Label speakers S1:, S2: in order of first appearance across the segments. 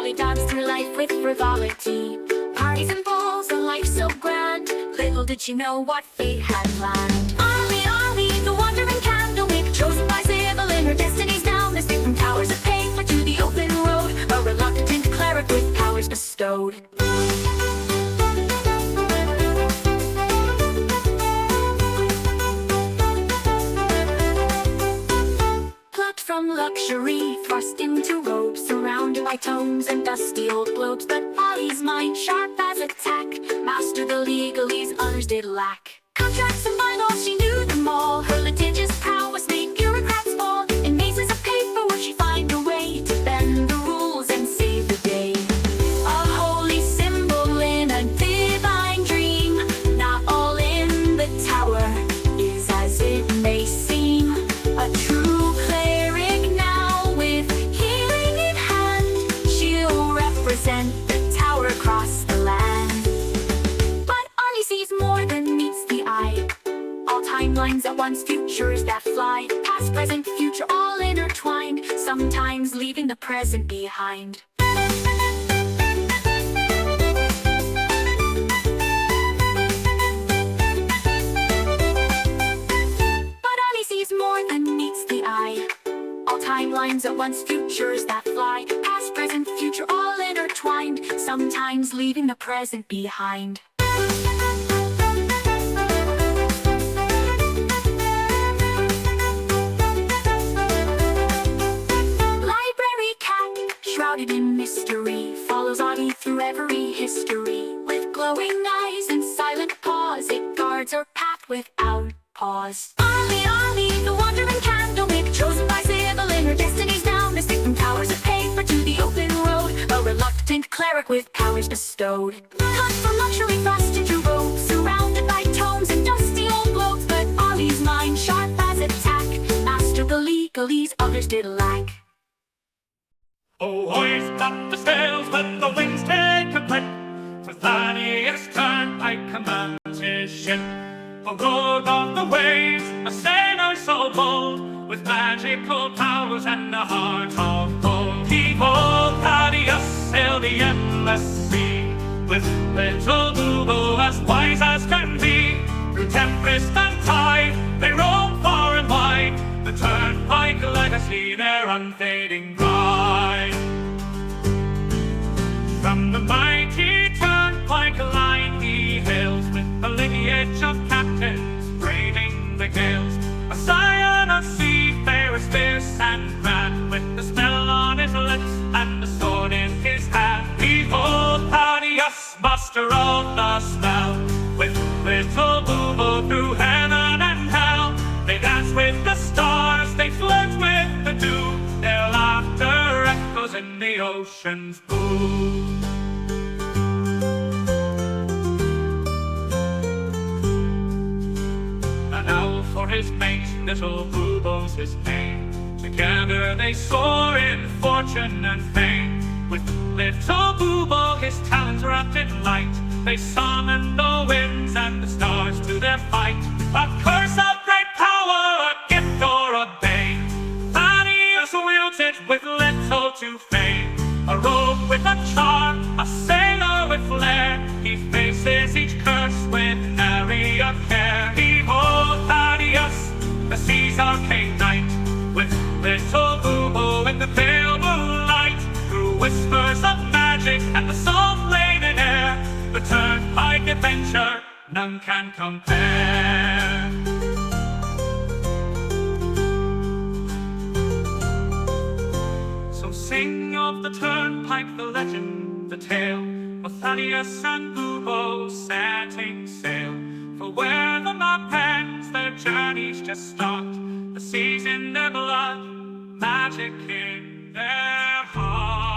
S1: Polly danced through life with frivolity. Parties and balls, a life so grand. Little did she know what fate had planned. Ollie, Ollie, the wandering candlewick, chosen by Sybil in her destiny's down. Escaped from towers of paper to the open road, a reluctant cleric with powers bestowed. From luxury, thrust into robes, surrounded by tomes and dusty old globes. But Ollie's mind, sharp as a tack, mastered the legalese others did lack. Contracts and bylaws, she knew them all. Her litigious prowess made bureaucrats fall. In mazes of paper would she find a way to bend the rules and save the day. A holy symbol in a divine dream. Not all in the tower is as it may seem. A true the tower across the land. But Ollie sees more than meets the eye. All timelines at once, futures that fly. Past, present, future, all intertwined, sometimes leaving the present behind. But Ollie sees more than meets the eye. All timelines at once, futures that fly. Past, present, future, all intertwined, sometimes leaving the present behind. Library cat, shrouded in mystery, follows Ollie through every history. With glowing eyes and silent paws, it guards her path without pause. Ollie, Ollie, the wandering candlewick, chosen by Sybil in her destiny's down. Escaped from towers of paper to the open road, a reluctant cleric with powers bestowed. Cut from luxury, thrust into robes, surrounded by tomes and dusty old globes. But Ollie's mind, sharp as a tack, mastered the legalese others did lack.
S2: Oh, hoist up the sails, let the winds take a clip. For Thaddeus Turnpike commands his ship. For good of the waves, a sailor so bold, with magical powers and a heart of gold. He-ho, Thaddeus sailed the endless sea, with little Boo-Boo as wise as can be. Through tempest and tide, they roam far and wide. The Turnpike legacy, their unfading pride. From the mighty Turnpike line he hails, with the lineage of captains braving the gales. A scion of seafarers fierce and grand, with the smell on his lips and the sword in his hand. Behold Thaddeus, master of the spell, with little Boo-Boo through heaven and hell. They dance with the stars, they flirt with the dew, their laughter echoes in the ocean's blue. Now for his mate, little Boo-Boo's his name. Together they soar in fortune and fame. With little Boo-Boo, his talents wrapped in light, they summon the winds and the stars to their fight. A curse of great power, a gift or a bane, Thaddeus wields it with little to fame. A rogue with a charm, a sailor with flair, he faces each curse with nary a care. Behold Thaddeus, the sea's arcane knight, with little Boo-Boo in the pale moonlight. Through whispers of magic and the soft laden air, the Turnpike adventure none can compare. So sing of the Turnpike, the legend, the tale, of Thaddeus and Boo-Boo setting sail. For where the map ends, their journeys just start. The sea's in their blood, magic in their heart.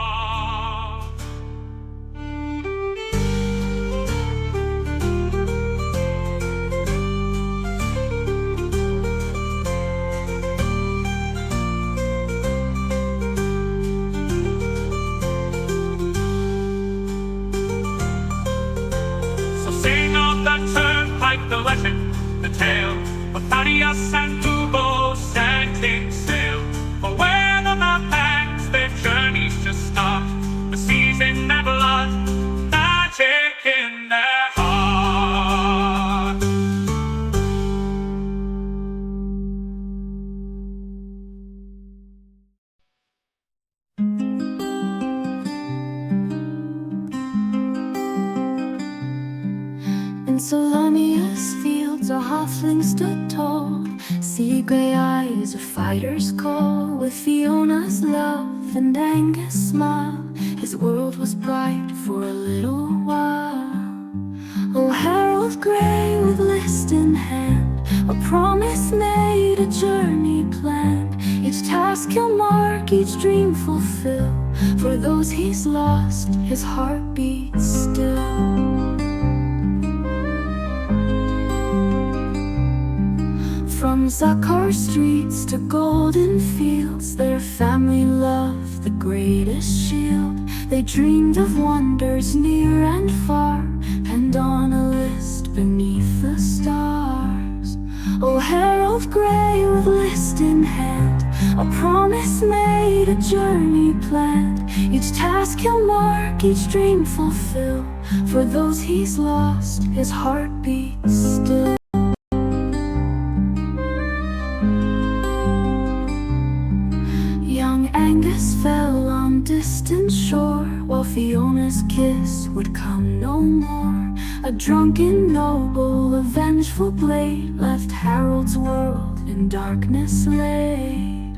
S2: The legend, the tale, of Thaddeus and Boo-Boo setting sail. For where the map ends, their journeys just start. The sea
S1: Solonia's fields a halfling stood tall. Sea gray eyes a fighter's call. With Fiona's love and Angus' smile, his world was bright for a little while. Oh, Harold Grey with list in hand, a promise made, a journey planned. Each task he'll mark, each dream fulfill. For those he's lost, his heart beats still. From Zakar streets to golden fields, their family loved the greatest shield. They dreamed of wonders near and far, and on a list beneath the stars. Oh, Harold Grey with list in hand, a promise made, a journey planned. Each task he'll mark, each dream fulfill. For those he's lost, his heart beats still. Young Angus fell on distant shore, while Fiona's kiss would come no more. A drunken noble, a vengeful blade, left Harold's world in darkness laid.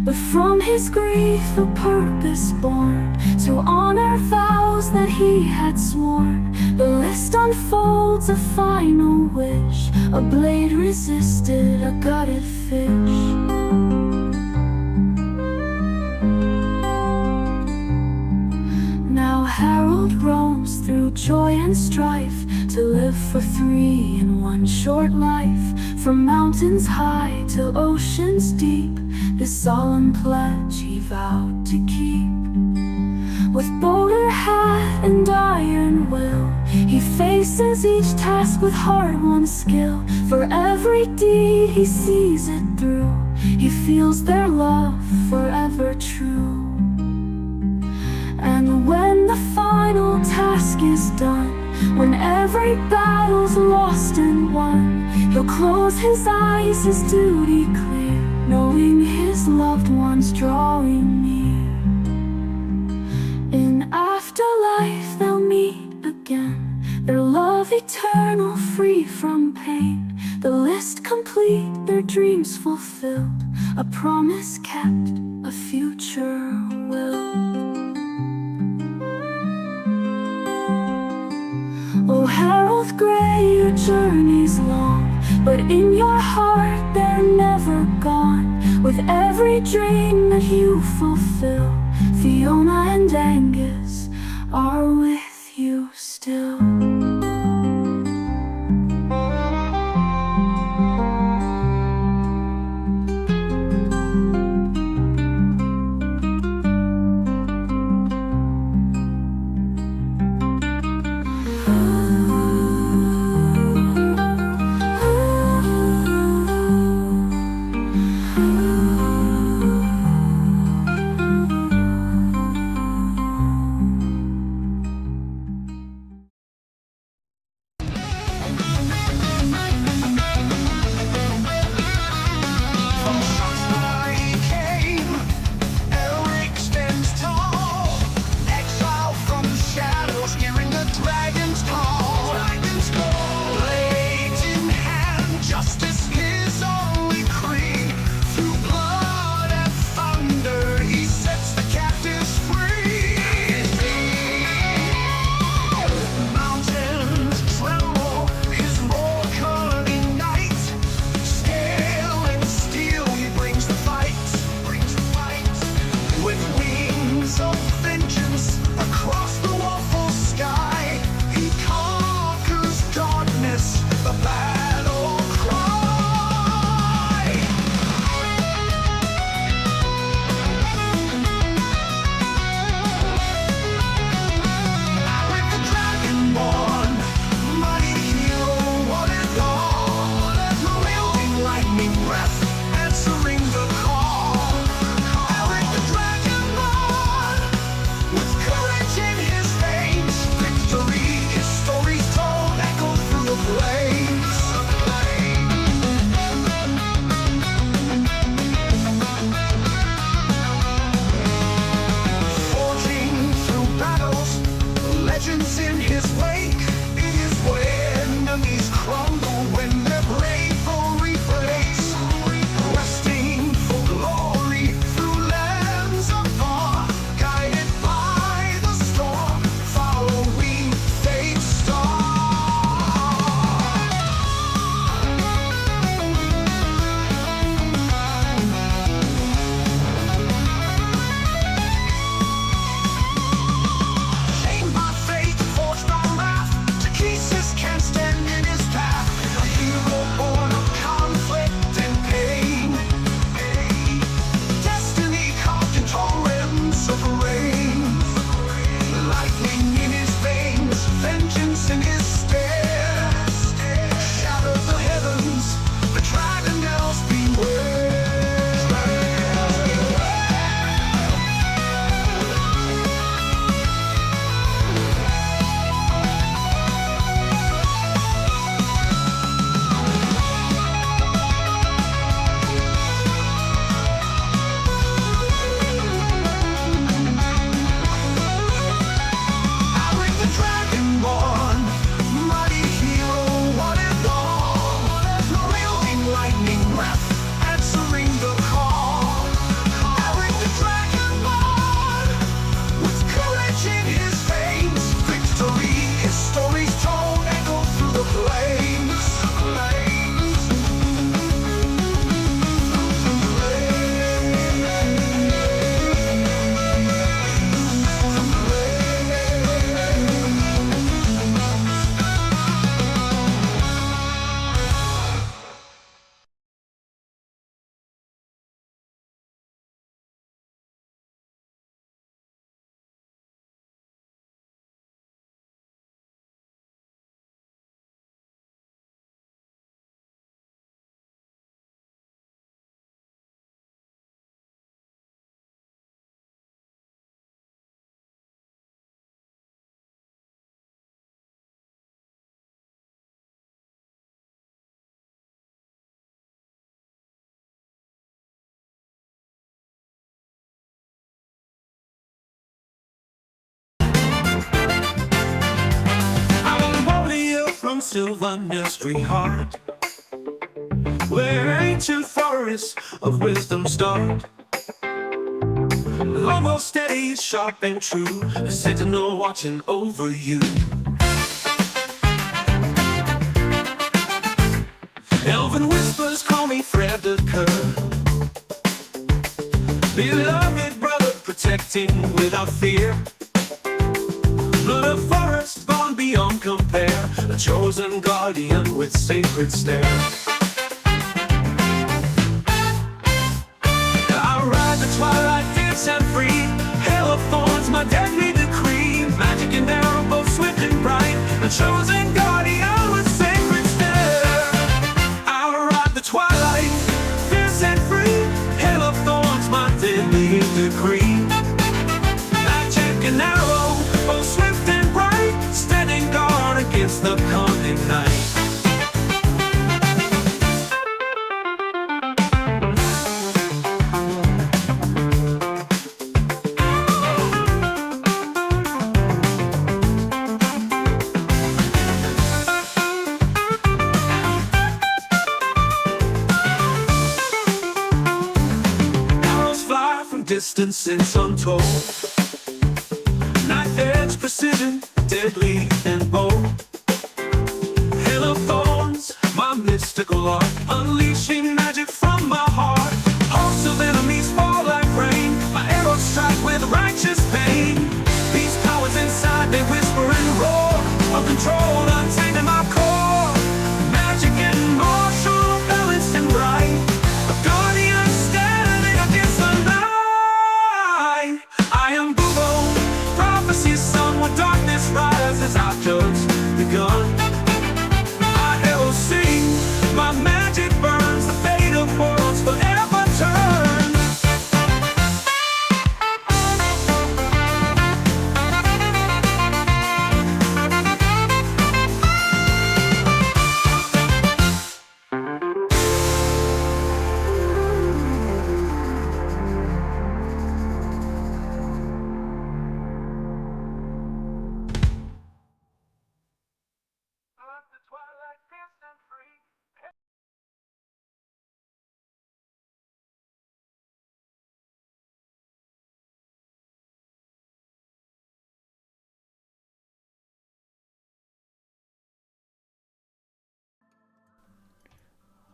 S1: But from his grief a purpose born, to honor vows that he had sworn. The list unfolds a final wish, a blade resisted a gutted fish. Now Harold roams through joy and strife, to live for three in one short life. From mountains high to oceans deep, this solemn pledge he vowed to keep. With bowler hat and iron will, he faces each task with hard-won skill. For every deed he sees it through, he feels their love forever true. And when the final task is done, when every battle's lost and won, he'll close his eyes, his duty clear, knowing his loved ones drawing near. In afterlife they'll meet again, their love eternal, free from pain. The list complete, their dreams fulfilled, a promise kept, a future will. Oh, Harold Grey, your journey's long, but in your heart they're never gone. With every dream that you fulfill, Fiona and Angus are with you still.
S3: Exile from the shadows, hearing the dragon's call. from Sylvania Heart, where ancient forests of wisdom start. Almost steady, sharp and true, a sentinel watching over you. Elven whispers call me Fred the Cur, beloved brother protecting without fear. Blood of forest born beyond compare, a chosen guardian with sacred stare. I ride the twilight, fierce and free. Hail of thorns, my deadly decree. Magic and arrow, both swift and bright, a chosen guardian with sacred stare. I ride the twilight, fierce and free. Hail of thorns, my deadly decree. Magic and arrow, both swift and bright, standing guard against the coming night. Arrows fly from distances untold, knife edge precision, deadly and bold. Hail of thorns, my mystical art, unleashing magic from my heart. Hosts of enemies fall like rain, my arrows strike with righteous pain. These powers inside, they whisper and roar, uncontrolled, untamed in my core. Magic and martial, balanced and bright, a guardian standing against the night. I am Bubo, prophecy's son, when darkness rises, our judge begun. My arrows sing, my magic burns, the fate of worlds forever turns.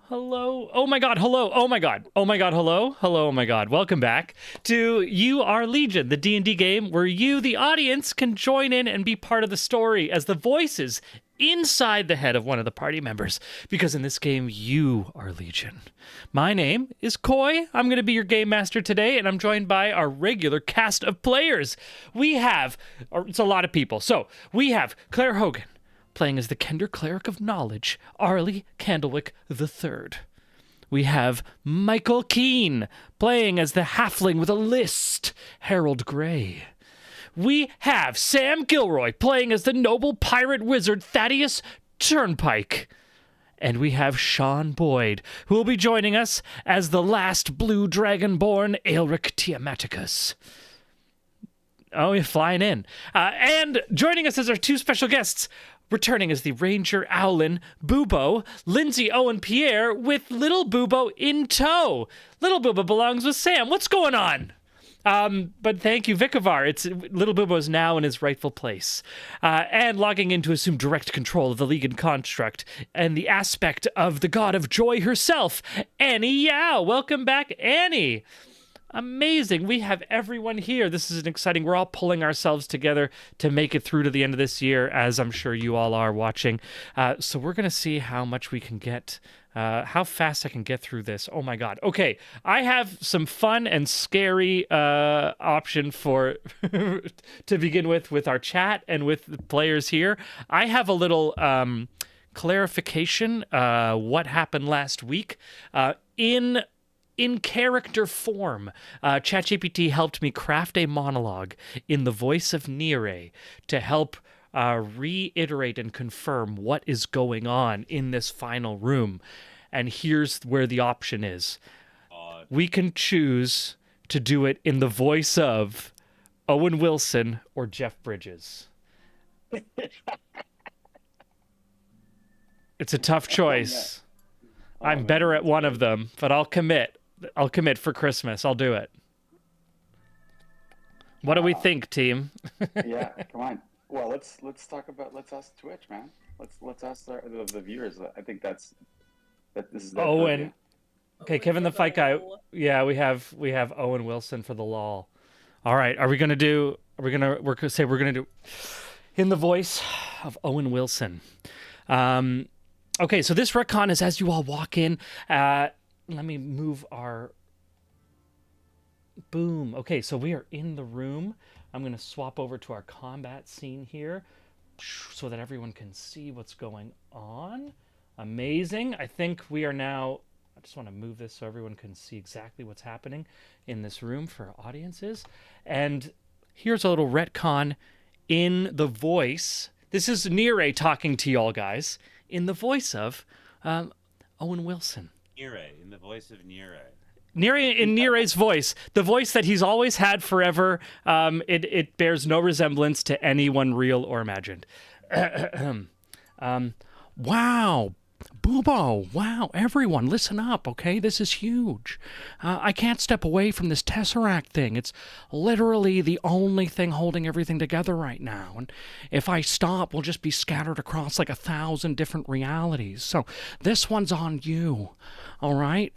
S4: Hello. Oh my god, hello. Oh my god. Oh my god, hello. Hello, oh my god. Welcome back to You Are Legion, the D&D game where you, the audience, can join in and be part of the story as the voices inside the head of one of the party members. Because in this game, you are Legion. My name is Coy. I'm going to be your game master today, and I'm joined by our regular cast of players. We have, it's a lot of people. So, we have Claire Hogan, playing as the Kender Cleric of Knowledge, Arlie Candlewick III. We have Michael Keene, playing as the Halfling with a List, Harold Gray. We have Sam Gilroy, playing as the Noble Pirate Wizard, Thaddeus Turnpike. And we have Sean Boyd, who will be joining us as the last Blue Dragon-born Aelric Tiamaticus. Oh, you're flying in. And joining us as our two special guests, returning as the Ranger Owlin, Bubo, Lindsay Owen Pierre, with Little Bubo in tow. Little Bubo belongs with Sam. What's going on? But thank you, Vikavar. It's Little Bubo is now in his rightful place. And logging in to assume direct control of the Legion construct and the aspect of the God of Joy herself, Annie Yao. Welcome back, Annie. Amazing. We have everyone here. This is an exciting. We're all pulling ourselves together to make it through to the end of this year, as I'm sure you all are watching. So we're going to see how much we can get, how fast I can get through this. Oh my God. Okay. I have some fun and scary option for to begin with our chat and with the players here. I have a little clarification what happened last week in character form. ChatGPT helped me craft a monologue in the voice of Nire to help reiterate and confirm what is going on in this final room. And here's where the option is. We can choose to do it in the voice of Owen Wilson or Jeff Bridges. It's a tough choice. I'm better at one of them, but I'll commit. I'll commit for Christmas. I'll do it. What do we think, team?
S5: Yeah, come on. Well, let's ask Twitch, man. Let's ask the viewers. I think this is their
S4: Owen.
S5: purview.
S4: Okay, Kevin the Fight Guy. Yeah, we have Owen Wilson for the lol. All right, we're gonna do in the voice of Owen Wilson. Okay, so this retcon is as you all walk in. Let me move our boom. Okay, so we are in the room. I'm gonna swap over to our combat scene here so that everyone can see what's going on. Amazing. I think we are now. I just want to move this so everyone can see exactly what's happening in this room for audiences. And here's a little retcon in the voice. This is Nire talking to y'all guys in the voice of Owen Wilson.
S6: Nire, in the voice of Nire.
S4: In Nire's voice, the voice that he's always had forever. It bears no resemblance to anyone real or imagined. Wow. Boobo, wow, everyone, listen up, okay? This is huge. I can't step away from this Tesseract thing. It's literally the only thing holding everything together right now. And if I stop, we'll just be scattered across like 1,000 different realities. So this one's on you, all right?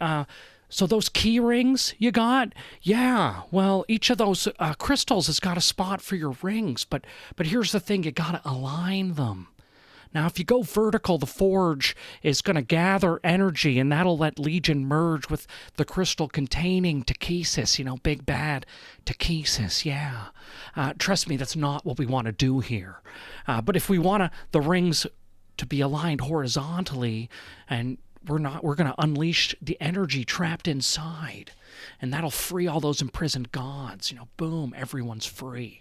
S4: So those key rings you got? Yeah, well, each of those crystals has got a spot for your rings. But here's the thing, you got to align them. Now, if you go vertical, the forge is going to gather energy, and that'll let Legion merge with the crystal containing Takesis, big bad Takesis, yeah. Trust me, that's not what we want to do here. But if we want the rings to be aligned horizontally, and we're going to unleash the energy trapped inside, and that'll free all those imprisoned gods. Boom, everyone's free.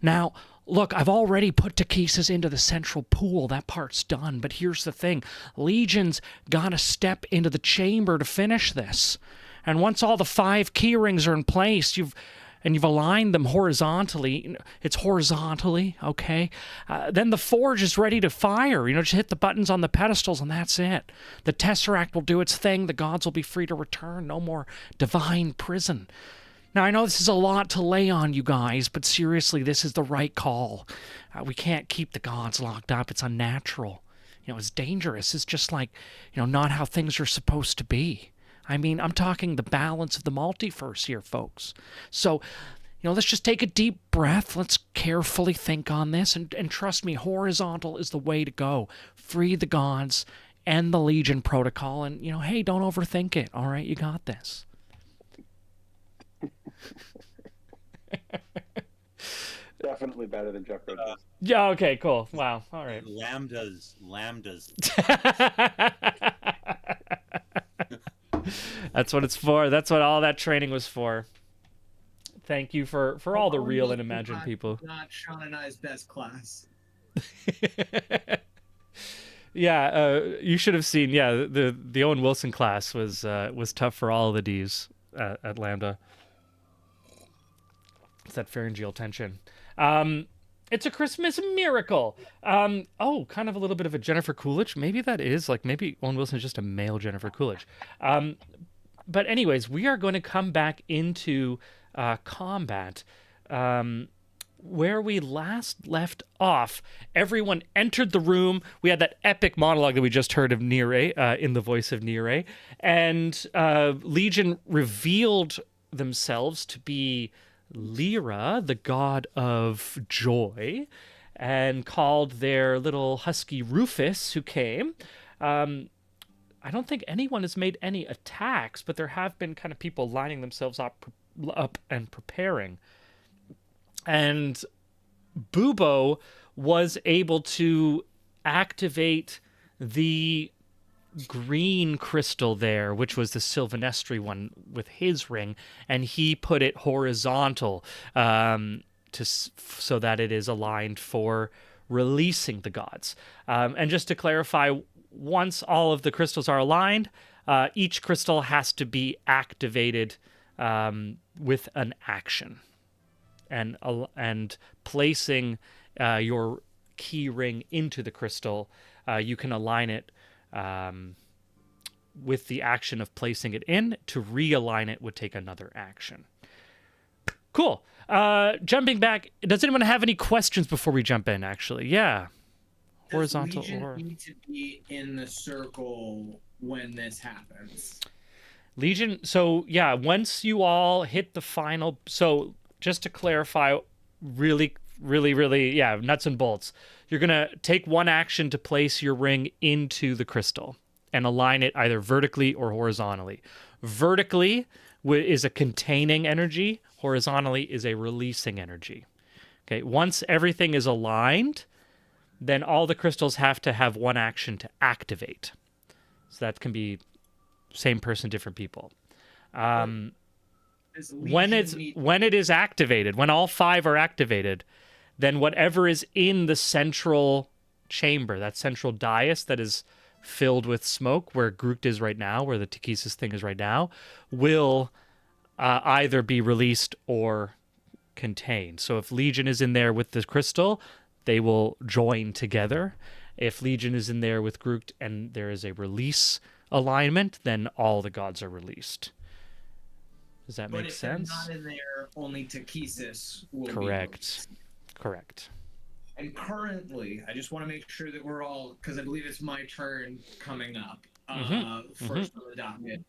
S4: Now, look, I've already put Takesis into the central pool. That part's done. But here's the thing. Legion's got to step into the chamber to finish this. And once all the 5 key rings are in place, you've aligned them horizontally. It's horizontally, okay? Then the forge is ready to fire. Just hit the buttons on the pedestals and that's it. The Tesseract will do its thing. The gods will be free to return. No more divine prison. Now, I know this is a lot to lay on you guys, but seriously, this is the right call. We can't keep the gods locked up. It's unnatural. It's dangerous. It's just like, not how things are supposed to be. I mean, I'm talking the balance of the multiverse here, folks. So, let's just take a deep breath. Let's carefully think on this. And trust me, horizontal is the way to go. Free the gods and the Legion protocol. And, hey, don't overthink it. All right, you got this.
S5: Definitely better than Jeff Bridges.
S4: Yeah, okay, cool. Wow, all right.
S6: Lambdas.
S4: That's what it's for. That's what all that training was for. Thank you for all the real and imagined people.
S7: Not Sean and I's best class.
S4: Yeah, you should have seen. Yeah, the Owen Wilson class was tough for all of the D's at Lambda. It's that pharyngeal tension. It's a Christmas miracle. Kind of a little bit of a Jennifer Coolidge. Maybe that is maybe Owen Wilson is just a male Jennifer Coolidge. But anyways, we are going to come back into combat. Where we last left off, everyone entered the room. We had that epic monologue that we just heard of Nire in the voice of Nire, and Legion revealed themselves to be Lyra, the god of joy, and called their little husky Rufus, who came. I don't think anyone has made any attacks, but there have been kind of people lining themselves up and preparing. And Bubo was able to activate the green crystal there, which was the Sylvanestri one with his ring, and he put it horizontal so that it is aligned for releasing the gods. And just to clarify, once all of the crystals are aligned, each crystal has to be activated with an action, and placing your key ring into the crystal you can align it with the action of placing it in. To realign it would take another action. Cool. Jumping back, does anyone have any questions before we jump in, actually? Yeah. Horizontal
S7: Does Legion
S4: or...
S7: need to be in the circle when this happens?
S4: Legion, so yeah, once you all hit the final... So just to clarify, really, yeah, nuts and bolts. You're going to take one action to place your ring into the crystal and align it either vertically or horizontally. Vertically is a containing energy. Horizontally is a releasing energy. Okay, once everything is aligned, then all the crystals have to have one action to activate. So that can be same person, different people. When it is activated, when all 5 are activated, then whatever is in the central chamber, that central dais that is filled with smoke, where Groot is right now, where the Takesis thing is right now, will either be released or contained. So if Legion is in there with the crystal, they will join together. If Legion is in there with Groot and there is a release alignment, then all the gods are released. Does that make sense?
S7: But if they're not in there, only Takesis will be
S4: Correct.
S7: released.
S4: Correct.
S7: And currently, I just want to make sure that we're all, because I believe it's my turn coming up, first on the docket.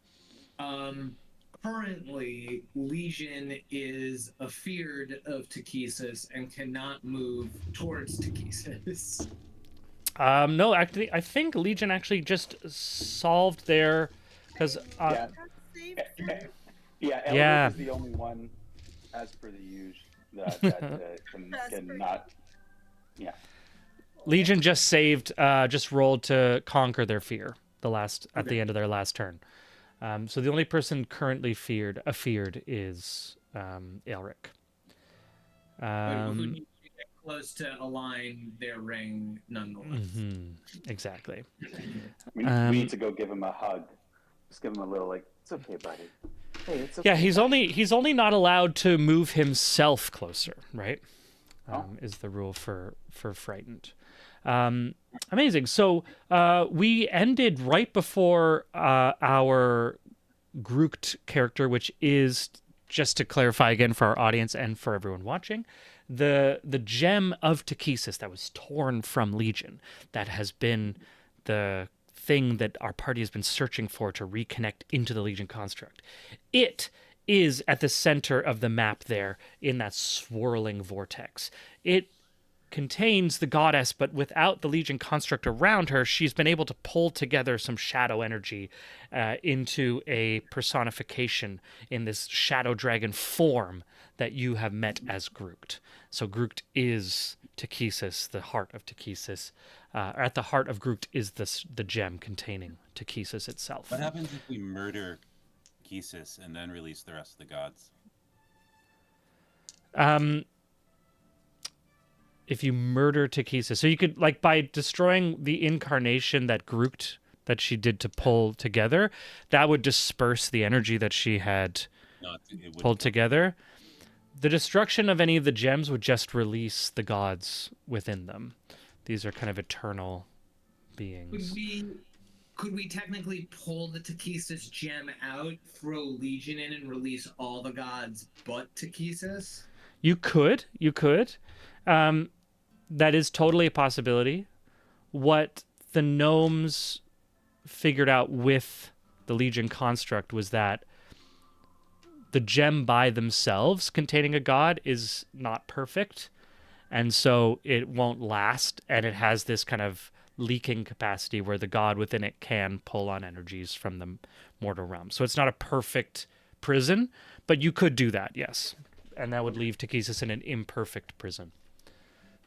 S7: Currently, Legion is afeared of Takesis and cannot move towards Takesis.
S4: No, actually, I think Legion actually just solved their... Because...
S5: Elric is the only one, as per the usual, that can not... Yeah.
S4: Legion just rolled to conquer their fear at the end of their last turn. So the only person currently afeared is Elric.
S7: Who needs to get close to align their ring nonetheless.
S4: Exactly.
S5: We need to go give him a hug. Just give him a little, like, it's okay, buddy. Hey, it's okay.
S4: Yeah, he's only not allowed to move himself closer, right? Is the rule for frightened. Amazing. So we ended right before our Groot character, which is, just to clarify again for our audience and for everyone watching, the gem of Takesis that was torn from Legion, that has been the thing that our party has been searching for to reconnect into the Legion construct. It is at the center of the map there in that swirling vortex. It contains the goddess, but without the Legion construct around her, she's been able to pull together some shadow energy into a personification in this shadow dragon form that you have met as Groot. So Groot is Takesis, the heart of Takesis. At the heart of Groot is the gem containing Takesis itself.
S6: What happens if we murder Takesis and then release the rest of the gods?
S4: If you murder Takesis, so you could, like, by destroying the incarnation that Groot that she did to pull together, that would disperse the energy that she had pulled together. The destruction of any of the gems would just release the gods within them. These are kind of eternal beings.
S7: Could we technically pull the Takesis gem out, throw Legion in, and release all the gods but Takesis?
S4: You could. That is totally a possibility. What the gnomes figured out with the Legion construct was that the gem by themselves containing a god is not perfect, and so it won't last, and it has this kind of leaking capacity where the god within it can pull on energies from the mortal realm. So it's not a perfect prison, but you could do that, yes. And that would leave Takesis in an imperfect prison.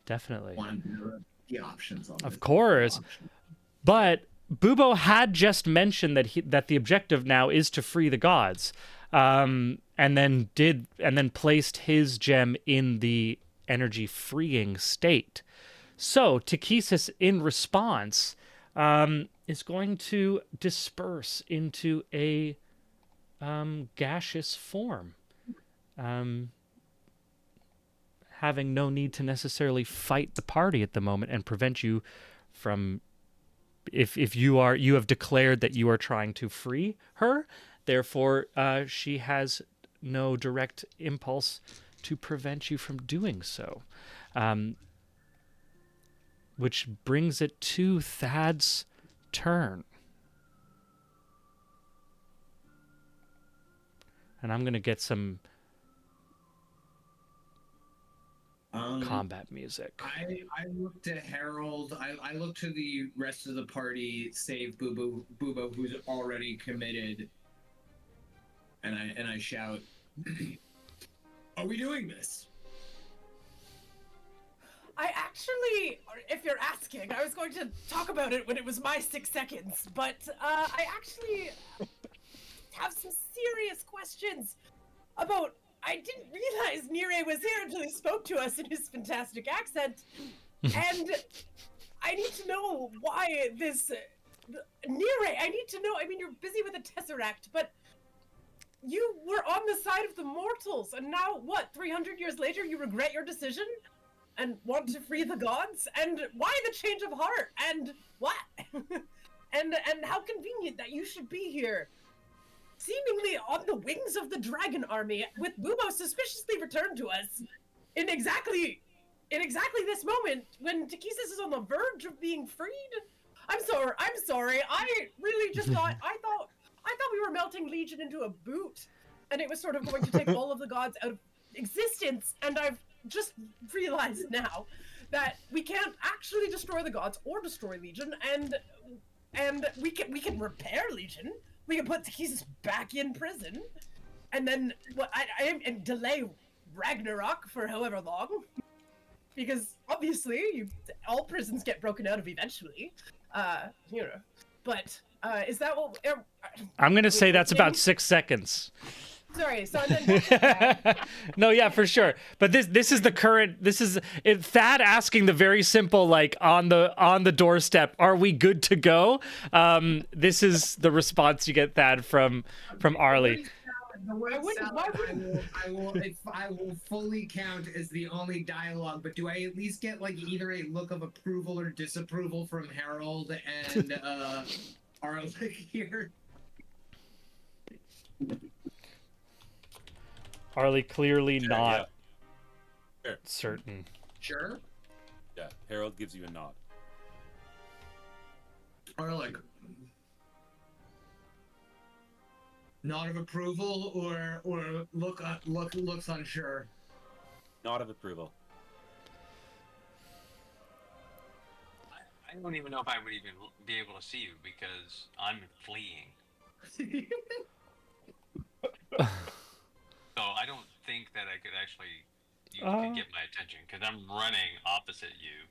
S4: Definitely.
S7: The options on
S4: of course. But Bubo had just mentioned that the objective now is to free the gods. And then placed his gem in the energy freeing state. So Takesis, in response, is going to disperse into a gaseous form, having no need to necessarily fight the party at the moment and prevent you from if you have declared that you are trying to free her, therefore she has no direct impulse to prevent you from doing so. Which brings it to Thad's turn. And I'm going to get some combat music.
S7: I look to Harold. I look to the rest of the party, save Bubo, who's already committed. And I shout, "Are we doing this?"
S8: I actually, if you're asking, I was going to talk about it when it was my 6 seconds, but I actually have some serious questions about. I didn't realize Nire was here until he spoke to us in his fantastic accent, and I need to know why this. Nire, I need to know. I mean, you're busy with a tesseract, but you were on the side of the mortals, and now what? 300 years later, you regret your decision and want to free the gods? And why the change of heart? And what? and how convenient that you should be here, seemingly on the wings of the dragon army, with Bubo suspiciously returned to us in exactly this moment when Takesis is on the verge of being freed. I'm sorry. I really just thought I thought we were melting Legion into a boot, and it was sort of going to take all of the gods out of existence. And I've just realized now that we can't actually destroy the gods or destroy Legion, and we can repair Legion. We can put Takesis back in prison, and then and delay Ragnarok for however long, because obviously all prisons get broken out of eventually. But is that what?
S4: I'm gonna say that's about 6 seconds.
S8: Sorry, so then.
S4: No, yeah, for sure. But this is the current. This is Thad asking the very simple, like on the doorstep. Are we good to go? This is the response you get, Thad, from Arlie.
S7: The word I will fully count as the only dialogue, but do I at least get like either a look of approval or disapproval from Harold and Arlie here?
S4: Arlie clearly
S6: Sure,
S4: not
S6: yeah. Sure.
S4: certain.
S7: Sure.
S6: Yeah, Harold gives you a nod.
S7: Or like nod of approval or looks unsure.
S6: Nod of approval.
S9: I don't even know if I would even be able to see you because I'm fleeing. So I don't think that I could actually you could get my attention because I'm running opposite you.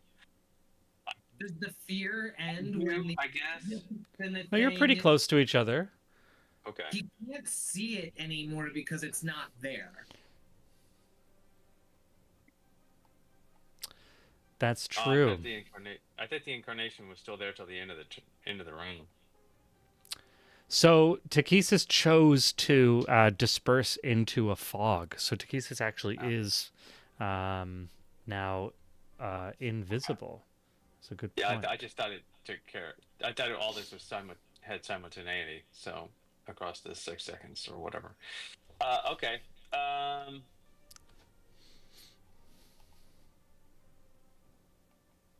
S7: Does the fear end when
S9: I guess.
S4: Well, you're pretty close to each other.
S9: Okay.
S7: You can't see it anymore because it's not there.
S4: That's
S9: I
S4: true.
S9: thought the incarnation was still there till the end of the reign.
S4: So Takesis chose to disperse into a fog. So Takesis actually is now invisible. That's a good point.
S9: Yeah, I just thought it took care. I thought all this was had simultaneity. So across the 6 seconds or whatever. Okay.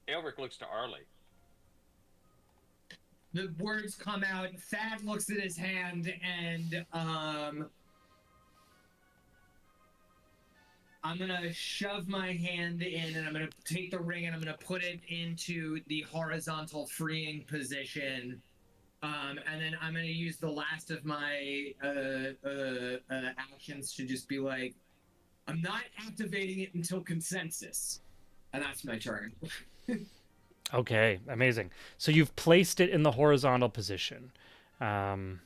S9: Elric looks to Arlie.
S7: The words come out. Thad looks at his hand and I'm gonna shove my hand in and I'm gonna take the ring and I'm gonna put it into the horizontal freeing position. And then I'm gonna use the last of my actions to just be like, I'm not activating it until consensus. And that's my turn.
S4: Okay, amazing. So you've placed it in the horizontal position. I'm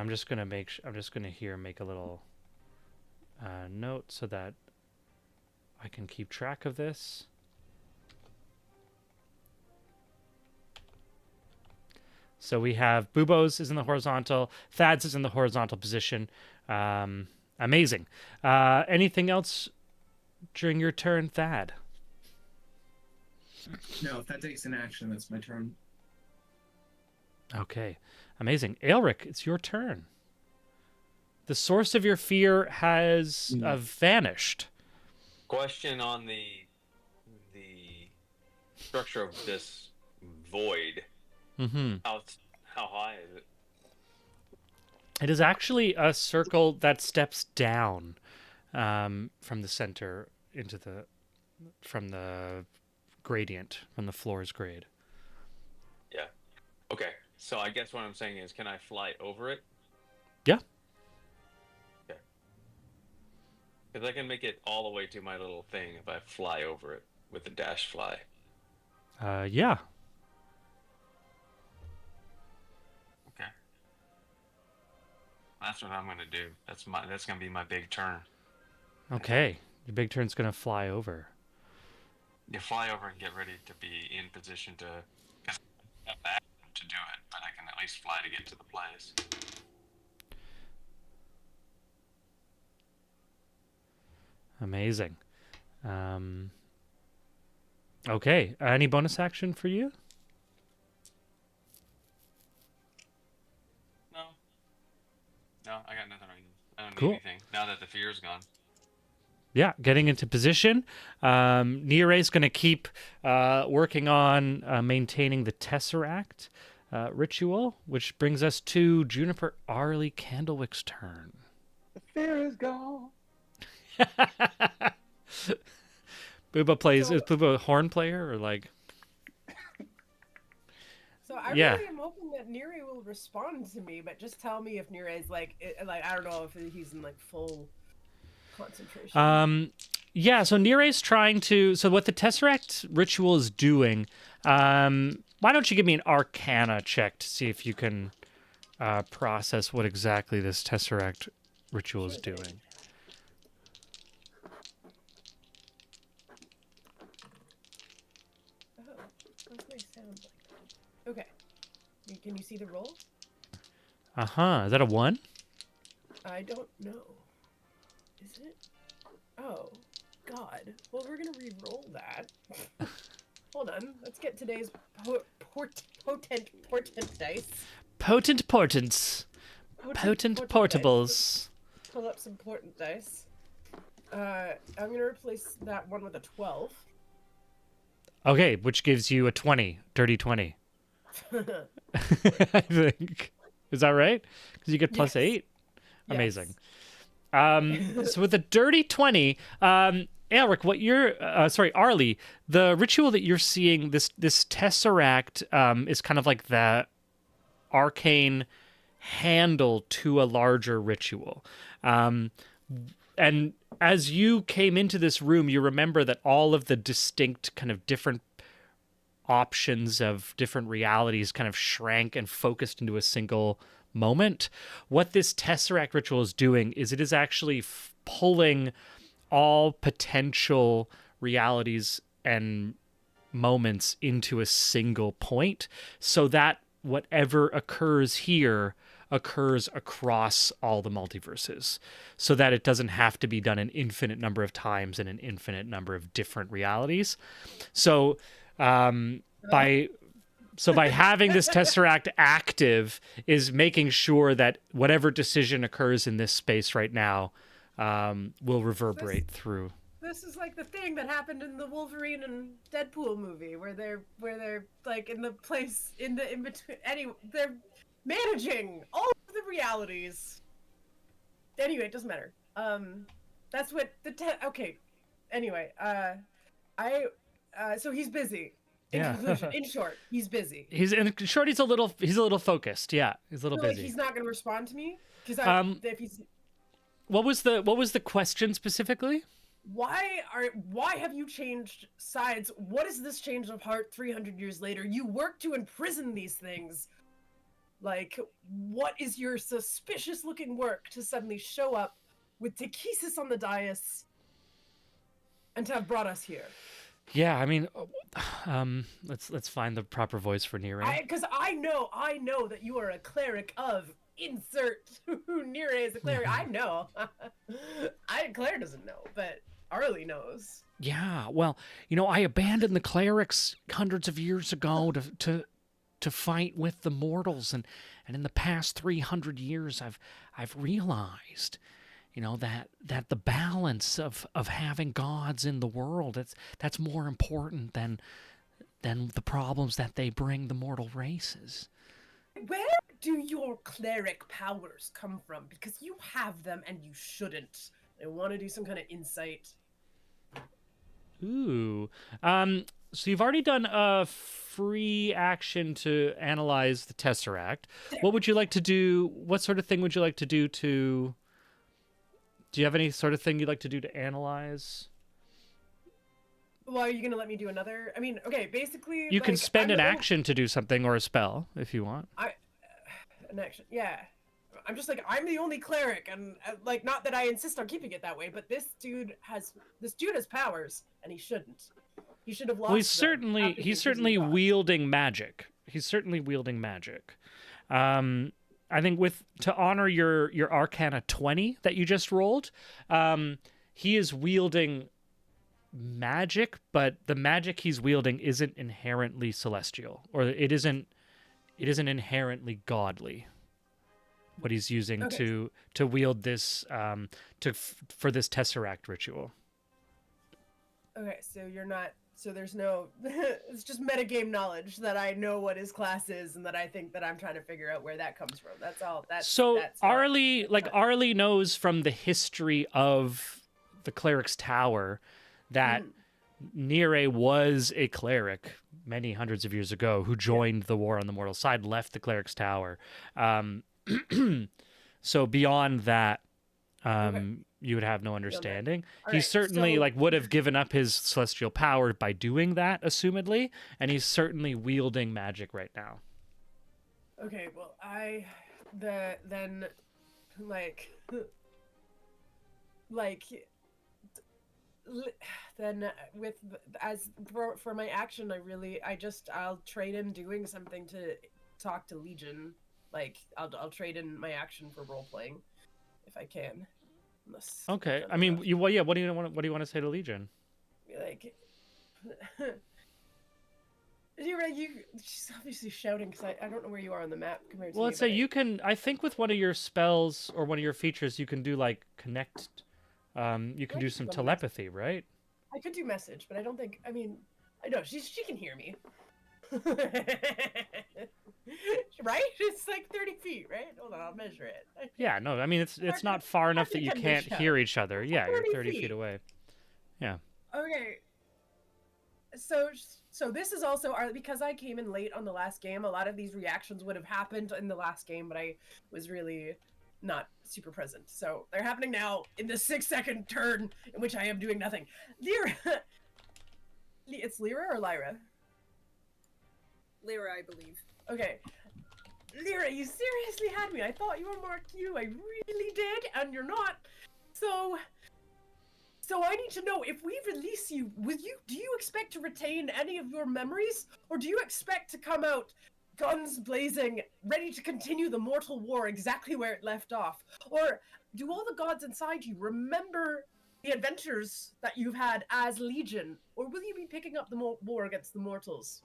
S4: just gonna make a little note so that I can keep track of this. So we have Bubo's is in the horizontal, Thad's is in the horizontal position. Amazing. Anything else during your turn, Thad?
S7: No, if that takes an action, that's my turn.
S4: Okay, amazing. Aelric, it's your turn. The source of your fear has vanished.
S9: Question on the structure of this void.
S4: Mm-hmm.
S9: How high is it?
S4: It is actually a circle that steps down from the center into from the gradient, from the floor's grade.
S9: Yeah. Okay. So I guess what I'm saying is, can I fly over it?
S4: Yeah.
S9: Okay. Because I can make it all the way to my little thing if I fly over it with the dash fly.
S4: Yeah.
S9: Okay. That's what I'm gonna do. That's gonna be my big turn.
S4: Okay. Your big turn's gonna fly over.
S9: You fly over and get ready to be in position to have the action to do it, but I can at least fly to get to the place.
S4: Amazing. Okay. Any bonus action for you?
S9: No, I got nothing right now. I don't
S4: Cool.
S9: need anything now that the fear's gone.
S4: Yeah, getting into position. Nire's going to keep working on maintaining the Tesseract ritual, which brings us to Juniper Arlie Candlewick's turn.
S5: The fear is gone.
S4: Booba plays. Is Booba a horn player or like?
S8: So I
S4: Yeah.
S8: really am hoping that Neri will respond to me, but just tell me if Neri's like I don't know if he's in like full concentration.
S4: Yeah. So Nire's trying to. So what the Tesseract ritual is doing. Why don't you give me an Arcana check to see if you can process what exactly this Tesseract ritual is doing.
S8: Oh, what's my sound like? Okay. Can you see the roll?
S4: Is that a 1?
S8: I don't know. Is it? Oh, God. Well, we're gonna re-roll that. Hold on. Let's get today's potent dice.
S4: Potent portents. Potent portables.
S8: Dice. Pull up some potent dice. I'm gonna replace that one with a 12.
S4: Okay, which gives you a 20, dirty 20. I think. Is that right? Because you get plus
S8: Yes.
S4: 8?
S8: Yes.
S4: Amazing. So with the dirty 20, Aelric, what you're, Arlie, the ritual that you're seeing, this Tesseract is kind of like the arcane handle to a larger ritual. And as you came into this room, you remember that all of the distinct kind of different options of different realities kind of shrank and focused into a single moment. What this Tesseract ritual is doing is it is actually pulling all potential realities and moments into a single point so that whatever occurs here occurs across all the multiverses, so that it doesn't have to be done an infinite number of times in an infinite number of different realities. So by having this Tesseract active is making sure that whatever decision occurs in this space right now will reverberate through.
S8: This is like the thing that happened in the Wolverine and Deadpool movie, where they're like in the place in between. Anyway, they're managing all of the realities. Anyway, it doesn't matter. That's what okay. Anyway, so he's busy. In conclusion, in short, he's busy.
S4: He's a little focused. Yeah, he's a little
S8: So,
S4: busy.
S8: like, he's not going to respond to me because if he's.
S4: What was the question specifically?
S8: Why have you changed sides? What is this change of heart 300 years later? You work to imprison these things. Like, what is your suspicious looking work to suddenly show up with Takesis on the dais and to have brought us here?
S4: Yeah, I mean, let's find the proper voice for Nere.
S8: Because I know that you are a cleric of insert who Nere is a cleric. I know. Claire doesn't know, but Arlie knows.
S4: Yeah, well, I abandoned the clerics hundreds of years ago to to fight with the mortals. And in the past 300 years, I've realized, that the balance of having gods in the world, that's more important than the problems that they bring the mortal races.
S8: Where do your cleric powers come from? Because you have them and you shouldn't. I want to do some kind of insight.
S4: Ooh. So you've already done a free action to analyze the Tesseract. What would you like to do? What sort of thing would you like to do to... Do you have any sort of thing you'd like to do to analyze?
S8: Well, are you going to let me do another? I mean, okay, basically...
S4: You can spend
S8: I'm
S4: an
S8: a little-
S4: action to do something or a spell, if you want.
S8: An action, yeah. I'm just like, I'm the only cleric, and not that I insist on keeping it that way, but this dude has powers, and he shouldn't. He should have lost.
S4: Well,
S8: them after
S4: he's
S8: he
S4: certainly
S8: was
S4: wielding magic. He's certainly wielding magic. I think to honor your Arcana 20 that you just rolled, he is wielding magic, but the magic he's wielding isn't inherently celestial, or it isn't inherently godly. What he's using
S8: Okay.
S4: to wield this for this Tesseract ritual.
S8: Okay, so you're not. So there's no. It's just metagame knowledge that I know what his class is, and that I think that I'm trying to figure out where that comes from. That's all. That's all.
S4: Arlie knows from the history of the Cleric's Tower that Nere was a cleric many hundreds of years ago who joined the war on the mortal side, left the Cleric's Tower. So beyond that, you would have no understanding. He
S8: right,
S4: certainly
S8: so-
S4: would have given up his celestial power by doing that, assumedly, and he's certainly wielding magic right now.
S8: Okay, well, for my action, I'll trade in doing something to talk to Legion. I'll trade in my action for role playing, if I can.
S4: Okay, I mean, what do you want to say to Legion?
S8: She's obviously shouting because I don't know where you are on the map compared to
S4: Well,
S8: me,
S4: let's say
S8: but
S4: you can. I think with one of your spells or one of your features, you can do connect. You can do some telepathy, right?
S8: I could do message, but I don't think. I mean, I know she can hear me. Right? It's 30 feet, right? Hold on, I'll measure it.
S4: Yeah, no, I mean it's not far enough that you can't hear each other. Yeah, you're 30 feet away. Yeah.
S8: Okay. So this is also because I came in late on the last game. A lot of these reactions would have happened in the last game, but I was really not super present. So they're happening now in the 6-second turn in which I am doing nothing. Lyra, it's Lyra or Lyra?
S10: Lyra, I believe.
S8: Okay. Lyra, you seriously had me. I thought you were Mark Q. I really did, and you're not. So I need to know, if we release you, do you expect to retain any of your memories? Or do you expect to come out guns blazing, ready to continue the mortal war exactly where it left off? Or do all the gods inside you remember the adventures that you've had as Legion? Or will you be picking up the war against the mortals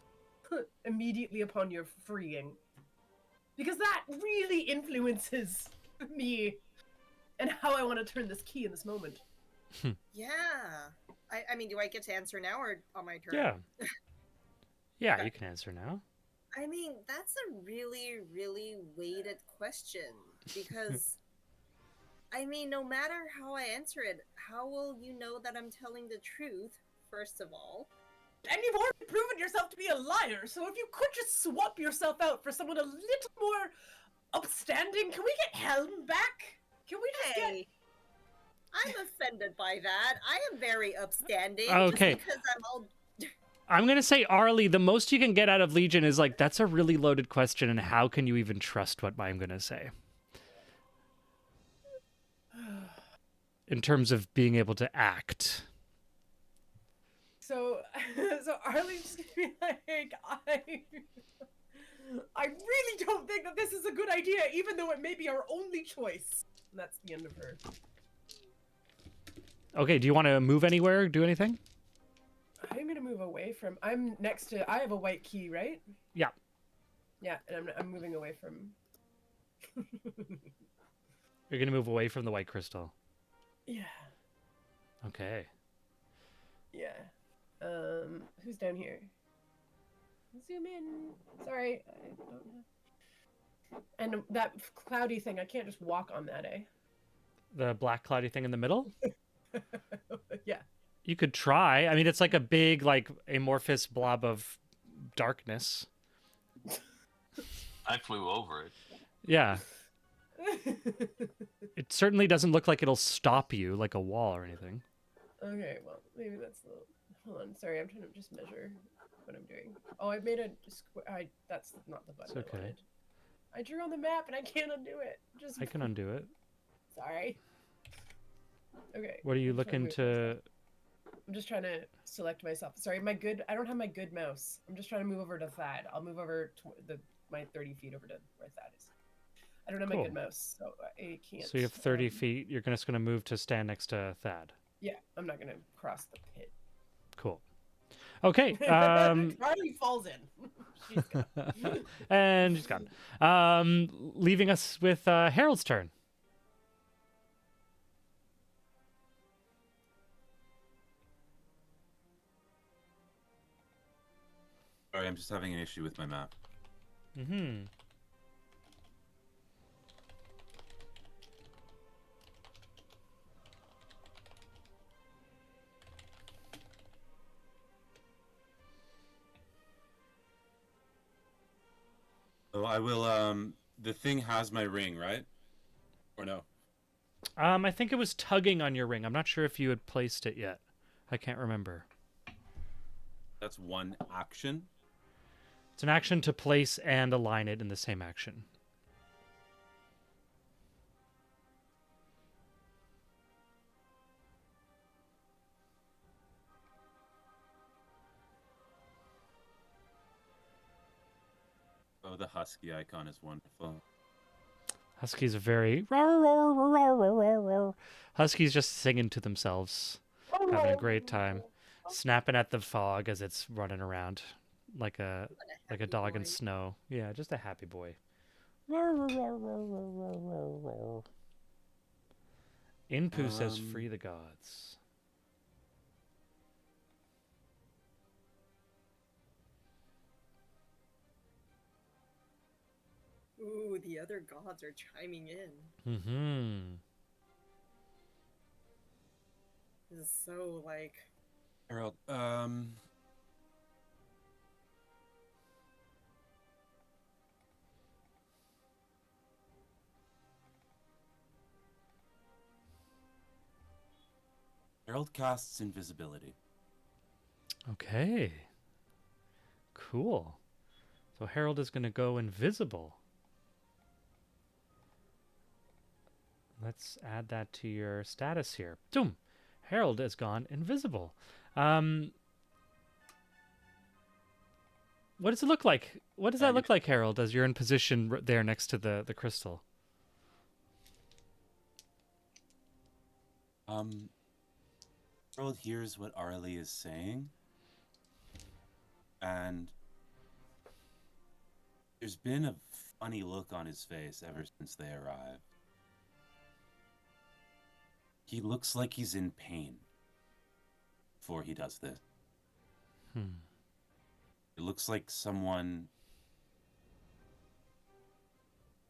S8: immediately upon your freeing? Because that really influences me and how I want to turn this key in this moment.
S10: Yeah. I mean, do I get to answer now or on my turn?
S4: Yeah. Yeah,
S10: Okay.
S4: you can answer now.
S10: I mean, that's a really, really weighted question because, I mean, no matter how I answer it, how will you know that I'm telling the truth, first of all?
S8: And you've already proven yourself to be a liar, so if you could just swap yourself out for someone a little more upstanding, can we get Helm back? Can we just get...
S10: Hey, I'm offended by that. I am very upstanding.
S4: Okay.
S10: Just because I'm all...
S4: I'm going to say, Arlie, the most you can get out of Legion is that's a really loaded question, and how can you even trust what I'm going to say? In terms of being able to act.
S8: So Arlie's just gonna be like, I really don't think that this is a good idea, even though it may be our only choice. And that's the end of her.
S4: Okay, do you want to move anywhere, do anything?
S8: I'm gonna move away from. I'm next to. I have a white key, right?
S4: Yeah.
S8: Yeah, and I'm moving away from.
S4: You're gonna move away from the white crystal.
S8: Yeah.
S4: Okay.
S8: Yeah. Who's down here? Zoom in. Sorry, I don't know. And that cloudy thing, I can't just walk on that, eh?
S4: The black cloudy thing in the middle?
S8: Yeah.
S4: You could try. I mean, it's like a big, like, amorphous blob of darkness.
S9: I flew over it.
S4: Yeah. It certainly doesn't look like it'll stop you like a wall or anything.
S8: Okay, well, maybe that's the. Hold on, sorry, I'm trying to just measure what I'm doing. Oh, I made a square. That's not the button.
S4: It's okay.
S8: I wanted. I drew on the map and I can't undo it. Just.
S4: I can undo it.
S8: Sorry. Okay.
S4: What are you
S8: I'm trying
S4: looking
S8: to move
S4: to?
S8: myself. I'm just trying to select myself. Sorry, I don't have my good mouse. I'm just trying to move over to Thad. I'll move over my 30 feet over to where Thad is. I don't have my
S4: Cool.
S8: good mouse, so I can't.
S4: So you have 30 feet. You're just going to move to stand next to Thad.
S8: Yeah, I'm not gonna cross the pit.
S4: Cool. Okay.
S8: Carly falls in. She's gone.
S4: And she's gone. Leaving us with Harold's turn.
S6: Sorry, I'm just having an issue with my map.
S4: Mm-hmm.
S6: Oh, I will, the thing has my ring, right? Or no?
S4: I think it was tugging on your ring. I'm not sure if you had placed it yet. I can't remember.
S6: That's one action.
S4: It's an action to place and align it in the same action.
S6: Oh, the husky icon is wonderful.
S4: Huskies are very... Huskies just singing to themselves. Having a great time. Snapping at the fog as it's running around. Like a dog in snow. Yeah, just a happy boy. Inpu says free the gods.
S10: Ooh, the other gods are chiming in.
S4: Mm-hmm.
S10: This is so like.
S6: Harold, Harold casts invisibility.
S4: Okay. Cool. So Harold is going to go invisible. Let's add that to your status here. Boom. Harold has gone invisible. What does it look like? What does that look like, Harold, as you're in position there next to the crystal?
S6: Harold hears what Arlie is saying, and there's been a funny look on his face ever since they arrived. He looks like he's in pain before he does this. It looks like someone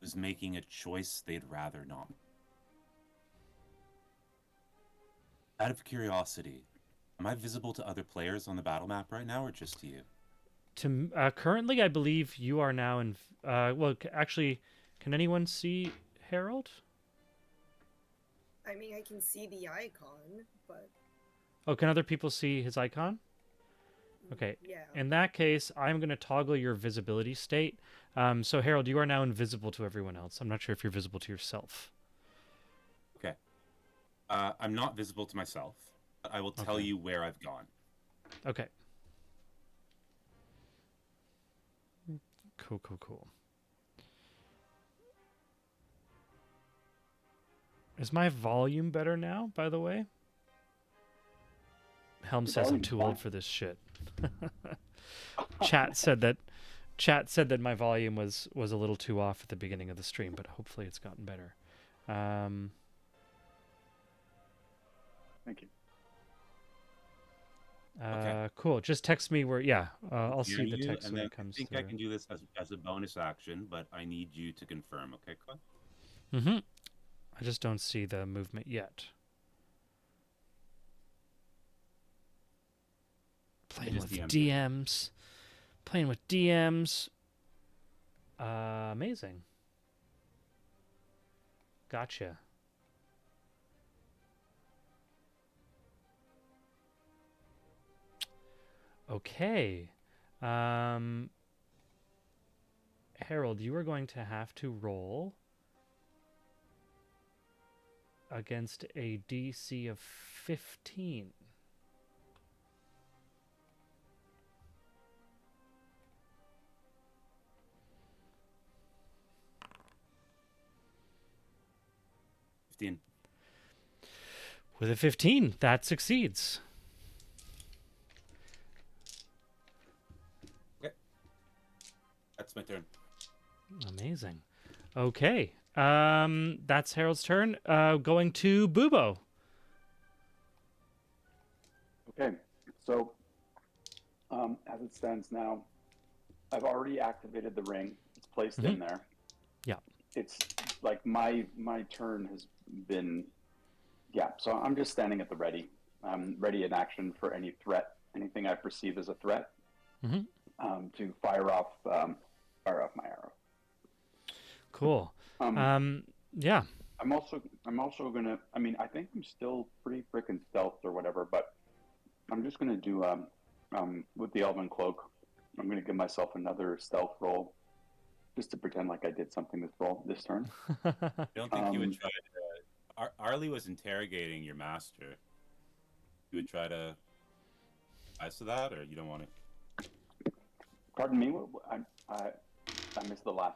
S6: is making a choice they'd rather not. Out of curiosity, am I visible to other players on the battle map right now, or just to you?
S4: Currently, I believe you are now in... well, actually, can anyone see Harold?
S10: I mean, I can see the icon, but.
S4: Oh, can other people see his icon? Okay.
S10: Yeah.
S4: In that case, I'm going to toggle your visibility state. So, Harold, you are now invisible to everyone else. I'm not sure if you're visible to yourself.
S6: Okay. I'm not visible to myself, but I will tell you where I've gone.
S4: Okay. Cool, cool, cool. Is my volume better now, by the way? Helm says I'm too old for this shit. Chat said that Chat said that my volume was a little too off at the beginning of the stream, but hopefully it's gotten better.
S5: Thank you.
S4: Cool. Just text me where. Yeah, I'll
S6: Hear
S4: see the
S6: you,
S4: text
S6: and
S4: when
S6: then
S4: it comes
S6: I think
S4: through.
S6: I can do this as a bonus action, but I need you to confirm, okay, Clint?
S4: Mm-hmm. I just don't see the movement yet. Playing with DMs. Playing with DMs. Amazing. Gotcha. Okay. Harold, you are going to have to roll against a DC of 15. With a 15, that succeeds.
S6: Okay. That's my turn.
S4: Amazing. Okay. That's Harold's turn. Going to Bubo.
S5: Okay, so as it stands now, I've already activated the ring. It's placed in there.
S4: Yeah.
S5: It's like my turn has been, yeah. So I'm just standing at the ready. I'm ready in action for any threat, anything I perceive as a threat, to fire off my arrow.
S4: Cool. Yeah.
S5: I'm also gonna. I mean, I think I'm still pretty freaking stealth or whatever, but I'm just gonna do with the Elven Cloak. I'm gonna give myself another stealth roll, just to pretend like I did something this turn.
S6: I don't think you would try to. Arlie was interrogating your master. You would try to answer that, or you don't want to?
S5: Pardon me. I missed the last.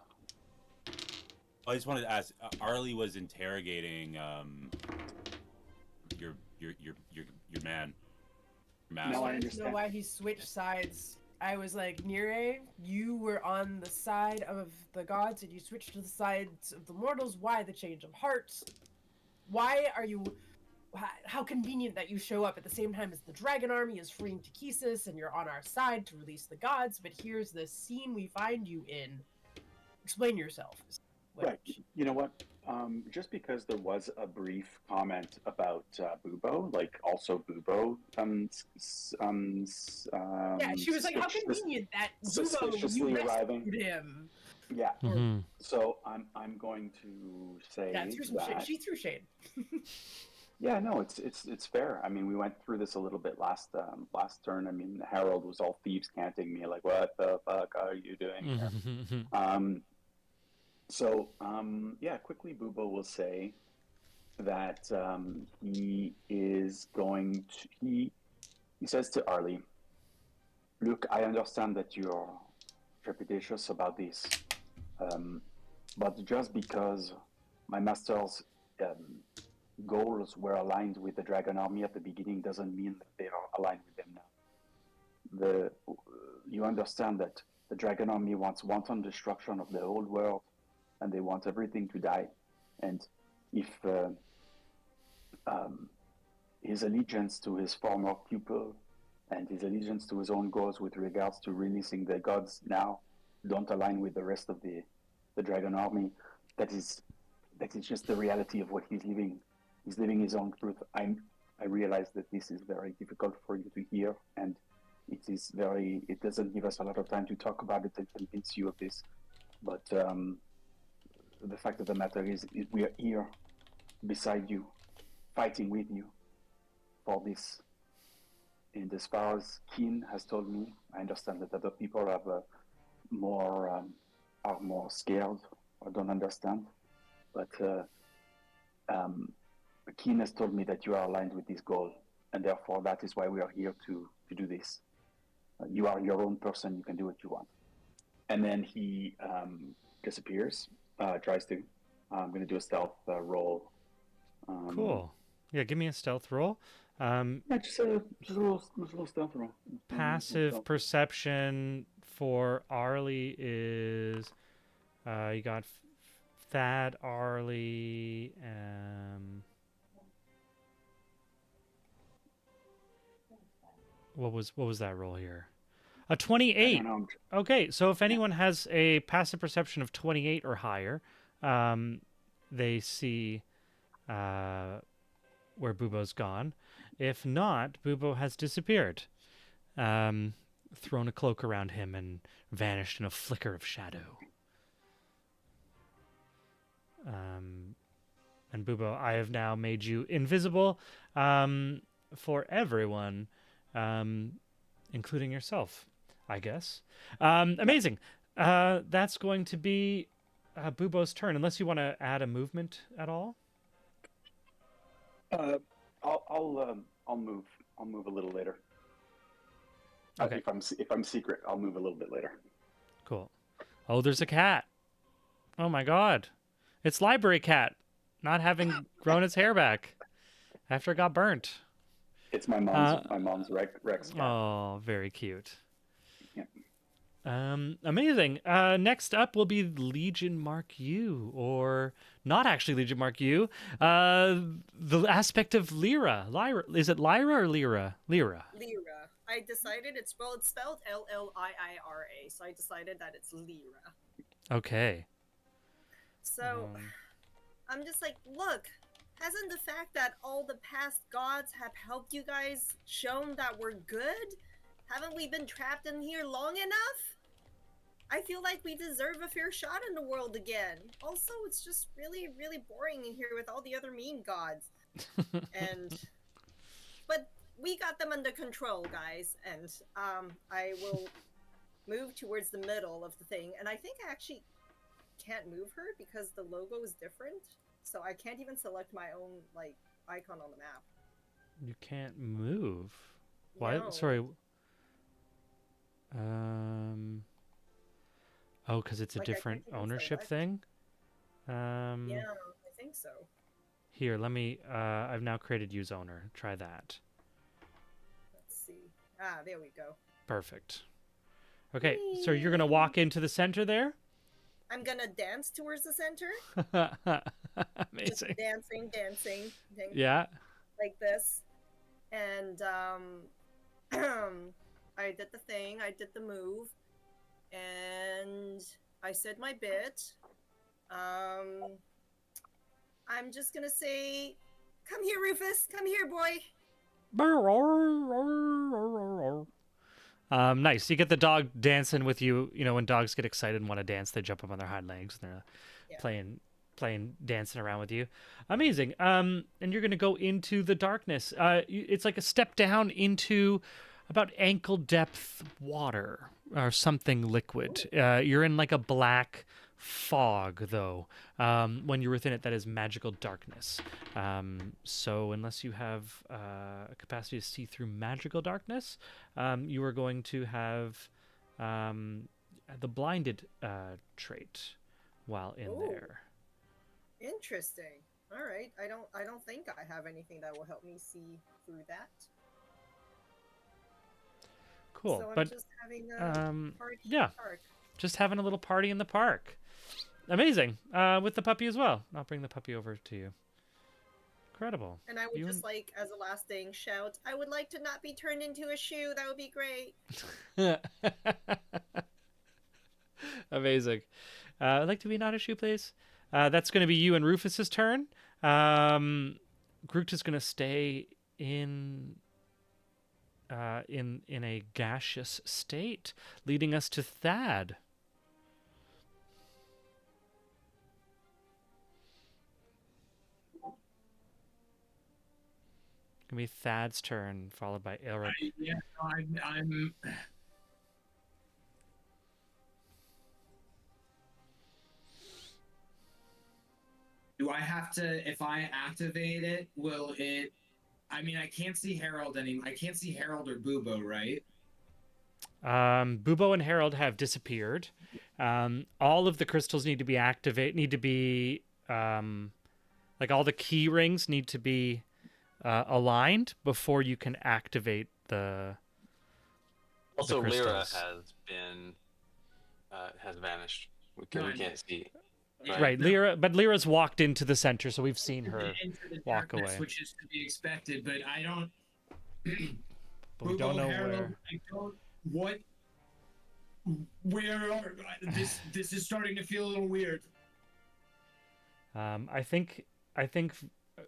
S6: I just wanted to ask. Arlie was interrogating your man. Master.
S8: I wanted to know why he switched sides. I was like, Nire, you were on the side of the gods and you switched to the sides of the mortals. Why the change of hearts? Why are you... How convenient that you show up at the same time as the dragon army is freeing Takesis and you're on our side to release the gods, but here's the scene we find you in. Explain yourself.
S5: Right. You know what? Just because there was a brief comment about Bubo, like also Bubo,
S8: yeah, she was like, "How convenient that Bubo you rescued him."
S5: Yeah. So I'm going to say
S8: she threw shade.
S5: Yeah, no, it's fair. I mean, we went through this a little bit last turn. I mean, Harold was all thieves canting me like, "What the fuck are you doing here?" So, yeah, quickly Bubo will say that he is going to, he says to Arlie, "Look, I understand that you're trepidatious about this, but just because my master's goals were aligned with the Dragon Army at the beginning doesn't mean that they are aligned with them now. You understand that the Dragon Army wants wanton destruction of the whole world, and they want everything to die. And if his allegiance to his former pupil and his allegiance to his own goals with regards to releasing the gods now don't align with the rest of the Dragon Army, that is just the reality of what he's living. He's living his own truth. I realize that this is very difficult for you to hear, and it doesn't give us a lot of time to talk about it and convince you of this. But the fact of the matter is we are here beside you, fighting with you for this. And as far as Keen has told me, I understand that other people have are more scared or don't understand. But Keen has told me that you are aligned with this goal, and therefore that is why we are here to do this. You are your own person, you can do what you want. And then he disappears, tries to. I'm going to do a stealth roll.
S4: Cool. Yeah, give me a stealth roll.
S5: Yeah, just a little stealth roll.
S4: Passive perception for Arlie is you got Thad, Arlie, what was that roll here? A 28.
S5: I don't know.
S4: Okay, so if anyone has a passive perception of 28 or higher, they see where Bubo's gone. If not, Bubo has disappeared, thrown a cloak around him, and vanished in a flicker of shadow. And Bubo, I have now made you invisible for everyone, including yourself, I guess. Amazing. That's going to be Bubo's turn, unless you want to add a movement at all.
S5: I'll move. I'll move a little later.
S4: Okay.
S5: If I'm secret, I'll move a little bit later.
S4: Cool. Oh, there's a cat. Oh my God, it's Library Cat, not having grown its hair back after it got burnt.
S5: It's my mom's Rex cat.
S4: Oh, very cute.
S5: Yeah.
S4: Amazing. Next up will be Legion Mark U, or not actually Legion Mark U. The aspect of Lyra. Lyra. Is it Lyra or Lyra? Lyra.
S10: Lyra. I decided it's spelled Lliira, so I decided that it's Lyra.
S4: Okay.
S10: So, I'm just like, look, hasn't the fact that all the past gods have helped you guys shown that we're good? Haven't we been trapped in here long enough? I feel like we deserve a fair shot in the world again. Also, it's just really, really boring in here with all the other mean gods. But we got them under control, guys, and I will move towards the middle of the thing, and I think I actually can't move her because the logo is different, so I can't even select my own like icon on the map.
S4: You can't move. Why?
S10: No.
S4: Sorry. Oh, because it's a
S10: Like, I
S4: different
S10: can't even
S4: ownership
S10: select.
S4: thing.
S10: Yeah, I think so.
S4: Here, let me. I've now created use owner. Try that.
S10: Let's see. Ah, there we go.
S4: Perfect. Okay, so you're gonna walk into the center there.
S10: I'm gonna dance towards the center. Just
S4: Amazing.
S10: dancing,
S4: Yeah.
S10: like this, and I did the thing. I did the move, and I said my bit. I'm just gonna say, "Come here, Rufus. Come here, boy."
S4: Nice. You get the dog dancing with you. You know, when dogs get excited and want to dance, they jump up on their hind legs and they're playing, dancing around with you. Amazing. And you're gonna go into the darkness. It's like a step down into about ankle depth water or something liquid. You're in like a black fog, though. When you're within it, that is magical darkness. So unless you have a capacity to see through magical darkness, you are going to have the blinded trait while in
S10: Ooh.
S4: there.
S10: Interesting. All right. I don't think I have anything that will help me see through that.
S4: Cool.
S10: So I'm
S4: But
S10: just having a party in
S4: yeah.
S10: the park.
S4: just having a little party in the park. Amazing. With the puppy as well. I'll bring the puppy over to you. Incredible.
S10: And I would
S4: You
S10: just like, as a last thing, shout, "I would like to not be turned into a shoe. That would be great."
S4: Amazing. I'd like to be not a shoe, please. That's going to be you and Rufus's turn. Groot is going to stay in a gaseous state, leading us to Thad. Gonna be Thad's turn, followed by Elrond.
S7: Yeah, I'm. Do I have to? If I activate it, will it? I mean, I can't see Harold anymore. I can't see Harold or Bubo, right?
S4: Bubo and Harold have disappeared. All of the crystals need to be like all the key rings need to be aligned before you can activate the
S9: Also, Lyra
S4: crystals.
S9: has been has vanished. We
S7: Right.
S9: can't see.
S7: Yeah,
S4: Right,
S7: no.
S4: Lyra's walked into the center, so we've seen her
S7: Into the
S4: walk
S7: darkness,
S4: away.
S7: which is to be expected, but I don't.
S4: But we don't
S7: Bubo,
S4: know
S7: Harold,
S4: where.
S7: I don't. What? Where are this? This is starting to feel a little weird.
S4: I think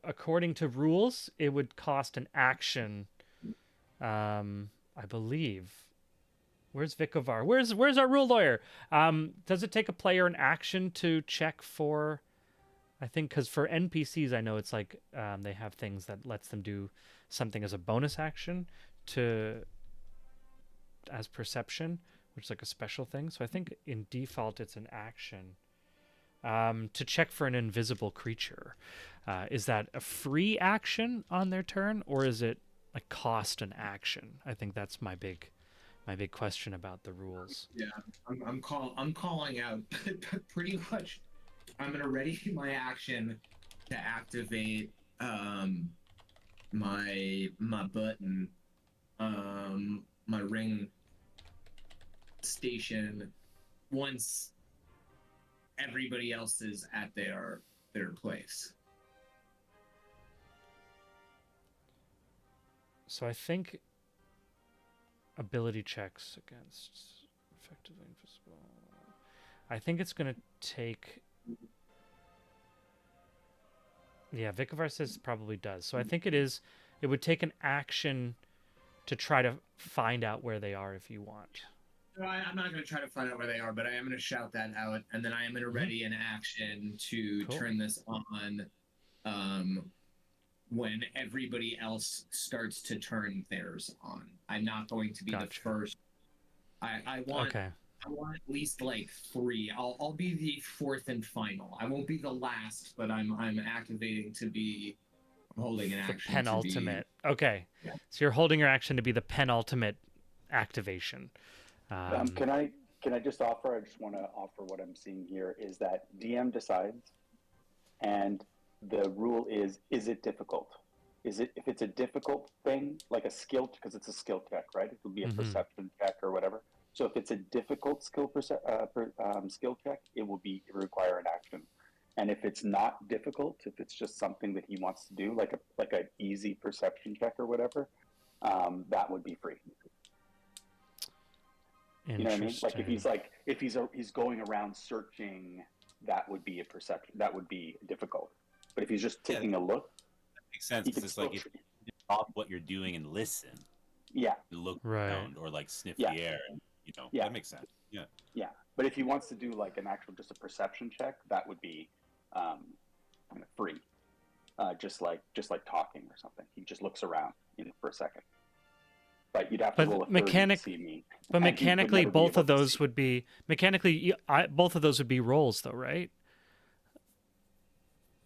S4: according to rules, it would cost an action. I believe. Where's Vikovar? Where's our rule lawyer? Does it take a player an action to check for? I think because for NPCs, I know it's like they have things that lets them do something as a bonus action as perception, which is like a special thing. So I think in default it's an action. To check for an invisible creature. Is that a free action on their turn, or is it a cost an action? I think that's my big question about the rules.
S7: Yeah, I'm calling out pretty much. I'm gonna ready my action to activate my button, my ring station once everybody else is at their place.
S4: So I think ability checks against effectively invisible. I think it's going to take. Yeah, Vikovar says it probably does. So I think it would take an action to try to find out where they are if you want.
S7: No, I'm not going to try to find out where they are, but I am going to shout that out, and then I am going to ready an action to
S4: Cool.
S7: turn this on when everybody else starts to turn theirs on. I'm not going to be the
S4: Gotcha.
S7: first. I want
S4: Okay.
S7: I want at least like 3. I'll be the fourth and final. I won't be the last, but I'm activating to be holding an
S4: The
S7: action.
S4: penultimate. Okay.
S7: Yeah.
S4: So you're holding your action to be the penultimate activation.
S5: Can I just offer? I just want to offer what I'm seeing here is that DM decides, and the rule is it difficult? Is it if it's a difficult thing like a skill because it's a skill check, right? It would be a
S4: Mhm.
S5: perception check or whatever. So if it's a difficult skill skill check, it will require an action. And if it's not difficult, if it's just something that he wants to do, like an easy perception check or whatever, that would be free. You know what I mean? Like if he's going around searching, that would be a perception. That would be difficult. But if he's just taking a look,
S6: That makes sense.
S5: he
S6: It's
S5: could
S6: just like if you stop what you're doing and listen,
S5: yeah,
S6: look
S4: Right.
S6: around, or like sniff
S5: Yeah.
S6: the air, and
S5: Yeah.
S6: that makes sense. Yeah.
S5: yeah. But if he wants to do like an actual just a perception check, that would be kind of free. Just like talking or something. He just looks around for a second. But you'd have to
S4: But
S5: roll a 30
S4: mechanic-
S5: to see me.
S4: But
S5: and he would
S4: mechanically,
S5: never be
S4: both
S5: able
S4: of
S5: to
S4: those
S5: see.
S4: would be both of those would be rolls, though, right?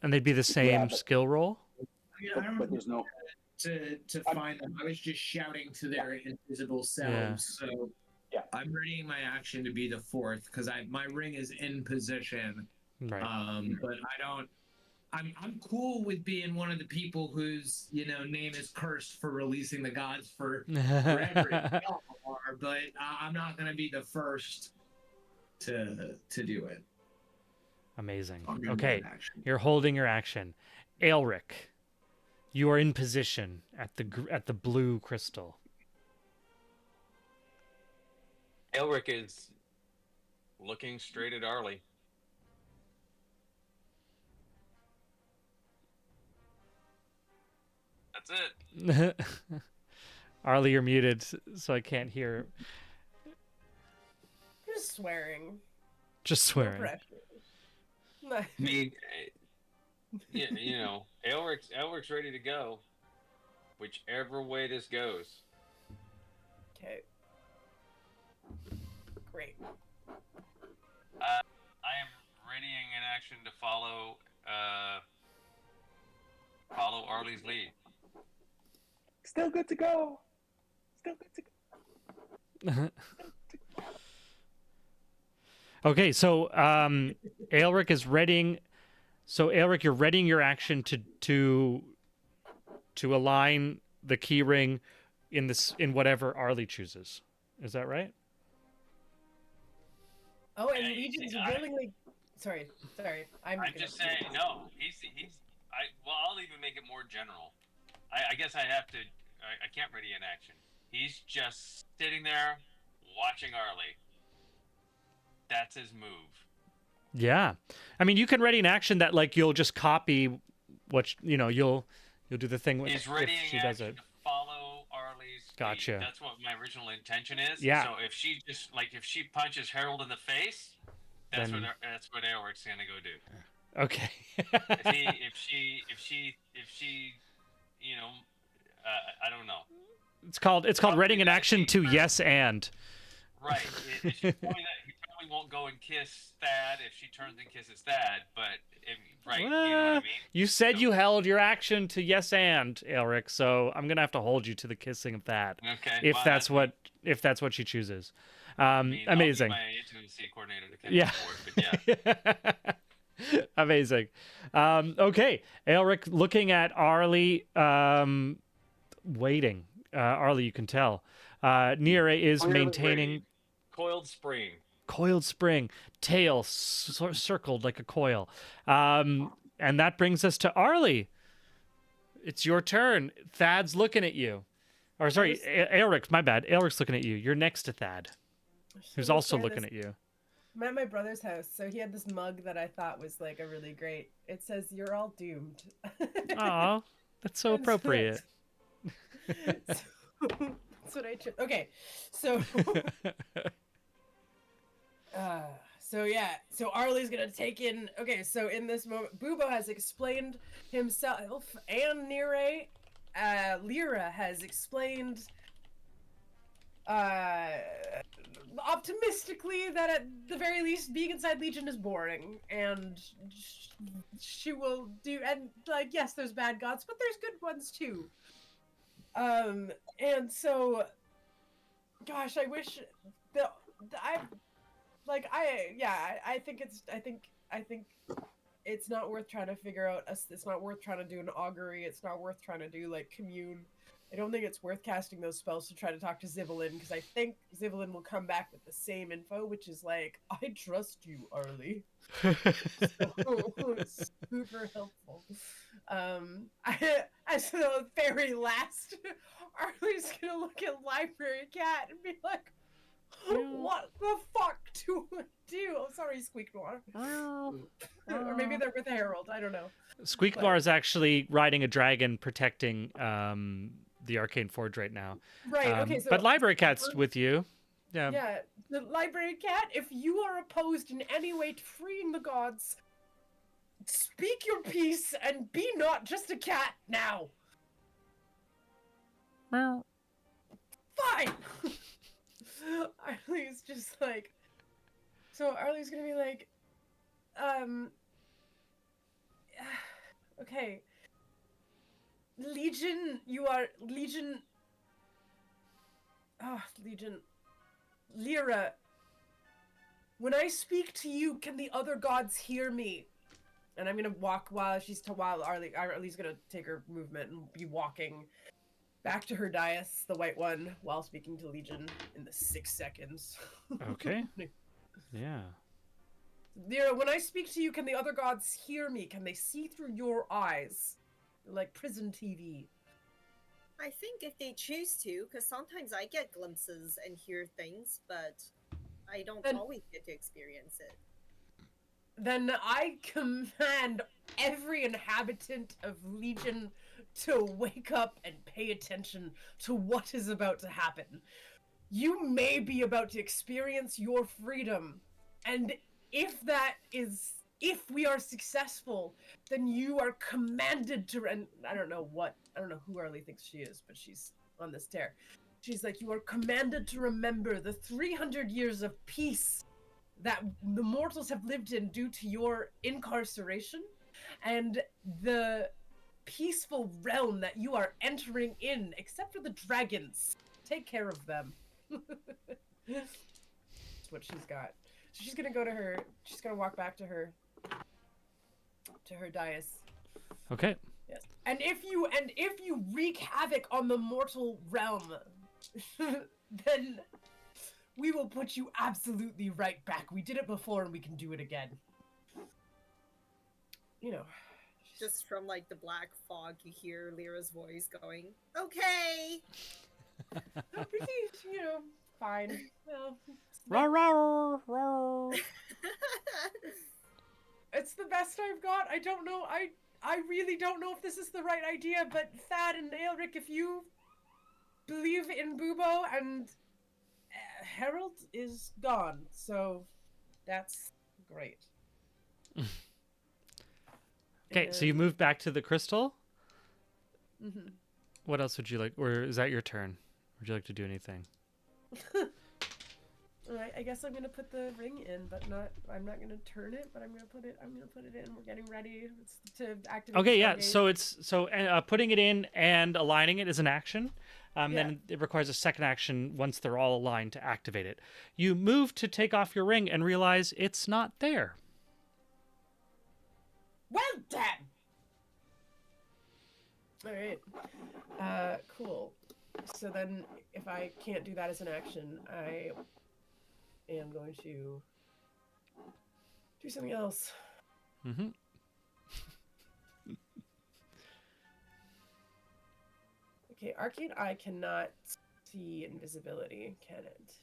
S4: And they'd be the same
S5: but-
S4: skill roll.
S7: I mean, I don't
S5: But there's no.
S7: to find them. I was just shouting to their invisible selves. So
S5: Yeah.
S7: I'm readying my action to be the fourth because my ring is in position.
S4: Right.
S7: But I don't. I'm cool with being one of the people whose name is cursed for releasing the gods for forever. Y'all are, but I'm not gonna be the first to do it.
S4: Amazing.
S7: I'm gonna
S4: Okay,
S7: do an action.
S4: you're holding your action. Aelric, you are in position at the blue crystal.
S9: Elric is looking straight at Arlie. That's it.
S4: Arlie, you're muted, so I can't hear.
S8: Just swearing.
S4: Just
S8: No
S4: swearing.
S8: pressure. No.
S9: I mean, Elric's ready to go, whichever way this goes.
S8: Okay. Great.
S9: I am readying an action to follow Arlie's lead.
S5: Still good to go. Still good to go.
S4: Okay, so Aelric is readying. So Aelric, you're readying your action to align the key ring in whatever Arlie chooses. Is that right?
S8: Oh, and
S9: Hey,
S8: Legion's
S9: I-
S8: willingly. Sorry. I'm
S9: just saying, no, he's. Well, I'll even make it more general. I guess I have to. I can't ready in action. He's just sitting there watching Arlie. That's his move.
S4: Yeah. I mean, you can ready an action that like you'll just copy what you'll do the thing
S9: He's
S4: if
S9: readying
S4: she does
S9: action
S4: it.
S9: to follow Arlie's lead.
S4: Gotcha.
S9: That's what my original intention is.
S4: Yeah.
S9: So if she just if she punches Harold in the face, that's
S4: Then-
S9: what Aelric's gonna go do.
S4: Okay.
S9: If she I don't know.
S4: It's called readying an action to yes and.
S9: Right. He probably won't go and kiss Thad if she turns and kisses Thad, but right, you know what I mean?
S4: You said you held your action to yes and, Aelric, so I'm gonna have to hold you to the kissing of that.
S9: Okay.
S4: If
S9: well,
S4: that's what she chooses.
S9: amazing.
S4: Amazing.
S9: I'll be my intimacy coordinator to kind of support, but yeah.
S4: Amazing. Okay, Aelric looking at Arlie, waiting. Arlie, you can tell. Nira is maintaining
S9: Coiled spring.
S4: coiled spring, tail circled like a coil. And that brings us to Arlie. It's your turn. Thad's looking at you. Or sorry, Aelric, my bad. Aelric's looking at you. You're next to Thad, who's also looking at you.
S8: I'm at my brother's house, so he had this mug that I thought was like a really great. It says, "You're all doomed."
S4: Aw, that's so
S8: And so
S4: appropriate.
S8: that's what I chose. Okay, so so Arlie's gonna take in. Okay, so in this moment, Bubo has explained himself, and Nire, Lyra has explained optimistically that at the very least being inside Legion is boring, and she will do. And like, yes, there's bad gods, but there's good ones too. And so, gosh, I wish that I think it's not worth trying to figure out. It's not worth trying to do an augury. It's not worth trying to do like commune. I don't think it's worth casting those spells to try to talk to Zivelin, because I think Zivelin will come back with the same info, which is like, I trust you, Arlie. So, super helpful. As the very last, Arlie's gonna look at Library Cat and be like, what the fuck do I do? Oh, sorry, Squeak Noir. Or maybe they're with Harold, I don't know.
S4: Squeak Noir is actually riding a dragon protecting the Arcane Forge right now.
S8: Right, okay, so...
S4: But Library Cat's with you. Yeah.
S8: Yeah, the Library Cat, if you are opposed in any way to freeing the gods, speak your piece and be not just a cat now.
S4: Meow.
S8: Fine! Arlie's just like... So Arlie's gonna be like, okay. Legion, you are... Legion... Ah, Legion... Lyra, when I speak to you, can the other gods hear me? And I'm gonna walk while Arlie's gonna take her movement and be walking back to her dais, the white one, while speaking to Legion in the 6 seconds.
S4: Okay. Yeah.
S8: Lyra, when I speak to you, can the other gods hear me? Can they see through your eyes? Like prison TV.
S10: I think if they choose to, because sometimes I get glimpses and hear things, but I don't always get to experience it.
S8: Then I command every inhabitant of Legion to wake up and pay attention to what is about to happen. You may be about to experience your freedom, and if we are successful, then you are commanded to, and I don't know who Arlie thinks she is, but she's on this tear. She's like, you are commanded to remember the 300 years of peace that the mortals have lived in due to your incarceration, and the peaceful realm that you are entering in, except for the dragons. Take care of them. That's what she's got. So she's gonna walk back to her dais.
S4: Okay.
S8: Yes. And if you wreak havoc on the mortal realm, then We will put you absolutely right back. We did it before and we can do it again. You know.
S10: Just from like the black fog, you hear Lyra's voice going, "Okay."
S8: Pretty, you know, fine. Well,
S4: Rah, rah, rah.
S8: it's the best I've got. I don't know. I really don't know if this is the right idea, but Thad and Aelric, if you believe in Bubo, and Harold is gone, so that's great.
S4: Okay, so you moved back to the crystal.
S8: Mm-hmm.
S4: What else would you like, or is that your turn? Would you like to do anything?
S8: Alright, I guess I'm gonna put the ring in, but I'm not gonna turn it, but I'm gonna put it in. We're getting ready to activate.
S4: Okay, yeah.
S8: Stargate.
S4: So putting it in and aligning it is an action. Then it requires a second action once they're all aligned to activate it. You move to take off your ring and realize it's not there.
S8: Well done. Alright. Cool. So then, if I can't do that as an action, I am going to do something else.
S4: Mm-hmm.
S8: Okay, Arcane Eye cannot see invisibility, can it?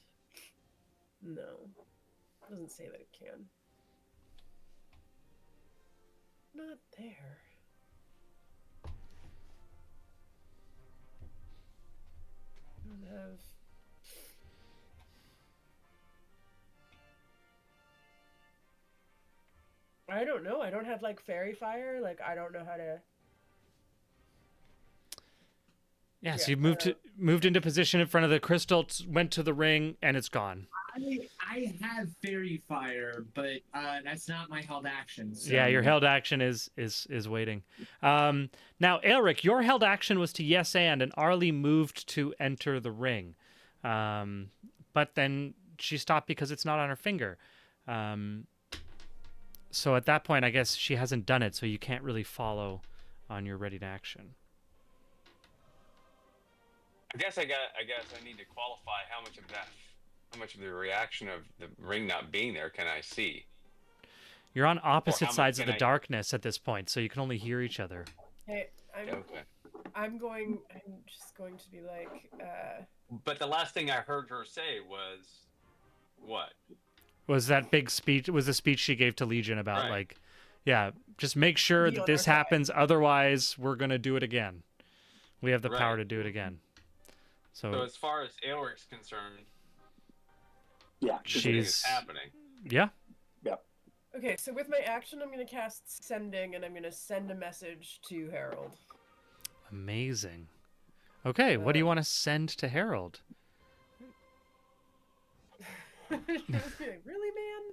S8: No. It doesn't say that it can. Not there. I don't have... I don't know. I don't have, like, fairy fire. Like, I don't know how to...
S4: Yeah, so you moved into position in front of the crystal, went to the ring, and it's gone.
S7: I have fairy fire, but that's not my held action. So...
S4: Yeah, your held action is waiting. Now, Aelric, your held action was to yes and Arlie moved to enter the ring. But then she stopped because it's not on her finger. So at that point, I guess she hasn't done it, so you can't really follow on your ready to action.
S9: I guess I need to qualify how much of the reaction of the ring not being there can I see?
S4: You're on opposite
S9: how much
S4: sides of
S9: can
S4: the
S9: I-
S4: darkness at this point, so you can only hear each other.
S8: Hey,
S9: Okay.
S8: I'm just going to be like,
S9: But the last thing I heard her say was, what?
S4: Was that big speech? Was the speech she gave to Legion about
S9: Right.
S4: like, yeah, just make sure
S8: Be
S4: that
S8: on
S4: this
S8: our side.
S4: happens, otherwise we're gonna do it again. We have the
S9: Right.
S4: power to do it again.
S9: So
S4: So
S9: as far as Aelric's concerned,
S5: Yeah.
S9: everything is
S4: she's
S9: happening.
S4: yeah.
S8: okay, so with my action, I'm going to cast Sending, and I'm going to send a message to Harold.
S4: Amazing. Okay, what do you want to send to Harold?
S8: She's gonna be like, really, man?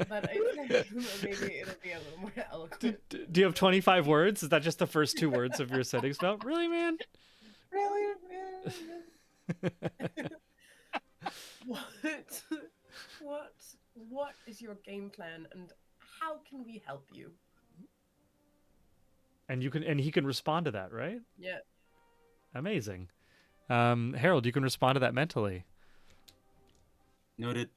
S8: But maybe it'll be a little more eloquent.
S4: Do you have 25 words? Is that just the first two words of your setting spell? Really, man?
S8: Really, man? What is your game plan, and how can we help you?
S4: And he can respond to that, right?
S8: Yeah.
S4: Amazing. Harold, you can respond to that mentally.
S6: Noted.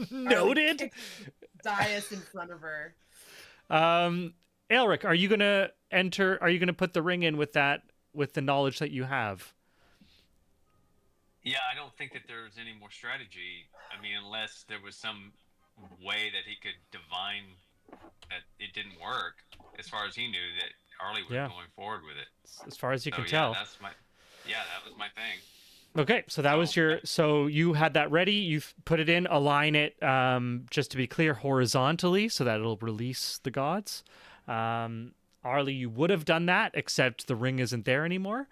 S4: Noted.
S8: Dais in front of her.
S4: Aelric, are you gonna put the ring in with the knowledge that you have?
S9: Yeah, I don't think that there's any more strategy. I mean, unless there was some way that he could divine that it didn't work, as far as he knew that Arlie was
S4: Yeah.
S9: going forward with it.
S4: As far as you can
S9: yeah,
S4: tell.
S9: that was my thing.
S4: Okay, so that was so you had that ready, you've put it in, align it, just to be clear, horizontally, so that it'll release the gods. Arlie, you would have done that, except the ring isn't there anymore.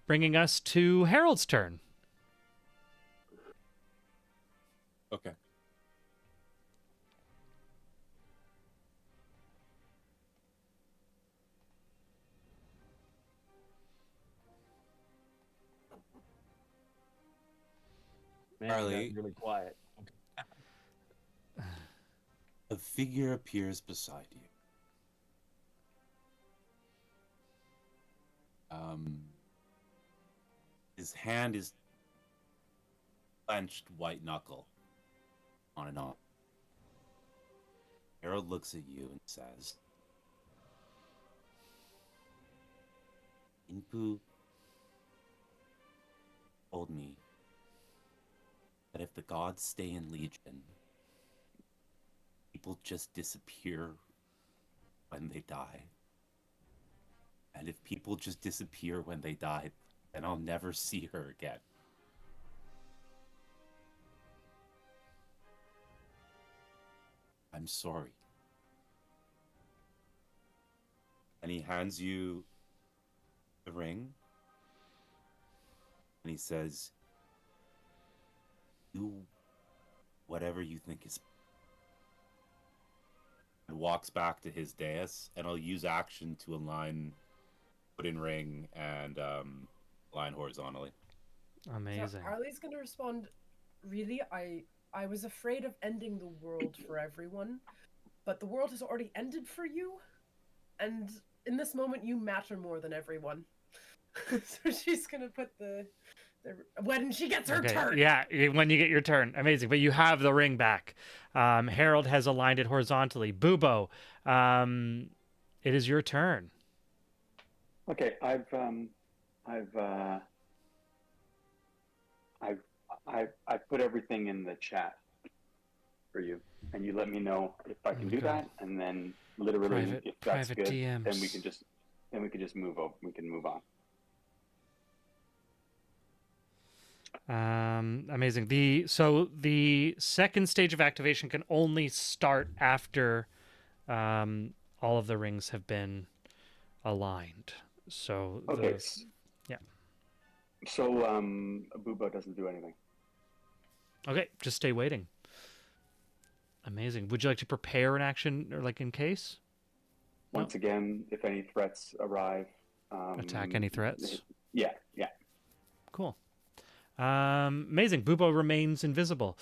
S4: Bringing us to Harold's turn.
S6: Okay.
S11: Man, you got
S6: Arlie.
S11: really quiet.
S6: A figure appears beside you. His hand is clenched white knuckle on and on. Harold looks at you and says, Inpu told me that if the gods stay in Legion, people just disappear when they die. And if people just disappear when they die, then I'll never see her again. I'm sorry. And he hands you the ring. And he says, do whatever you think is. And walks back to his dais, and I'll use action to align, put in ring, and line horizontally.
S4: Amazing.
S8: So Arlie's gonna respond, really, I was afraid of ending the world for everyone, but the world has already ended for you, and in this moment you matter more than everyone. So she's gonna put the when she gets her turn.
S4: Yeah, when you get your turn. Amazing. But you have the ring back. Harold has aligned it horizontally. Bubo, it is your turn.
S5: Okay, I've put everything in the chat for you, and you let me know if I can do that, and then literally if that's good,
S4: DMs.
S5: then we can just move over. We can move on.
S4: Amazing. So the second stage of activation can only start after all of the rings have been aligned. So
S5: okay,
S4: yeah.
S5: So Bubo doesn't do anything.
S4: Okay, just stay waiting. Amazing. Would you like to prepare an action, or like in case?
S5: Once again, if any threats arrive,
S4: attack any threats.
S5: Yeah.
S4: Cool. Amazing. Bubo remains invisible.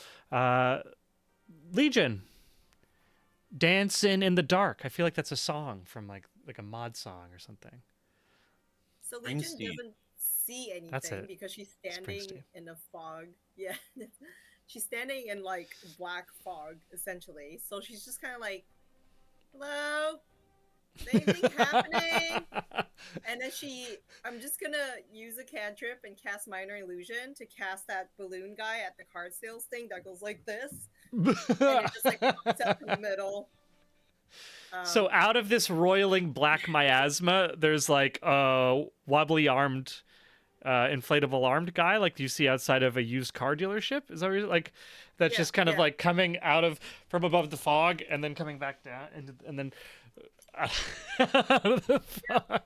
S4: Legion, Dancing in the Dark. I feel like that's a song from like a mod song or something.
S10: So Legion doesn't see anything because she's standing in a fog. Yeah. She's standing in like black fog, essentially. So she's just kind of like, hello? Is anything happening? And then I'm just gonna use a cantrip and cast Minor Illusion to cast that balloon guy at the card sales thing that goes like this. And it just like pops up in the middle.
S4: So out of this roiling black miasma, there's like a wobbly armed, inflatable armed guy like you see outside of a used car dealership. Is that what like that's just kind of like coming out from above the fog and then coming back down and then out of the fog.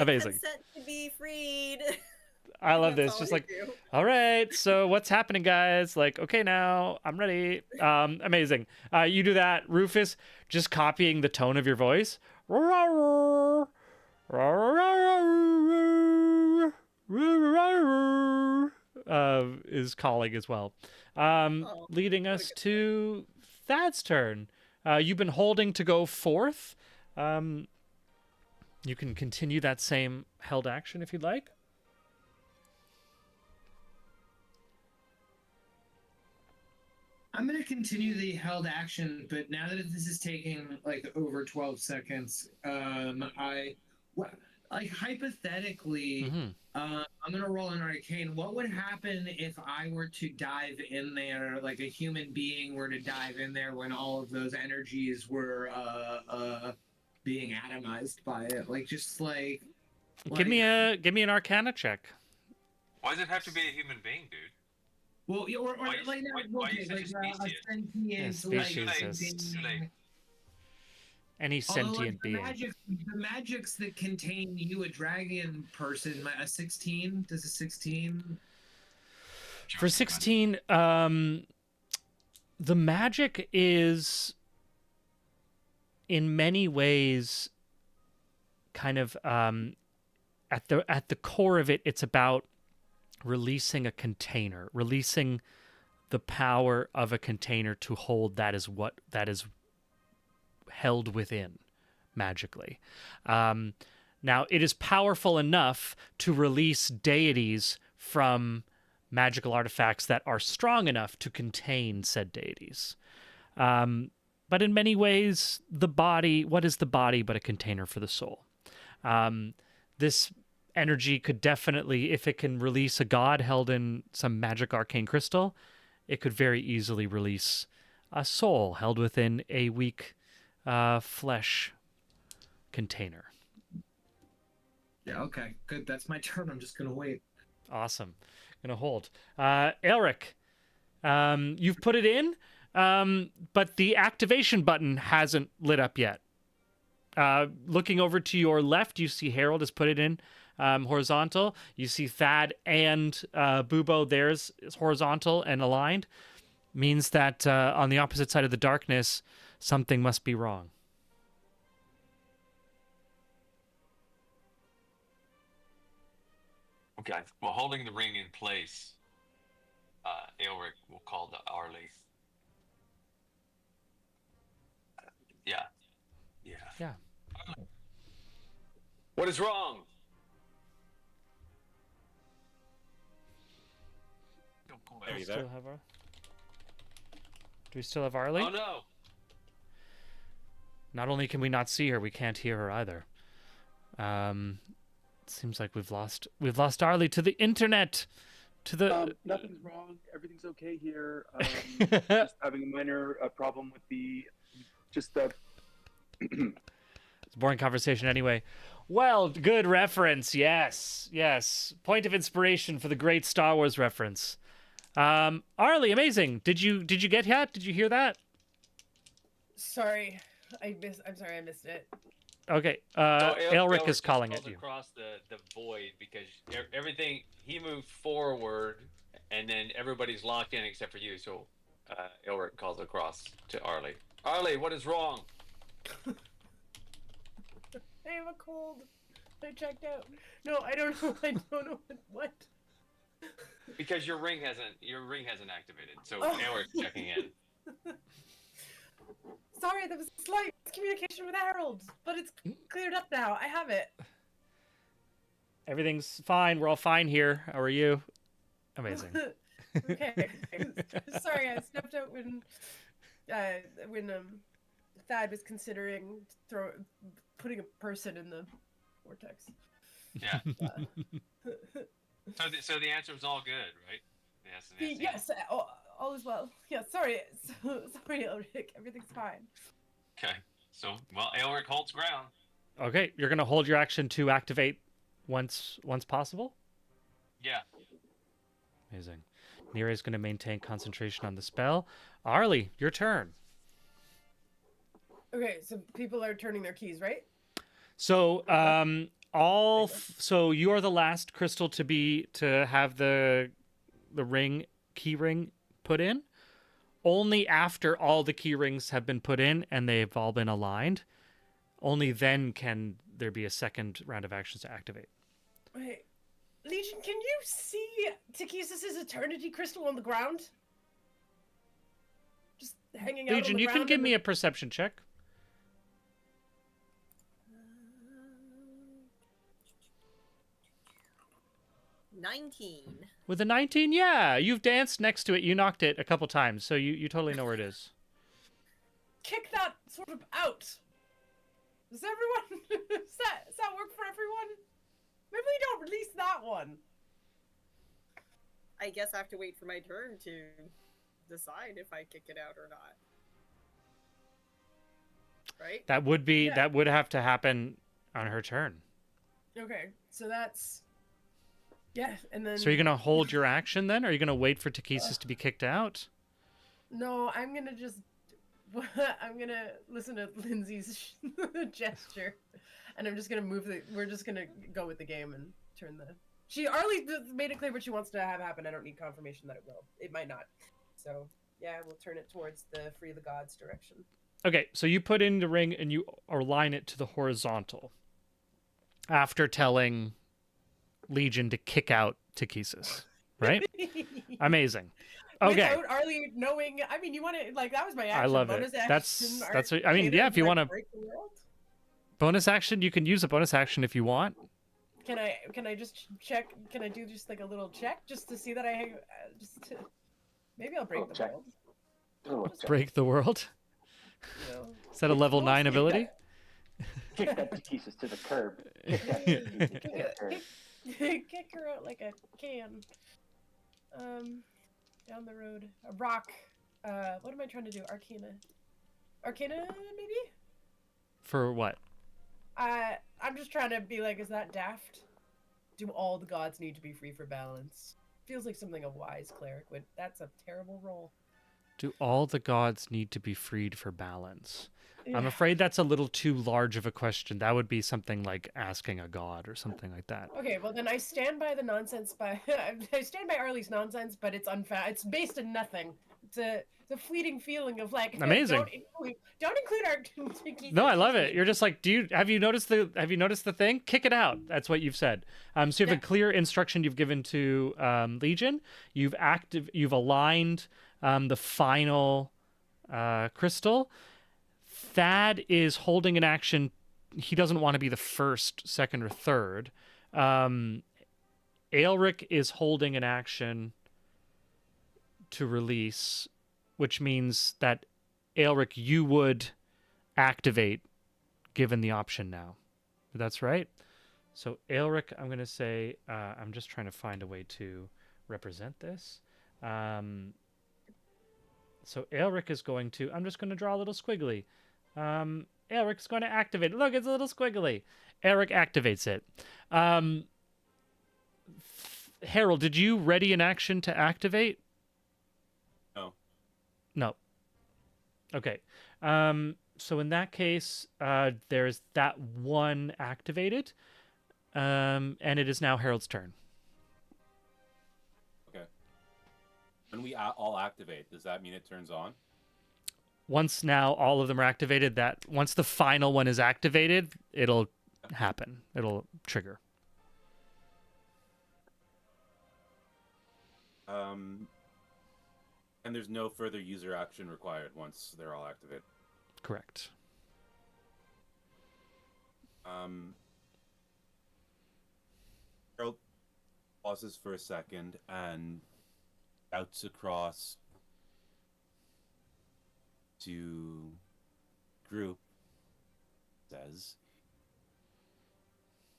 S4: Amazing.
S10: I consent to be freed.
S4: I love this. Just like, all right, so what's happening, guys? Like, okay, now I'm ready. Amazing. You do that, Rufus, just copying the tone of your voice. Is calling as well. Leading us to Thad's turn. You've been holding to go fourth. You can continue that same held action if you'd like.
S7: I'm going to continue the held action, but now that this is taking like over 12 seconds, hypothetically, I'm going to roll an arcane. What would happen if I were to dive in there, like a human being were to dive in there when all of those energies were being atomized by it? Like, just like...
S4: Give me an Arcana check.
S9: Why does it have to be a human being, dude?
S7: Well, or
S9: why
S7: like
S9: you such a species?
S4: Any sentient being.
S7: The magics that contain you, a dragon person, a 16. Does a 16?
S4: For 16, the magic is in many ways kind of at the core of it. It's about releasing a container, releasing the power of a container to hold that is what that is held within magically. Now, it is powerful enough to release deities from magical artifacts that are strong enough to contain said deities. But in many ways, the body, what is the body but a container for the soul? This energy could definitely, if it can release a god held in some magic arcane crystal, it could very easily release a soul held within a weak flesh container.
S7: Yeah, okay, good. That's my turn. I'm just gonna wait.
S4: Awesome. Gonna hold. Elric, you've put it in, but the activation button hasn't lit up yet. Looking over to your left, you see Harold has put it in horizontal. You see Thad and Bubo, theirs is horizontal and aligned. Means that on the opposite side of the darkness, something must be wrong.
S9: Okay. Well, holding the ring in place, Aelric will call to Arlie. Yeah.
S4: Yeah.
S9: What is wrong?
S6: Are you
S4: Still
S6: there?
S4: have Do we still have Arlie?
S9: Oh no!
S4: Not only can we not see her, we can't hear her either. Seems like we've lost Arlie to the internet, to the.
S5: Nothing's wrong. Everything's okay here. Just having a minor problem with the. Just
S4: It's a boring conversation anyway. Well, good reference. Yes. Point of inspiration for the great Star Wars reference. Arlie, amazing. Did you get that? Did you hear that?
S8: Sorry, I'm sorry, I missed it.
S4: Okay. Elric is calling it. You.
S9: Across the void because everything he moved forward, and then everybody's locked in except for you. So, Elric calls across to Arlie. Arlie, what is wrong?
S8: I have a cold. I checked out. No, I don't know. I don't know what.
S9: Because your ring hasn't activated. So
S8: Oh.
S9: Elric's checking in.
S8: Sorry, there was a slight communication with Harold, but it's cleared up now. I have it.
S4: Everything's fine. We're all fine here. How are you? Amazing.
S8: Okay. Sorry, I stepped out when Thad was considering putting a person in the vortex.
S9: Yeah. So the answer was all good, right? Yes.
S8: Yes, all is well. Yeah, sorry, sorry, Elric. Everything's fine.
S9: Okay. So Elric holds ground.
S4: Okay, you're gonna hold your action to activate once possible.
S9: Yeah.
S4: Amazing. Nira is gonna maintain concentration on the spell. Arlie, your turn.
S8: Okay, so people are turning their keys, right?
S4: So so you are the last crystal to have the key ring put in. Only after all the key rings have been put in and they've all been aligned, only then can there be a second round of actions to activate.
S8: Wait, Legion, can you see Takisis's Eternity Crystal on the ground? Just hanging out.
S4: Legion, you can give me a perception check.
S10: 19.
S4: With a 19, yeah, you've danced next to it. You knocked it a couple times, so you totally know where it is.
S8: Kick that sort of out. Does everyone? does that work for everyone? Maybe we don't release that one.
S10: I guess I have to wait for my turn to decide if I kick it out or not. Right?
S4: That would have to happen on her turn.
S8: Okay, so that's and then.
S4: So you're gonna hold your action then, or are you gonna wait for Takisis to be kicked out?
S8: No, I'm gonna just. I'm gonna listen to Lindsay's gesture, and I'm just gonna move the. We're just gonna go with the game and turn the. Arlie made it clear what she wants to have happen. I don't need confirmation that it will. It might not. So yeah, we'll turn it towards the Free the Gods direction.
S4: Okay, so you put in the ring and you align it to the horizontal. After telling Legion to kick out Takisis, right? Amazing. Okay.
S8: Without Arlie knowing, I mean, you want to like that was my action.
S4: I love it.
S8: bonus action,
S4: That's what, I mean,
S8: Arcana,
S4: yeah, if you
S8: do I
S4: want to
S8: break the world?
S4: bonus action, you can use a bonus action if you want.
S8: Can I just check? Can I do just like a little check just to see that I just to, maybe I'll break
S5: Oh,
S8: the
S5: check.
S8: world.
S5: Oh, check.
S4: Break the world.
S8: You know?
S4: Is that a level 9
S8: Mostly
S4: ability?
S5: Kick that pieces to the curb. Kick that to the curb.
S8: Kick her out like a can. Down the road, a rock. What am I trying to do? Arcana. Arcana, maybe.
S4: For what?
S8: I'm just trying to be like, is that daft? Do all the gods need to be free for balance? Feels like something a wise cleric would. That's a terrible role.
S4: Do all the gods need to be freed for balance? I'm
S8: Yeah.
S4: afraid that's a little too large of a question. That would be something like asking a god or something like that.
S8: Okay, well then I stand by the nonsense. I stand by Arlie's nonsense, but it's It's based in nothing. It's a fleeting feeling of like
S4: Amazing.
S8: Don't include our.
S4: No, I love it. You're just like, have you noticed the thing? Kick it out. That's what you've said. So you have a clear instruction you've given to Legion. You've aligned the final crystal. Thad is holding an action. He doesn't want to be the first, second, or third. Aelric is holding an action to release, which means that Aelric, you would activate given the option now. That's right. So Aelric, I'm going to say, I'm just trying to find a way to represent this. So Aelric is going to, I'm just going to draw a little squiggly. Aelric's going to activate it. Look, it's a little squiggly. Aelric activates it. Harold, did you ready an action to activate?
S6: No.
S4: No. Okay. So in that case, there's that one activated, and it is now Harold's turn.
S6: Okay. When we all activate, does that mean it turns on?
S4: Once now all of them are activated, that once the final one is activated, it'll happen. It'll trigger.
S6: And there's no further user action required once they're all activated.
S4: Correct.
S6: Harold pauses for a second and shouts across to group, says,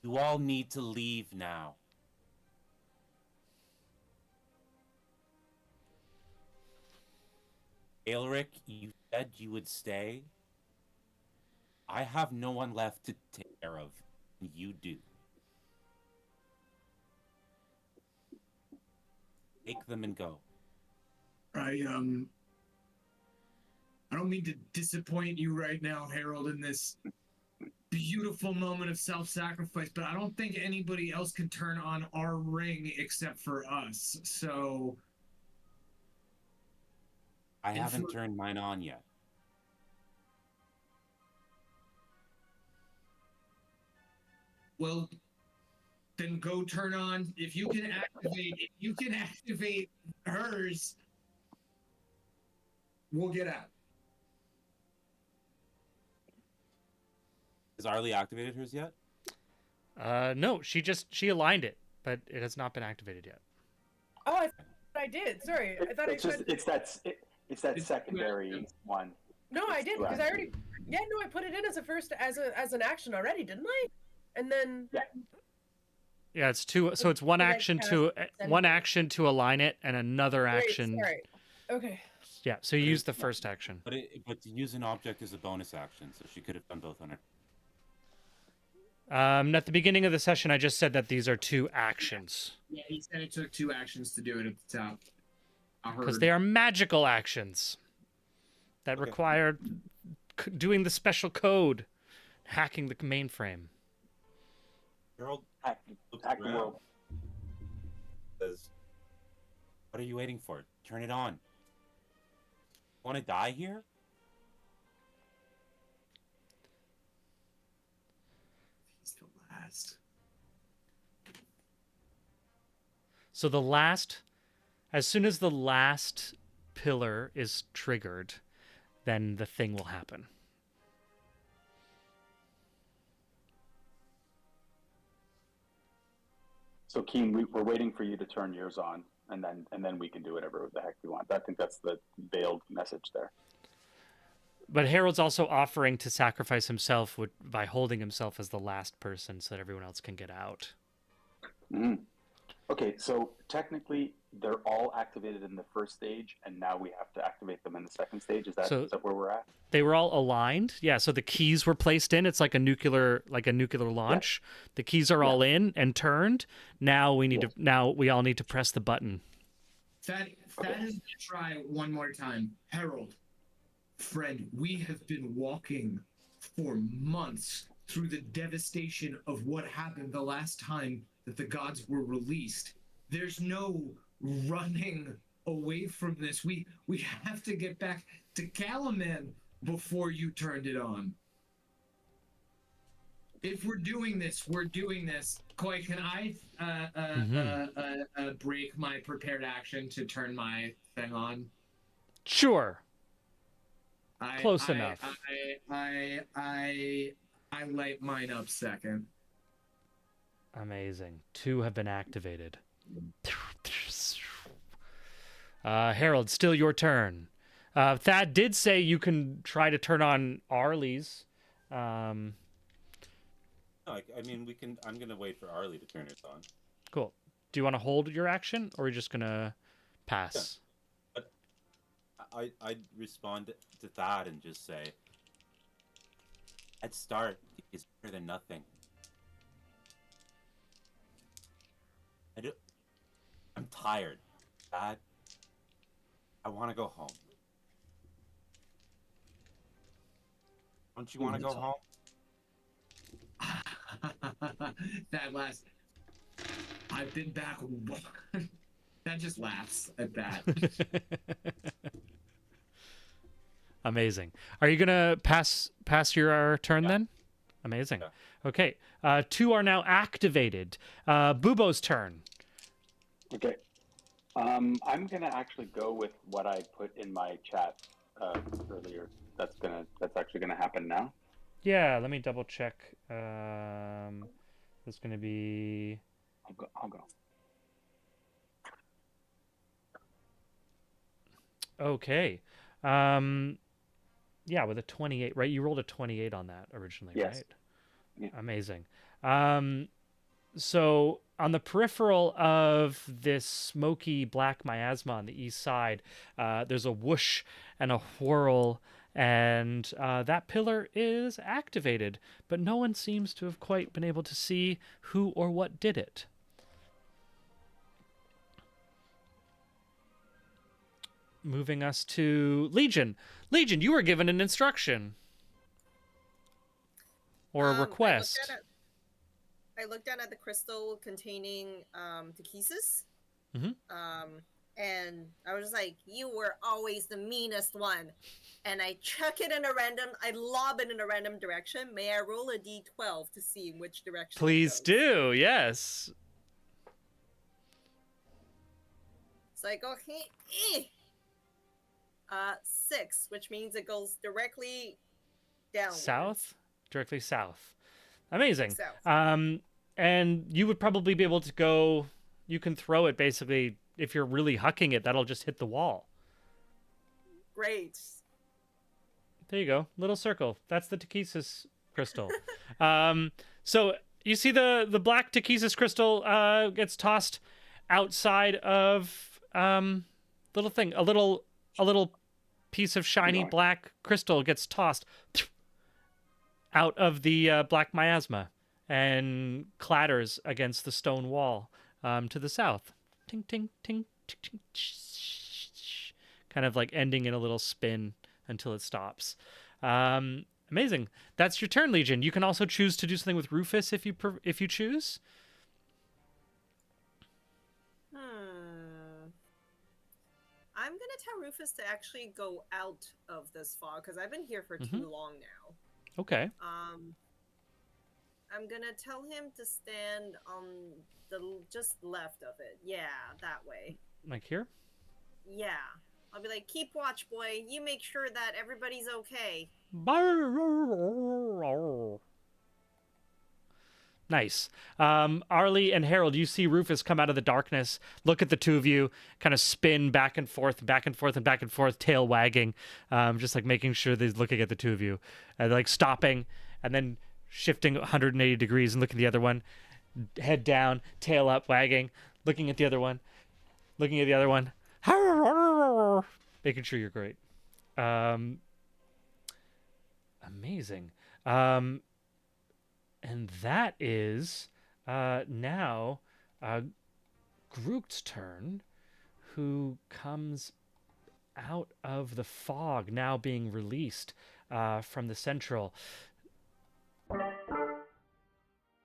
S6: "You all need to leave now." Aelric, you said you would stay. I have no one left to take care of. You do. Take them and go.
S7: I don't mean to disappoint you right now, Harold, in this beautiful moment of self-sacrifice, but I don't think anybody else can turn on our ring except for us. So
S6: I haven't turned mine on yet.
S7: Well, then go turn on. If you can activate hers, we'll get out.
S6: Has Arlie activated hers yet?
S4: No, she aligned it, but it has not been activated yet.
S8: Oh, I thought I did. Sorry, I thought
S5: It's that secondary one.
S8: No, I did because I already. Yeah, no, I put it in as as an action already, didn't I? And then.
S4: Yeah, it's two. So it's one
S8: Did I
S4: action
S8: cast
S4: to
S8: send
S4: one
S8: it?
S4: action to align it, and another
S8: Great,
S4: action.
S8: sorry. Okay.
S4: Yeah, so you use the first action.
S6: But to use an object is a bonus action, so she could have done both on her.
S4: At the beginning of the session, I just said that these are two actions
S7: Yeah, he said it took 2 actions to do it at the top. I
S4: because
S7: heard.
S4: they are magical actions that require doing the special code, hacking the mainframe.
S6: Harold
S5: Hack the world.
S6: says, "What are you waiting for? Turn it on. Want to die here?"
S7: He's the last.
S4: So the last As soon as the last pillar is triggered, then the thing will happen.
S5: So Keen, we're waiting for you to turn yours on, and then we can do whatever the heck we want. I think that's the veiled message there.
S4: But Harold's also offering to sacrifice himself by holding himself as the last person so that everyone else can get out.
S5: Mm-hmm. Okay, so technically they're all activated in the first stage, and now we have to activate them in the second stage. Is that where we're at?
S4: They were all aligned. Yeah, so the keys were placed in. It's like a nuclear launch. Yeah. The keys are all in and turned. Now we all need to press the button.
S7: Thad is gonna try one more time. Harold, friend, we have been walking for months through the devastation of what happened the last time that the gods were released. There's no running away from this. We have to get back to Calaman before you turned it on. If we're doing this, we're doing this. Koi, can I break my prepared action to turn my thing on?
S4: Sure. Close enough.
S7: I light mine up second.
S4: Amazing. 2 have been activated. Harold, still your turn. Thad did say you can try to turn on Arlie's.
S6: No, I mean, we can. I'm gonna wait for Arlie to turn it on.
S4: Cool. Do you want to hold your action, or are you just gonna pass?
S6: Yeah. But I'd respond to Thad and just say, "Head start is better than nothing." I'm tired, Dad. I want to go home. Don't you want to go home?
S7: That last. I've been back. That just laughs at that.
S4: Amazing. Are you gonna pass your turn then? Amazing.
S6: Yeah.
S4: Okay. 2 are now activated. Bubo's turn.
S5: Okay. I'm gonna actually go with what I put in my chat earlier. That's actually gonna happen now.
S4: Yeah, let me double check. It's gonna be.
S5: I'll go.
S4: Okay. Yeah, with a 28, right? You rolled a 28 on that originally,
S5: yes.
S4: Right?
S5: Yeah.
S4: Amazing. So on the peripheral of this smoky black miasma on the east side, there's a whoosh and a whirl, and that pillar is activated, but no one seems to have quite been able to see who or what did it. Moving us to Legion. Legion, you were given an instruction. Or a request.
S10: I looked down at the crystal containing Takesis.
S4: Mm-hmm.
S10: And I was just like, you were always the meanest one. And I chuck it I lob it in a random direction. May I roll a d12 to see in which direction
S4: Please do, yes.
S10: So I go, 6, which means it goes directly down.
S4: South? Directly south. Amazing.
S10: South.
S4: And you would probably be able to go, you can throw it basically, if you're really hucking it, that'll just hit the wall.
S10: Great.
S4: There you go. Little circle. That's the Takesis crystal. So you see the black Takesis crystal gets tossed outside of little thing. A little piece of shiny black crystal gets tossed out of the black miasma and clatters against the stone wall to the south. Ting, ting, ting, ting, ting, kind of like ending in a little spin until it stops. Amazing. That's your turn, Legion. You can also choose to do something with Rufus if you choose.
S10: I'm gonna tell Rufus to actually go out of this fog because I've been here for too long now.
S4: Okay.
S10: I'm gonna tell him to stand on the just left of it. Yeah, that way.
S4: Like here?
S10: Yeah. I'll be like, keep watch, boy. You make sure that everybody's okay.
S4: Nice. Arlie and Harold, you see Rufus come out of the darkness, look at the two of you, kind of spin back and forth, back and forth, and back and forth, tail wagging, just like making sure that he's looking at the two of you, and like stopping, and then shifting 180 degrees and looking at the other one, head down, tail up, wagging, looking at the other one, looking at the other one, making sure you're great. Amazing. And that is now Groot's turn, who comes out of the fog, now being released from the central.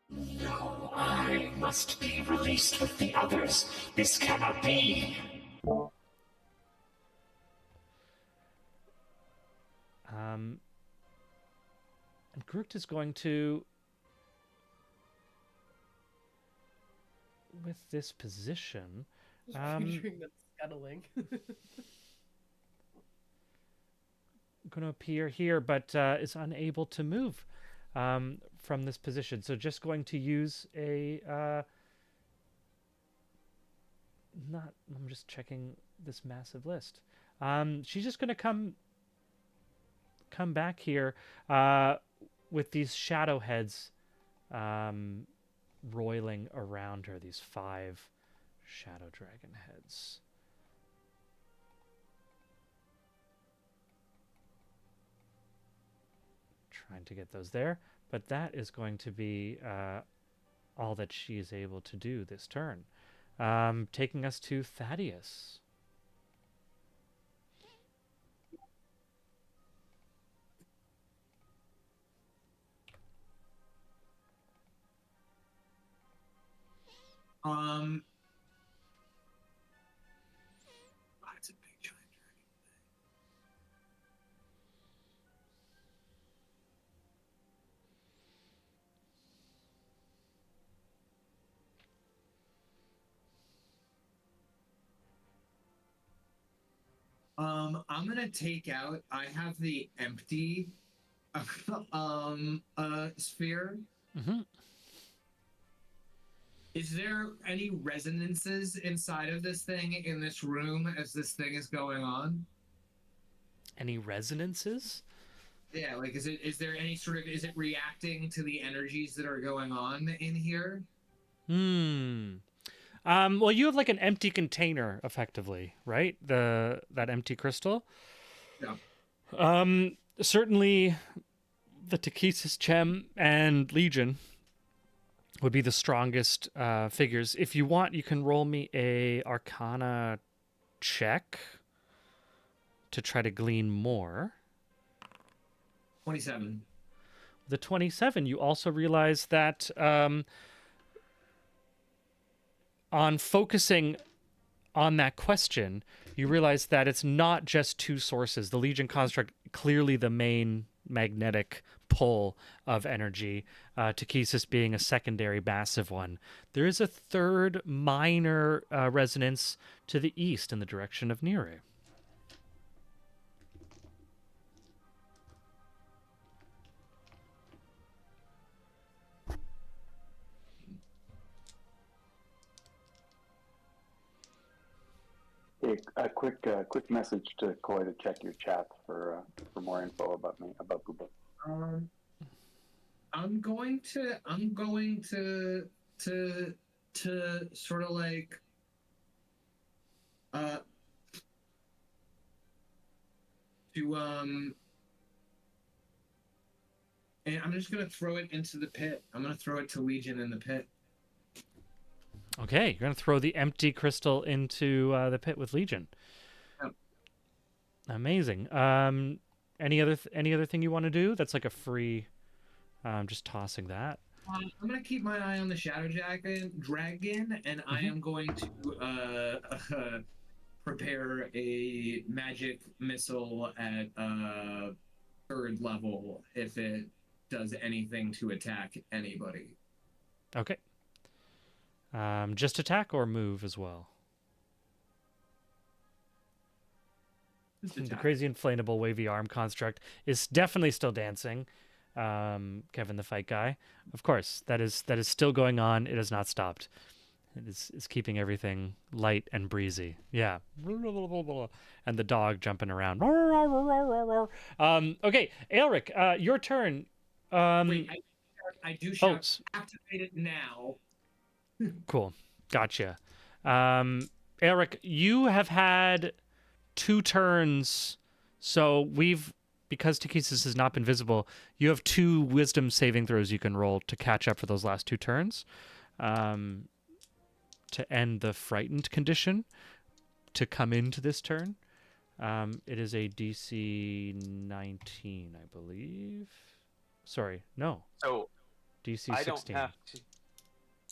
S11: No, I must be released with the others. This cannot be.
S4: And Groot is going to, with this position,
S8: Picturing them scuttling.
S4: going to appear here, but is unable to move from this position. So just going to use a I'm just checking this massive list. She's just going to come back here with these shadow heads roiling around her, these 5 shadow dragon heads. Trying to get those there, but that is going to be all that she is able to do this turn. Taking us to Thaddeus.
S7: It's a big giant dragon. I'm gonna take out. I have the empty sphere.
S4: Mm-hmm.
S7: Is there any resonances inside of this thing in this room as this thing is going on?
S4: Any resonances?
S7: Yeah, like is there any sort of, is it reacting to the energies that are going on in here?
S4: Well, you have like an empty container, effectively, right? That empty crystal.
S7: Yeah.
S4: Certainly, the Takesis Chem and Legion would be the strongest figures. If you want, you can roll me a Arcana check to try to glean more.
S7: 27.
S4: The 27, you also realize that on focusing on that question, you realize that it's not just 2 sources. The Legion construct, clearly the main magnetic pull of energy, Takesis being a secondary massive one. There is a third minor resonance to the east in the direction of Nire.
S5: Hey, a quick message to Koi to check your chat for more info about me, about Booba.
S7: I'm going to sort of like and I'm just gonna throw it into the pit. I'm gonna throw it to Legion in the pit.
S4: Okay, you're going to throw the empty crystal into the pit with Legion.
S7: Yep.
S4: Amazing. Any other thing you want to do? That's like a free. Just tossing that.
S7: I'm gonna keep my eye on the Shadow Dragon, and I am going to prepare a magic missile at 3rd level if it does anything to attack anybody.
S4: Okay. Just attack or move as well? The crazy inflatable wavy arm construct is definitely still dancing. Kevin the Fight Guy, of course, that is still going on. It has not stopped. It is keeping everything light and breezy. Yeah, and the dog jumping around. Okay, Elric, your turn.
S7: Wait, I do shout, activate it now.
S4: Cool, gotcha. Elric, you have had 2 turns, so because Takesis has not been visible, you have 2 wisdom saving throws you can roll to catch up for those last 2 turns, to end the frightened condition, to come into this turn. It is a DC 19, I believe. Sorry, no.
S9: So
S4: DC 16.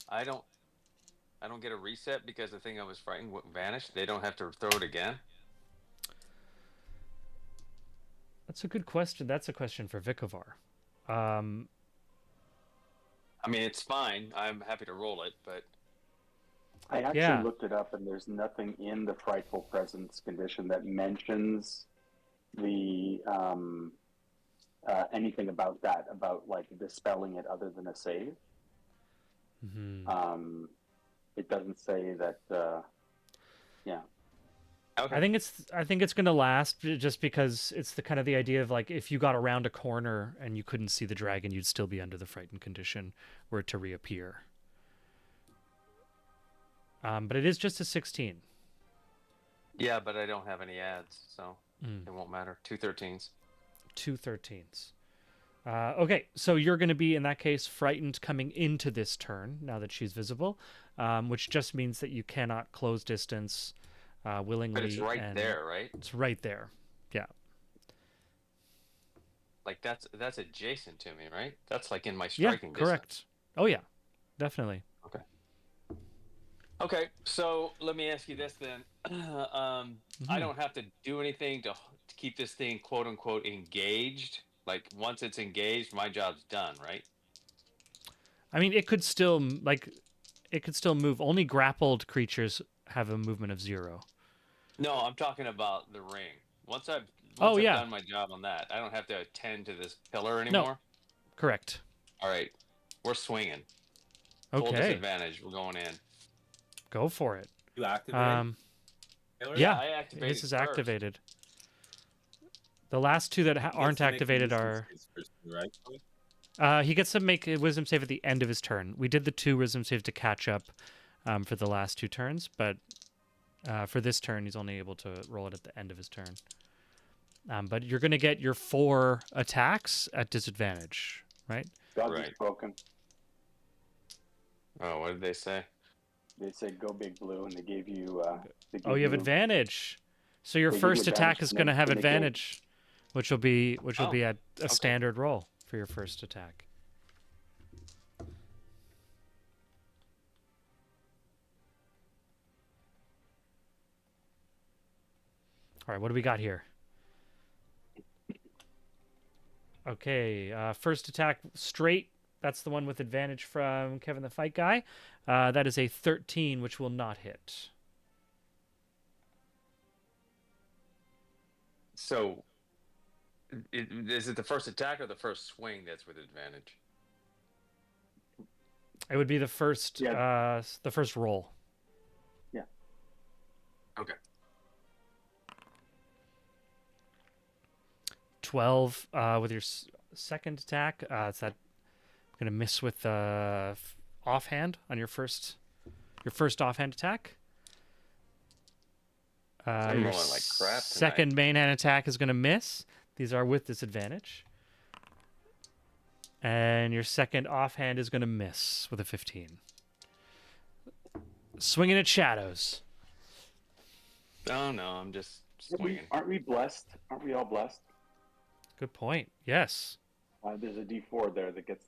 S9: I don't get a reset because the thing I was frightened vanished. They don't have to throw it again.
S4: That's a good question. That's a question for Vikovar.
S9: I mean, it's fine. I'm happy to roll it, but
S5: I actually looked it up, and there's nothing in the frightful presence condition that mentions the anything about that, about like dispelling it other than a save.
S4: Mm-hmm.
S5: It doesn't say that. Yeah.
S9: Okay.
S4: I think it's going to last just because it's the kind of the idea of like if you got around a corner and you couldn't see the dragon, you'd still be under the frightened condition were it to reappear. But it is just a 16.
S9: Yeah, but I don't have any ads, so it won't matter. 2 13s.
S4: 2 13s. Okay, so you're going to be, in that case, frightened coming into this turn, now that she's visible, which just means that you cannot close distance willingly.
S9: But it's right there, right?
S4: It's right there, yeah.
S9: Like, that's adjacent to me, right? That's, like, in my striking distance.
S4: Correct. Oh, yeah, definitely.
S9: Okay, so let me ask you this then. I don't have to do anything to keep this thing, quote-unquote, engaged? Like, once it's engaged, my job's done, right?
S4: I mean, it could still move. Only grappled creatures have a movement of 0.
S9: No, I'm talking about the ring. Once I've done my job on that, I don't have to attend to this pillar anymore?
S4: No. Correct.
S9: All right, we're swinging.
S4: Okay.
S9: Full disadvantage, we're going in.
S4: Go for it.
S6: You activated?
S4: Yeah,
S9: I activated
S4: this is
S9: first.
S4: activated. The last 2 that aren't activated are... he gets to make a wisdom save at the end of his turn. We did the 2 wisdom saves to catch up for the last 2 turns, but for this turn, he's only able to roll it at the end of his turn. But you're going to get your 4 attacks at disadvantage, right?
S5: God is broken.
S9: Oh, what did they say?
S5: They said go big blue, and they gave you.
S4: Oh, you have advantage. So your first attack is going to have advantage, which will be at a standard roll for your first attack. All right, what do we got here? Okay, first attack straight. That's the one with advantage from Kevin the Fight Guy. That is a 13, which will not hit.
S9: So, is it the first attack or the first swing that's with advantage?
S4: It would be the first roll.
S5: Yeah.
S9: Okay.
S4: 12 with your second attack. It's that I'm gonna miss with offhand on your first offhand attack.
S9: I'm
S4: Your
S9: rolling like crap tonight.
S4: second main hand attack is gonna miss. These are with disadvantage. And your second offhand is gonna miss with a 15. Swinging at shadows.
S9: Oh no, I'm just swinging.
S5: Aren't we blessed? Aren't we all blessed?
S4: Good point. Yes.
S5: There's a D4 there that gets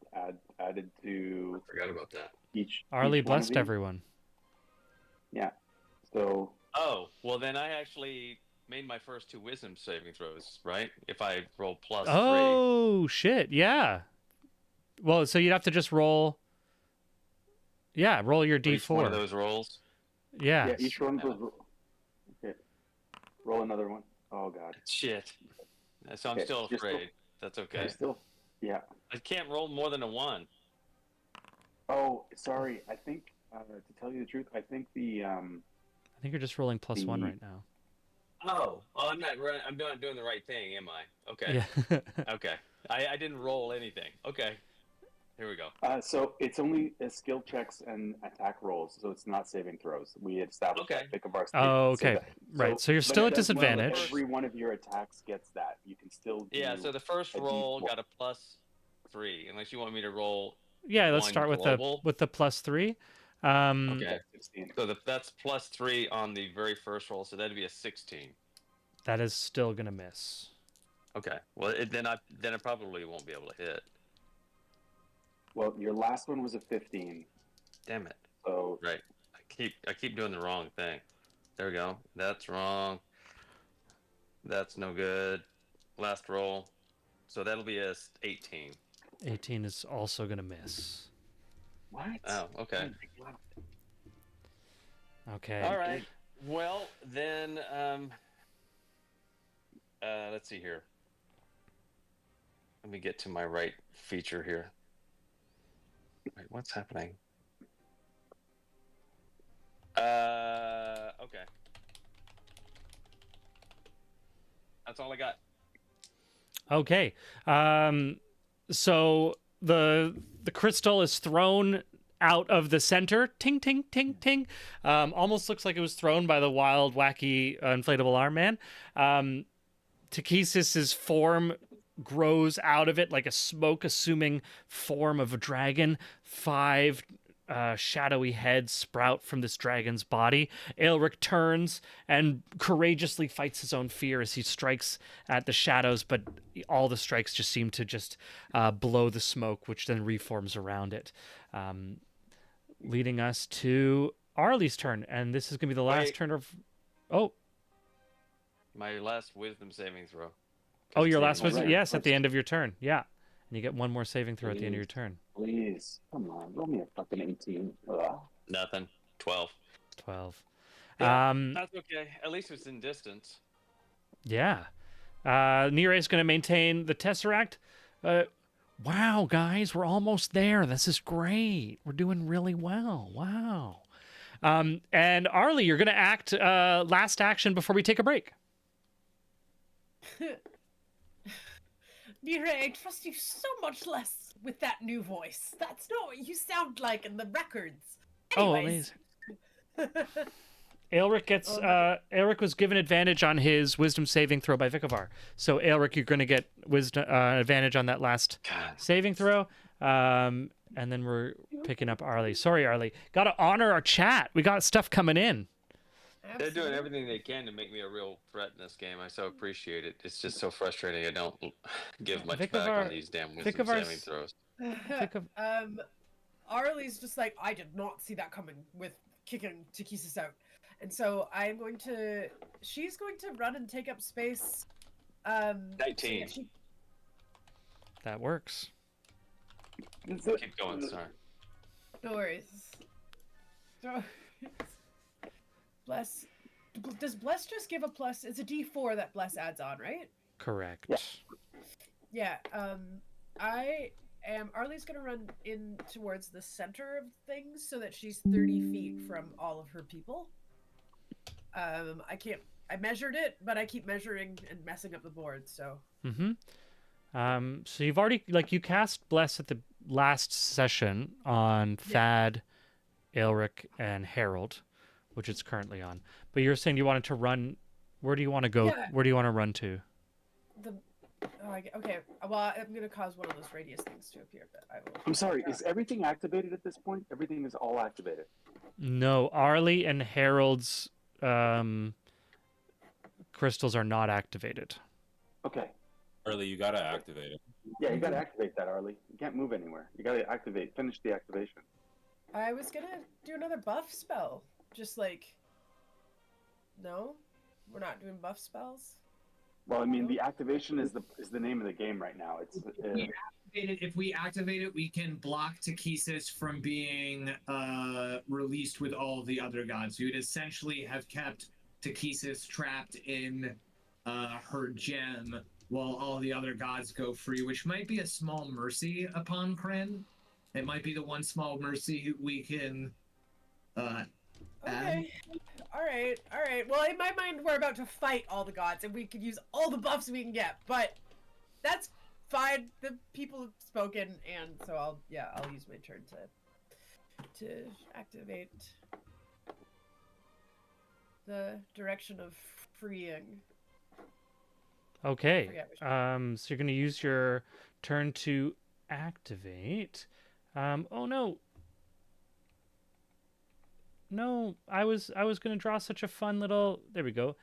S5: added to.
S9: I forgot about that.
S4: Arlie
S5: each one of
S4: blessed
S5: these.
S4: everyone.
S5: Yeah. So.
S9: Oh, well then I actually made my first 2 wisdom saving throws, right? If I roll plus 3.
S4: Oh shit! Yeah. Well, so you'd have to just roll. Yeah, roll your D4.
S9: Each one of those rolls.
S4: Yeah.
S5: Yeah, each one goes. Okay. Roll another one. Oh god.
S9: Shit. So I'm
S5: Okay,
S9: still
S5: you're still-
S9: afraid. That's okay.
S5: You're still. Yeah.
S9: I can't roll more than a 1.
S5: Oh, sorry. I think to tell you the truth, I think the
S4: I think you're just rolling +1
S5: The-
S4: right now.
S9: Oh, I'm not doing the right thing, am I? Okay.
S4: Yeah.
S9: Okay. I didn't roll anything. Okay. Here we go.
S5: so it's only skill checks and attack rolls, so it's not saving throws. We had established
S9: Okay.
S5: that pick of our
S4: Oh, okay. Right. So you're
S5: but
S4: still
S5: it
S4: at
S5: does well if
S4: disadvantage.
S5: every one of your attacks gets that. You can still do
S9: Yeah, so the first
S5: a
S9: roll
S5: D4.
S9: got a +3, unless you want me to roll.
S4: Yeah, let's
S9: one
S4: start with
S9: global.
S4: the +3.
S9: Okay.
S5: 16.
S9: So that's +3 on the very first roll, so that'd be a 16.
S4: That is still gonna miss.
S9: Okay. Well, then I probably won't be able to hit.
S5: Well, your last one was a 15.
S9: Damn it.
S5: So
S9: Right. I keep doing the wrong thing. There we go. That's wrong. That's no good. Last roll. So that'll be a 18.
S4: 18 is also gonna miss.
S5: what?
S9: Oh, okay.
S5: my God.
S4: Okay.
S9: All right. Well, then, let's see here. Let me get to my right feature here. Wait, what's happening? Okay. That's all I got.
S4: Okay. So the crystal is thrown out of the center. Ting, ting, ting, ting. Almost looks like it was thrown by the wild, wacky, inflatable arm man. Takesis's form grows out of it like a smoke-assuming form of a dragon. 5 shadowy heads sprout from this dragon's body. Aelric turns and courageously fights his own fear as he strikes at the shadows, but all the strikes just seem to just blow the smoke, which then reforms around it. Leading us to Arlie's turn, and this is going to be the last
S9: Wait.
S4: turn of... Oh,
S9: My last wisdom saving throw.
S4: oh, your
S9: Saving
S4: last was...
S5: right.
S4: Yes, at the end of your turn. Yeah. And you get one more saving throw at the end of your turn.
S5: Please, come on, roll me a fucking 18. Ugh.
S9: Nothing. 12.
S4: 12.
S9: Yeah, that's okay. At least it's in distance.
S4: Yeah. Nira is going to maintain the Tesseract. Wow, guys, we're almost there. This is great. We're doing really well. Wow. And Arlie, you're going to act last action before we take a break.
S8: Mira, I trust you so much less with that new voice. That's not what you sound like in the records. Anyways.
S4: Oh, amazing. Aelric gets Aelric was given advantage on his wisdom saving throw by Vikavar. So Aelric, you're going to get wisdom advantage on that last saving throw. And then we're picking up Arlie. Sorry, Arlie. Got to honor our chat. We got stuff coming in.
S9: They're doing everything they can to make me a real threat in this game. I so appreciate it. It's just so frustrating. I don't give much back
S4: Vikavar-
S9: on these damn wisdom
S4: Vikavar's-
S9: saving throws.
S8: Arlie's just like, I did not see that coming with kicking Takesis out. And so she's going to run and take up space.
S9: 19.
S4: That works.
S9: Keep going, sorry.
S8: No worries. Bless. Does Bless just give a plus? It's a D4 that Bless adds on, right?
S4: Correct.
S8: Yeah. Arlie's gonna run in towards the center of things so that she's 30 feet from all of her people. I measured it, but I keep measuring and messing up the board, so.
S4: So you've already, you cast Bless at the last session on Thad, Aelric, and Harold, which it's currently on. But you're saying you wanted to run. Where do you want to go?
S8: Yeah.
S4: Where do you want to run to?
S8: Okay. Well, I'm gonna cause one of those radius things to appear, but I will.
S5: I'm sorry, is everything activated at this point? Everything is all activated.
S4: No, Arlie and Harold's crystals are not activated.
S5: Okay.
S6: Early, you gotta activate it.
S5: Yeah, you gotta activate that, Arlie. You can't move anywhere. You gotta finish the activation.
S8: I was gonna do another buff spell. Just like. No? We're not doing buff spells?
S5: Well, I mean, the activation is the name of the game right now. It's
S7: If we activate it, we can block Takesis from being released with all of the other gods. We would essentially have kept Takesis trapped in her gem while all the other gods go free, which might be a small mercy upon Kryn. It might be the one small mercy we can add.
S8: Okay. All right. Well, in my mind, we're about to fight all the gods, and we could use all the buffs we can get. But that's fine. The people have spoken, and so I'll use my turn to activate the direction of freeing.
S4: Okay. So you're going to use your turn to activate. Oh no. No, I was going to draw such a fun little, there we go,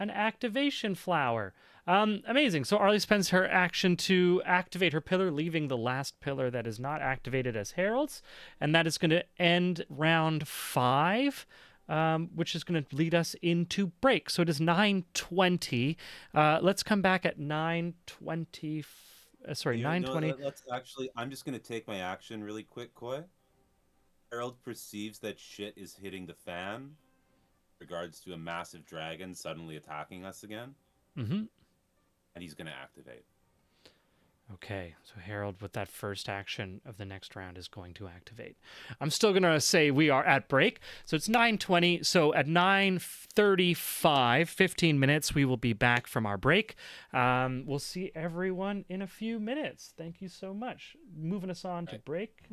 S4: an activation flower. Amazing. So Arlie spends her action to activate her pillar, leaving the last pillar that is not activated as heralds, and that is going to end round 5. Which is going to lead us into break. So it is 9:20. Let's come back at 9:20. Sorry, 9:20.
S6: Let's actually. I'm just going to take my action really quick, Koi. Harold perceives that shit is hitting the fan. In regards to a massive dragon suddenly attacking us again.
S4: Mm-hmm.
S6: And he's going to activate.
S4: Okay, so Harold, with that first action of the next round, is going to activate. I'm still going to say we are at break. So it's 9:20. So at 9:35, 15 minutes, we will be back from our break. We'll see everyone in a few minutes. Thank you so much. Moving us on to break.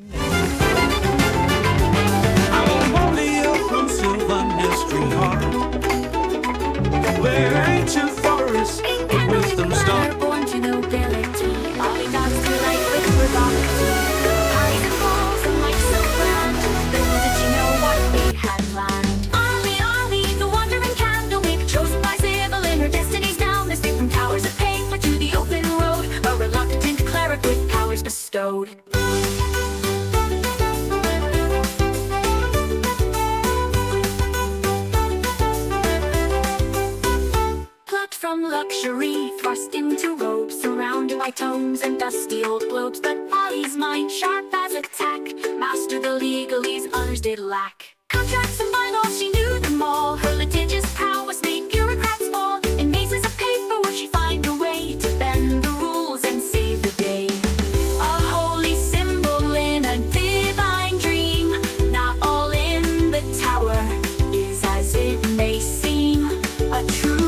S3: From Sylvan Street Heart, where ancient forests of wisdom start.
S1: Born to nobility, all we got to life with frivolity. Highs and falls and life's so grand. Little did you know what we had planned. Ollie, the wandering candlewick, chosen by Sybil in her destiny's down. The stick from towers of paper to the open road, a reluctant cleric with powers bestowed. From luxury, thrust into robes, surrounded by tomes and dusty old globes. But Ollie's mind, sharp as a tack, mastered the legalese others did lack. Contracts and bylaws, she knew them all. Her litigious prowess made bureaucrats fall. In mazes of paper would she find a way to bend the rules and save the day. A holy symbol in a divine dream. Not all in the tower is as it may seem. A true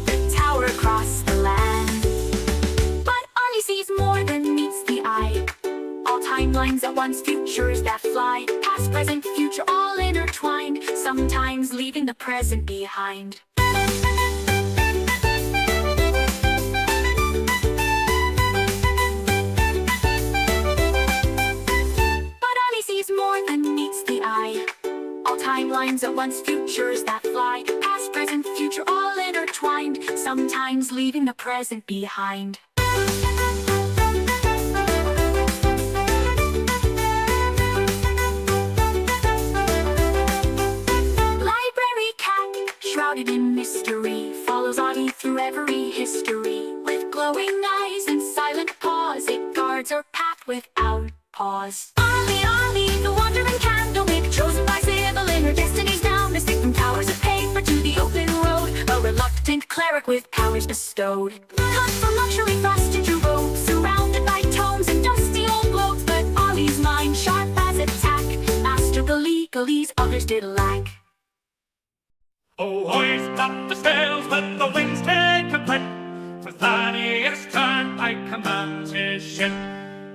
S1: the tower across the land. But Arlie sees more than meets the eye. All timelines at once, futures that fly. Past, present, future, all intertwined. Sometimes leaving the present behind. But Arlie sees more than meets the eye. All timelines at once, futures that fly. Past, present, future, all intertwined. Sometimes leaving the present behind. Library cat, shrouded in mystery, follows Audie through every history. With glowing eyes and silent paws, it guards her path without pause. Ollie, the wandering candlewick, chosen by Sybil in her destiny's down. The stick from towers of paper to the open road, a reluctant cleric with powers bestowed. Cut from luxury, thrust into robes, surrounded by tomes and dusty old globes. But Ollie's mind, sharp as a tack, mastered the legalese others did lack.
S2: Oh, hoist up the sails, let the winds take a clip. For Thaddeus Turnpike commands his ship.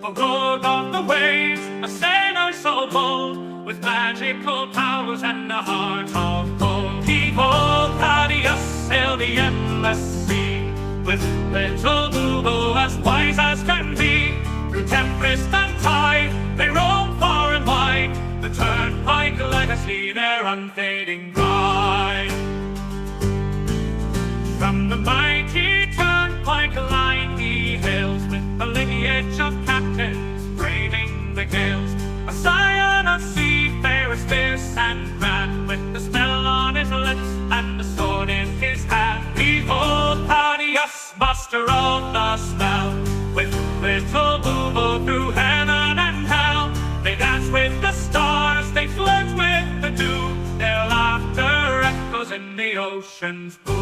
S2: For good of the waves, a sailor so bold, with magical powers and a heart of gold. Behold, Thaddeus sailed the endless sea, with little Boo as wise as can be. Through tempest and tide, they roam far and wide, the Turnpike legacy, their unfading pride. From the mighty Turnpike line he hails, with the lineage of captains braving the gales. A scion of seafarers fierce and grand, with the smell on his lips and the sword in his hand. Behold, Thaddeus, master of the smell, with little Boo through heaven and hell. They dance with the stars, they flirt with the dew, fortunes boo.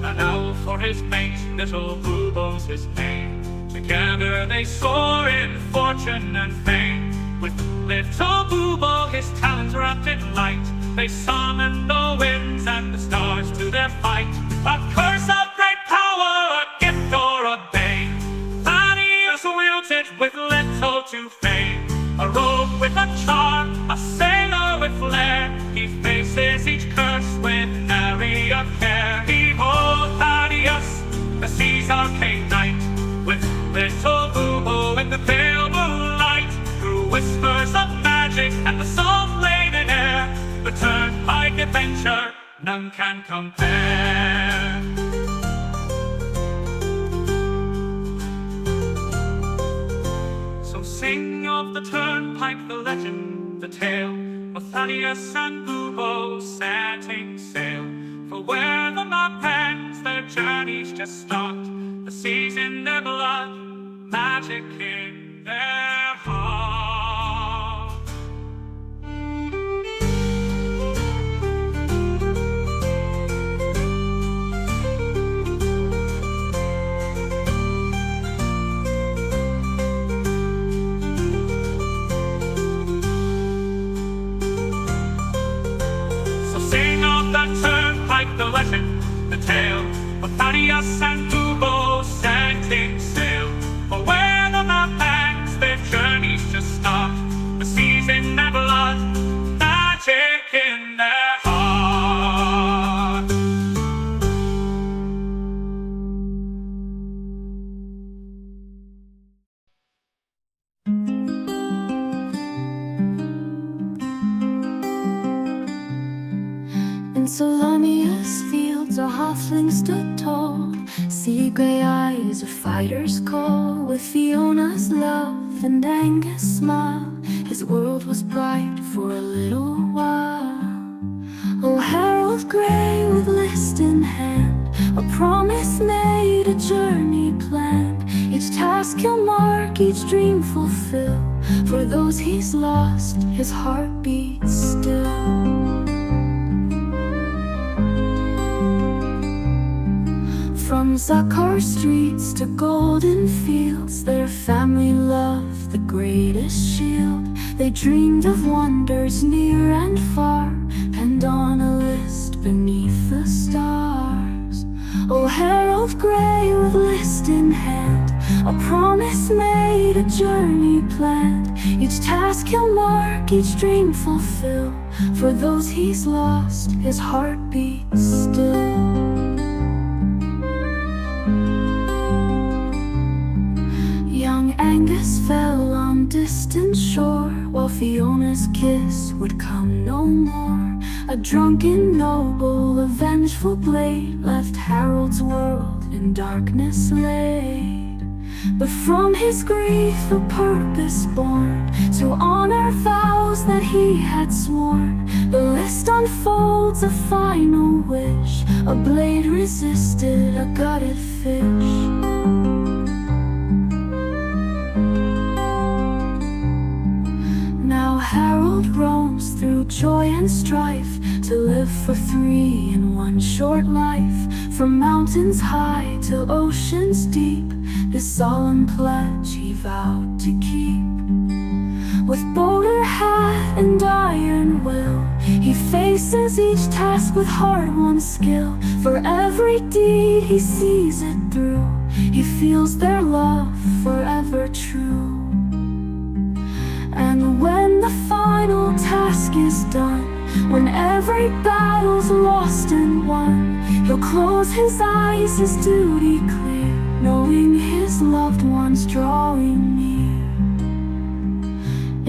S2: An owl for his mate, little Boobo's his name. Together they soar in fortune and fame. With little Boobo, his talons wrapped in light, they summon the winds and the stars to their fight. A curse of great power, a gift or a bane, Thaddeus wields it with little to fame. A rogue with a charm, a sailor with flair, he faces each curse with nary a care. Behold Thaddeus, the sea's arcane knight, with little Boobo in the pale moonlight. Through whispers of magic and the salt-laden air, the turnpike adventure none can compare. So sing of the turnpike, the legend, the tale of Thaddeus and Boobo setting sail. For where the map ends, their journey's just start. The sea's in their blood, magic in their heart. So sing of that turnpike, the legend, the tale of Thaddeus and Boobo setting sail. For where the map ends, their journey's just start. The sea's in their blood, magic in their heart.
S1: In Solonia's fields, a halfling stood tall. Sea gray eyes, a fighter's call. With Fiona's love and Angus' smile, his world was bright for a little while. Oh, Harold Grey with list in hand, a promise made, a journey planned. Each task he'll mark, each dream fulfill. For those he's lost, his heart beats still. From Zakar streets to golden fields, their family loved the greatest shield. They dreamed of wonders near and far, penned on a list beneath the stars. Oh, Harold Grey with list in hand, a promise made, a journey planned. Each task he'll mark, each dream fulfill. For those he's lost, his heart beats still. Young Angus fell on distant shore, while Fiona's kiss would come no more. A drunken noble, a vengeful blade, left Harold's world in darkness laid. But from his grief a purpose born, to honor vows that he had sworn. The list unfolds a final wish, a blade resisted a gutted fish. Now Harold roams through joy and strife, to live for three in one short life. From mountains high to oceans deep, this solemn pledge he vowed to keep. With bowler hat and iron will, he faces each task with hard-won skill. For every deed he sees it through, he feels their love forever true. And when the final task is done, when every battle's lost and won, he'll close his eyes, his duty clear, knowing his loved ones drawing near.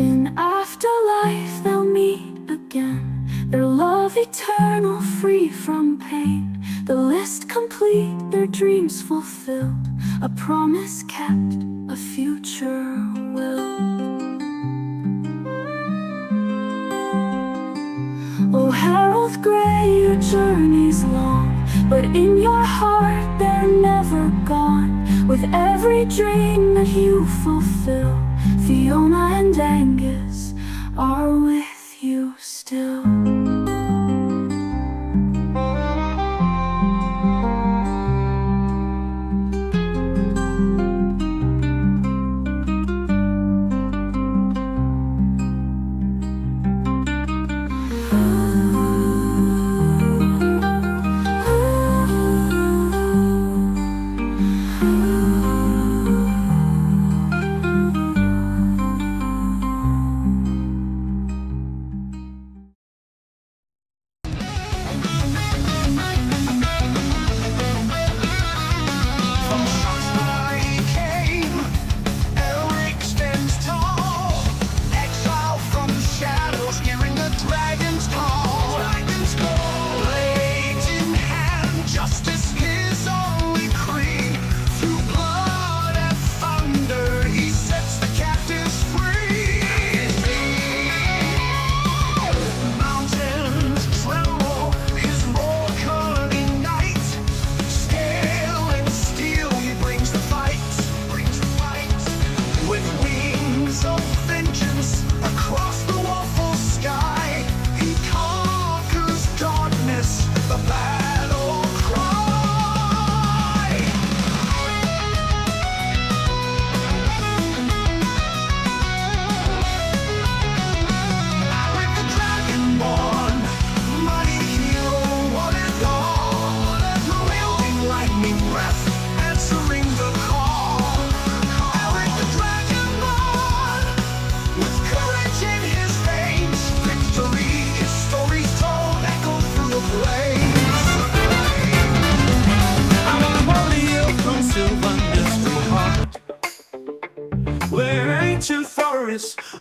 S1: In afterlife they'll meet again, their love eternal, free from pain. The list complete, their dreams fulfilled, a promise kept, a future will. Oh, Harold Grey, your journey's long, but in your heart they're never gone. With every dream that you fulfill, Fiona and Angus are with you still.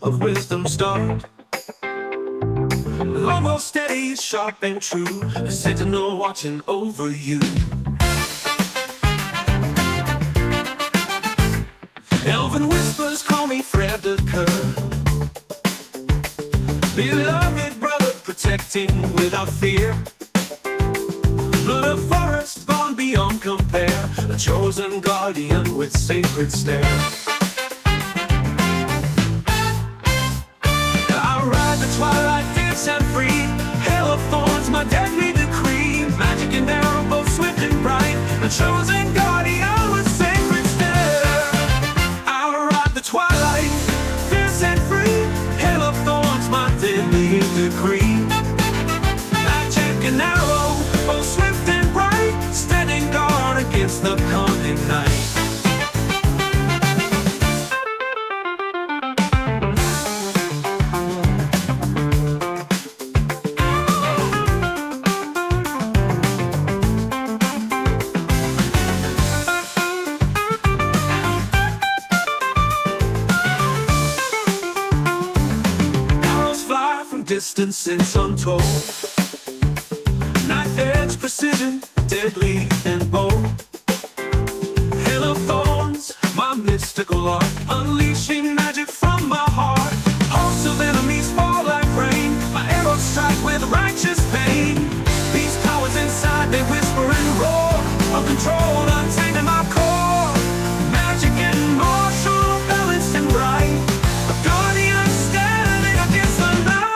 S3: Of wisdom start. Almost steady, sharp and true, a sentinel watching over you. Elven whispers call me Fred the Cur, beloved brother protecting without fear. The forest gone beyond compare, a chosen guardian with sacred stare. Twilight dance and free, hail of thorns, my deadly decree. Magic and arrow, both swift and bright, a chosen guardian with sacred stare. I ride the twilight, fierce and free, hail of thorns, my deadly decree. Magic and arrow, both swift and bright, standing guard against the coming night. Distances untold, knife edge precision, deadly and bold. Hail of thorns, my mystical art, unleashing magic from my heart. Hosts of enemies fall like rain, my arrows strike with righteous pain. These powers inside, they whisper and roar, uncontrolled, untamed in my core. Magic and martial, balanced and bright, a guardian standing against the night.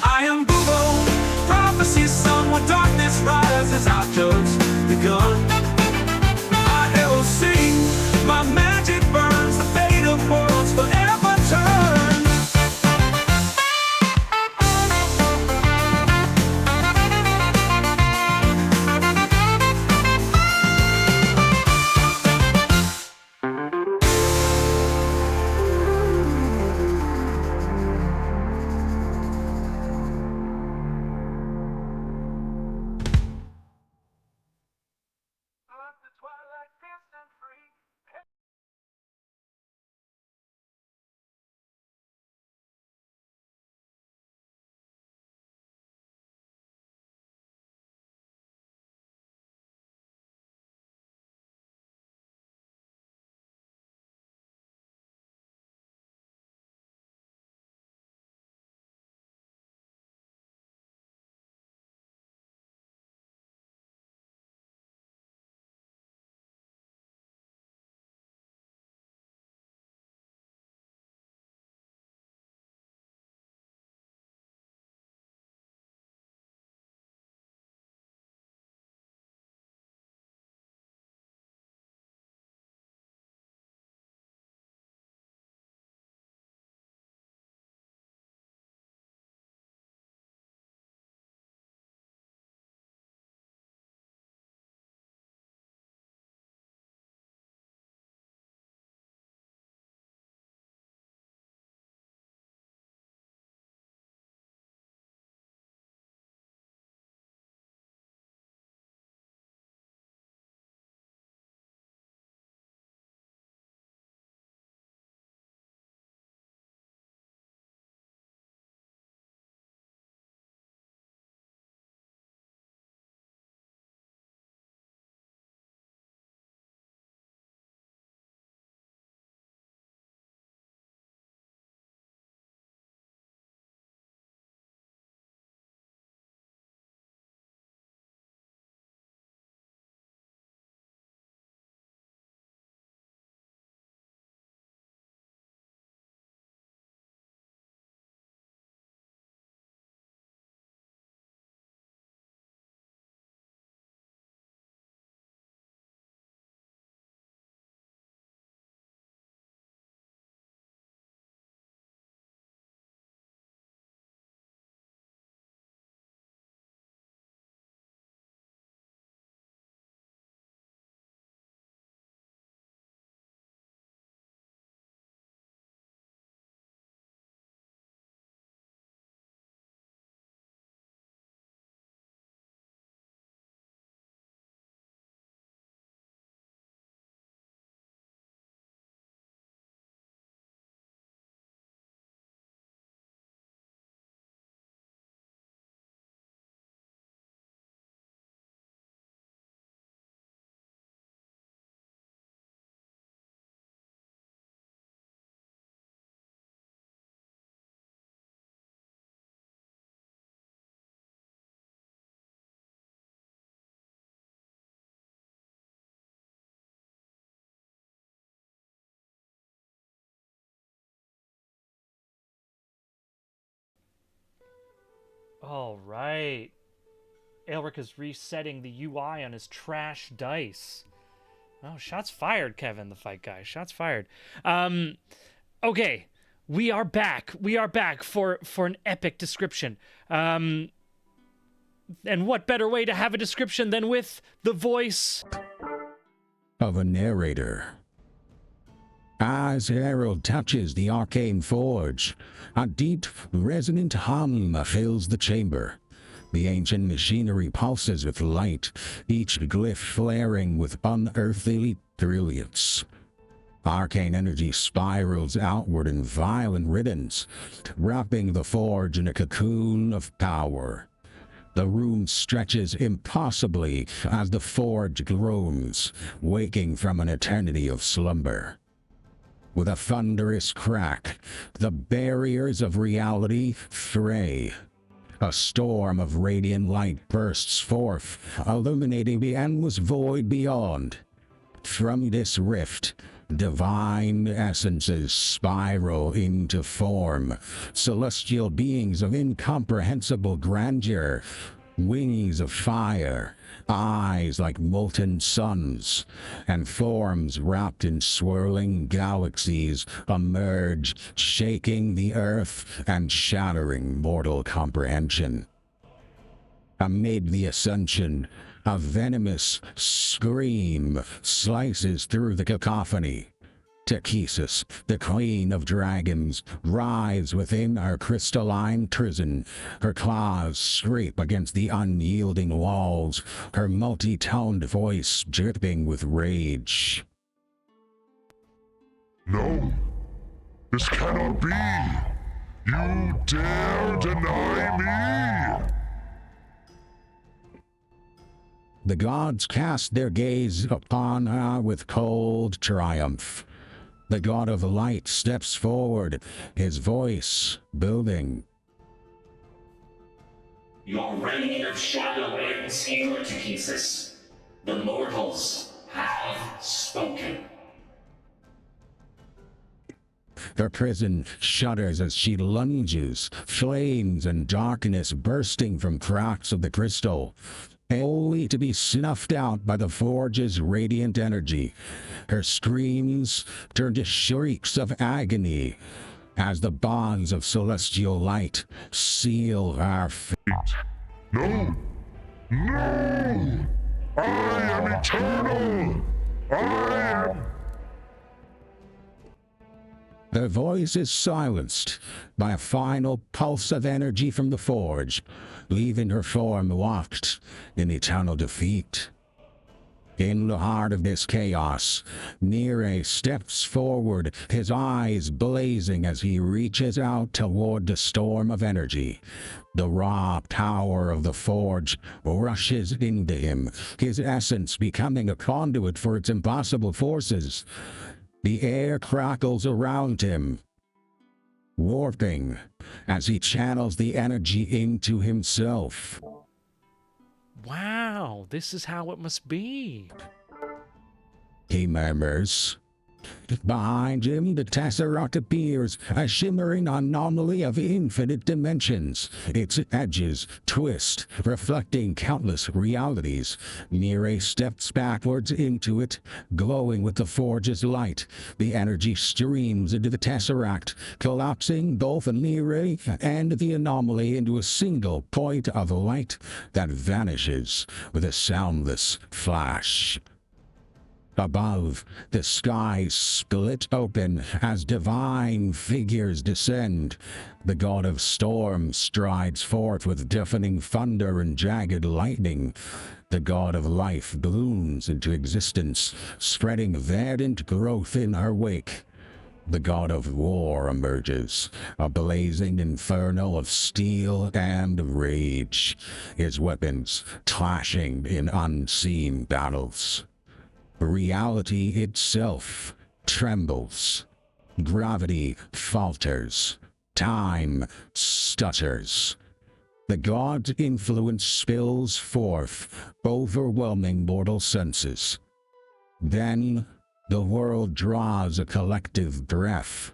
S3: I am Bubo, prophecy's sun, when darkness rises, our judge begun. My arrows sing, my magic burns, the fate of worlds forever turn.
S4: All right. Elric is resetting the UI on his trash dice. Oh, shots fired, Kevin, the fight guy. Shots fired. Okay. We are back. We are back for an epic description. And what better way to have a description than with the voice
S12: of a narrator. As Harold touches the arcane forge, a deep, resonant hum fills the chamber. The ancient machinery pulses with light, each glyph flaring with unearthly brilliance. Arcane energy spirals outward in violent ribbons, wrapping the forge in a cocoon of power. The room stretches impossibly as the forge groans, waking from an eternity of slumber. With a thunderous crack, the barriers of reality fray. A storm of radiant light bursts forth, illuminating the endless void beyond. From this rift, divine essences spiral into form, celestial beings of incomprehensible grandeur, wings of fire, eyes like molten suns, and forms wrapped in swirling galaxies emerge, shaking the earth and shattering mortal comprehension. Amid the ascension, a venomous scream slices through the cacophony. Takesis, the queen of dragons, writhes within her crystalline prison. Her claws scrape against the unyielding walls, her multi-toned voice dripping with rage.
S13: No, this cannot be. You dare deny me?
S12: The gods cast their gaze upon her with cold triumph. The god of light steps forward, his voice building.
S11: Your reign of shadow ends here, Takesis. The mortals have spoken.
S12: Her prison shudders as she lunges, flames and darkness bursting from cracks of the crystal, only to be snuffed out by the forge's radiant energy. Her screams turn to shrieks of agony as the bonds of celestial light seal her fate.
S13: No! No! I am eternal! I am...
S12: Their voice is silenced by a final pulse of energy from the forge, leaving her form locked in eternal defeat. In the heart of this chaos, Nire steps forward, his eyes blazing as he reaches out toward the storm of energy. The raw power of the forge rushes into him, his essence becoming a conduit for its impossible forces. The air crackles around him, warping as he channels the energy into himself.
S4: Wow, this is how it must be.
S12: He murmurs. Behind him, the Tesseract appears, a shimmering anomaly of infinite dimensions. Its edges twist, reflecting countless realities. Nire steps backwards into it, glowing with the forge's light. The energy streams into the Tesseract, collapsing both Nire and the anomaly into a single point of light that vanishes with a soundless flash. Above, the skies split open as divine figures descend. The god of storm strides forth with deafening thunder and jagged lightning. The god of life blooms into existence, spreading verdant growth in her wake. The god of war emerges, a blazing inferno of steel and rage, his weapons clashing in unseen battles. Reality itself trembles. Gravity falters. Time stutters. The god's influence spills forth, overwhelming mortal senses. Then the world draws a collective breath.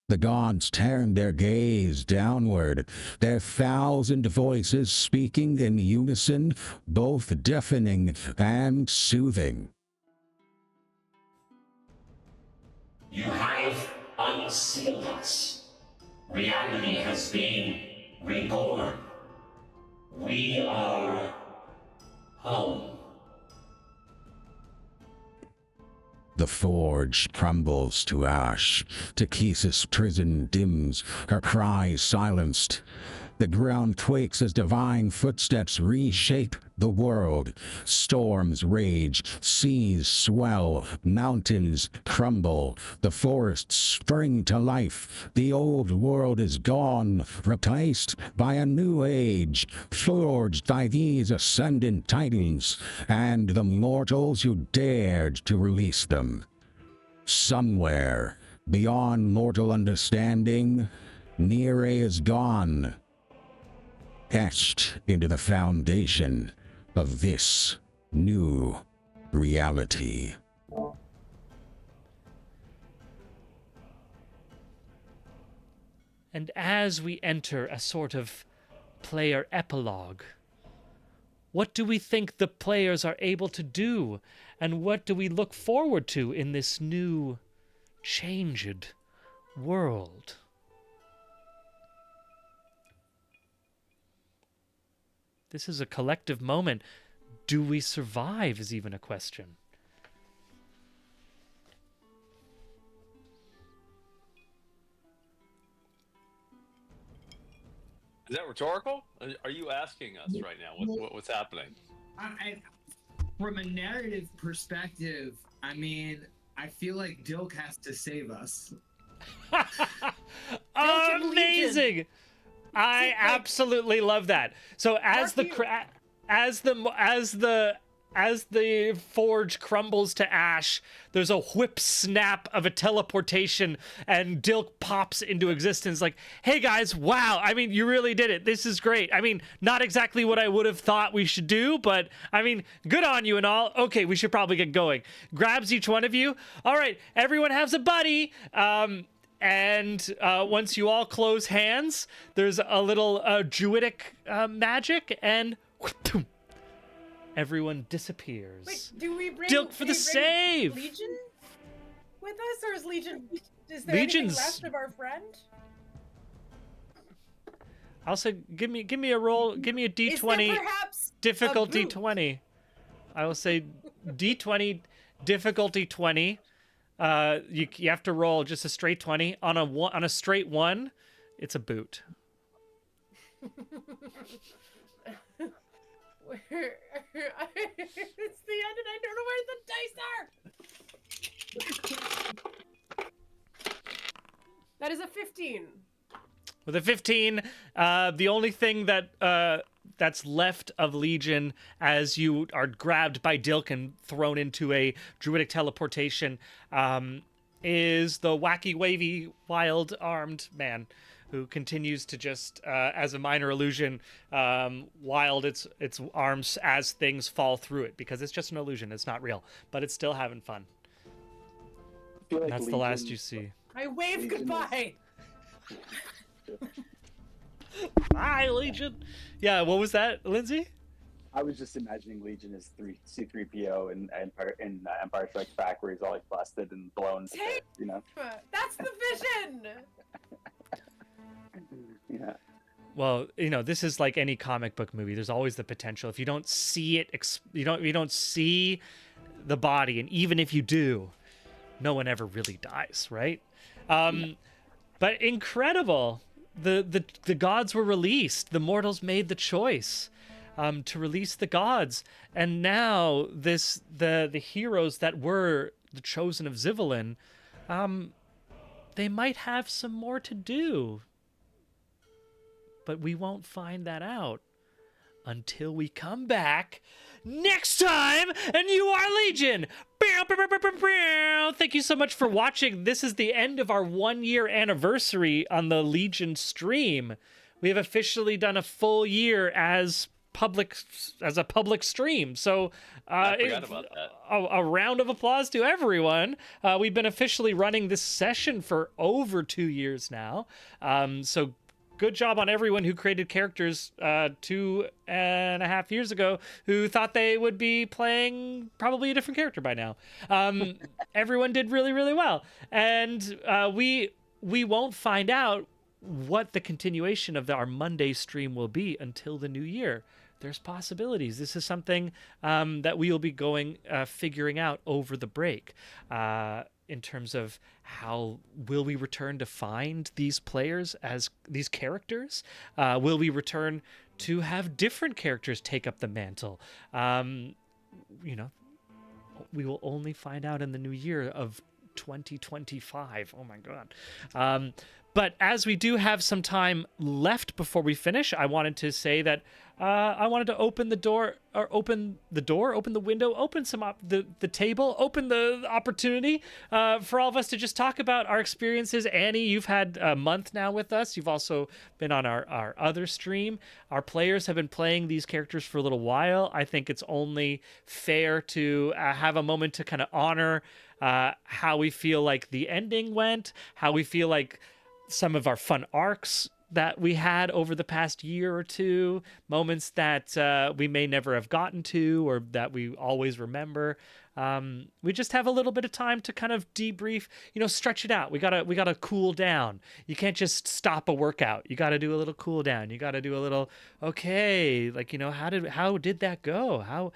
S12: The gods turned their gaze downward, their 1,000 voices speaking in unison, both deafening and soothing.
S11: You have unsealed us. Reality has been reborn. We are home.
S12: The forge crumbles to ash. Takesis' prison dims, her cries silenced. The ground quakes as divine footsteps reshape the world. Storms rage, seas swell, mountains crumble. The forests spring to life. The old world is gone, replaced by a new age, forged by these ascendant titans, and the mortals who dared to release them. Somewhere, beyond mortal understanding, Nere is gone, etched into the foundation of this new reality.
S4: And as we enter a sort of player epilogue, what do we think the players are able to do? And what do we look forward to in this new, changed world? This is a collective moment. Do we survive is even a question.
S14: Is that rhetorical? Are you asking us right now what's happening?
S7: From a narrative perspective, I mean, I feel like Dilk has to save us.
S4: Amazing! I absolutely love that. So as the forge crumbles to ash, there's a whip snap of a teleportation, and Dilk pops into existence. Like, hey guys, wow! I mean, you really did it. This is great. I mean, not exactly what I would have thought we should do, but I mean, good on you and all. Okay, we should probably get going. Grabs each one of you. All right, everyone has a buddy. And once you all close hands, there's a little druidic magic, and whoop, everyone disappears.
S8: Wait, do we bring
S4: Dilk for the save?
S8: Legion with us, or is Legion? Is there
S4: Legion's...
S8: anything left of our friend?
S4: I'll say, give me a roll. Give me a D20. Difficulty 20. I will say D20 difficulty 20. You have to roll just a straight 20 on a straight 1. It's a boot.
S8: It's the end, and I don't know where the dice are. That is a 15.
S4: With a 15, the only thing that that's left of Legion as you are grabbed by Dilk and thrown into a druidic teleportation is the wacky, wavy, wild-armed man who continues to just, as a minor illusion, wild its arms as things fall through it, because it's just an illusion. It's not real, but it's still having fun.
S5: Like
S4: that's
S5: Legion,
S4: the last you see.
S8: I wave goodbye.
S4: Bye, Legion. Yeah, what was that, Lindsay?
S5: I was just imagining Legion as C-3PO in Empire Strikes Back, where he's all like busted and blown. You know.
S8: That's the vision.
S5: Yeah.
S4: Well, you know, this is like any comic book movie. There's always the potential. If you don't see it, you don't see the body, and even if you do, no one ever really dies, right? But incredible. The gods were released. The mortals made the choice to release the gods, and now the heroes that were the chosen of Zivalin, they might have some more to do. But we won't find that out until we come back next time, and you are Legion. Thank you so much for watching. This is the end of our 1-year anniversary on the Legion stream. We have officially done a full year as a public stream. So
S14: I forgot about that.
S4: A round of applause to everyone. We've been officially running this session for over 2 years now. So good job on everyone who created characters 2.5 years ago who thought they would be playing probably a different character by now. Everyone did really, really well. And we won't find out what the continuation of our Monday stream will be until the new year. There's possibilities. This is something that we will be figuring out over the break. In terms of how will we return to find these players as these characters? Will we return to have different characters take up the mantle? We will only find out in the new year of 2025. Oh my God. But as we do have some time left before we finish, I wanted to say that I wanted to open the window, open the table, open the opportunity for all of us to just talk about our experiences. Annie, you've had a month now with us. You've also been on our other stream. Our players have been playing these characters for a little while. I think it's only fair to have a moment to kind of honor how we feel like the ending went, how we feel like some of our fun arcs that we had over the past year or two, moments that we may never have gotten to or that we always remember. We just have a little bit of time to kind of debrief, stretch it out. We gotta cool down. You can't just stop a workout. You gotta do a little cool down. You gotta do a little, okay, how did that go? How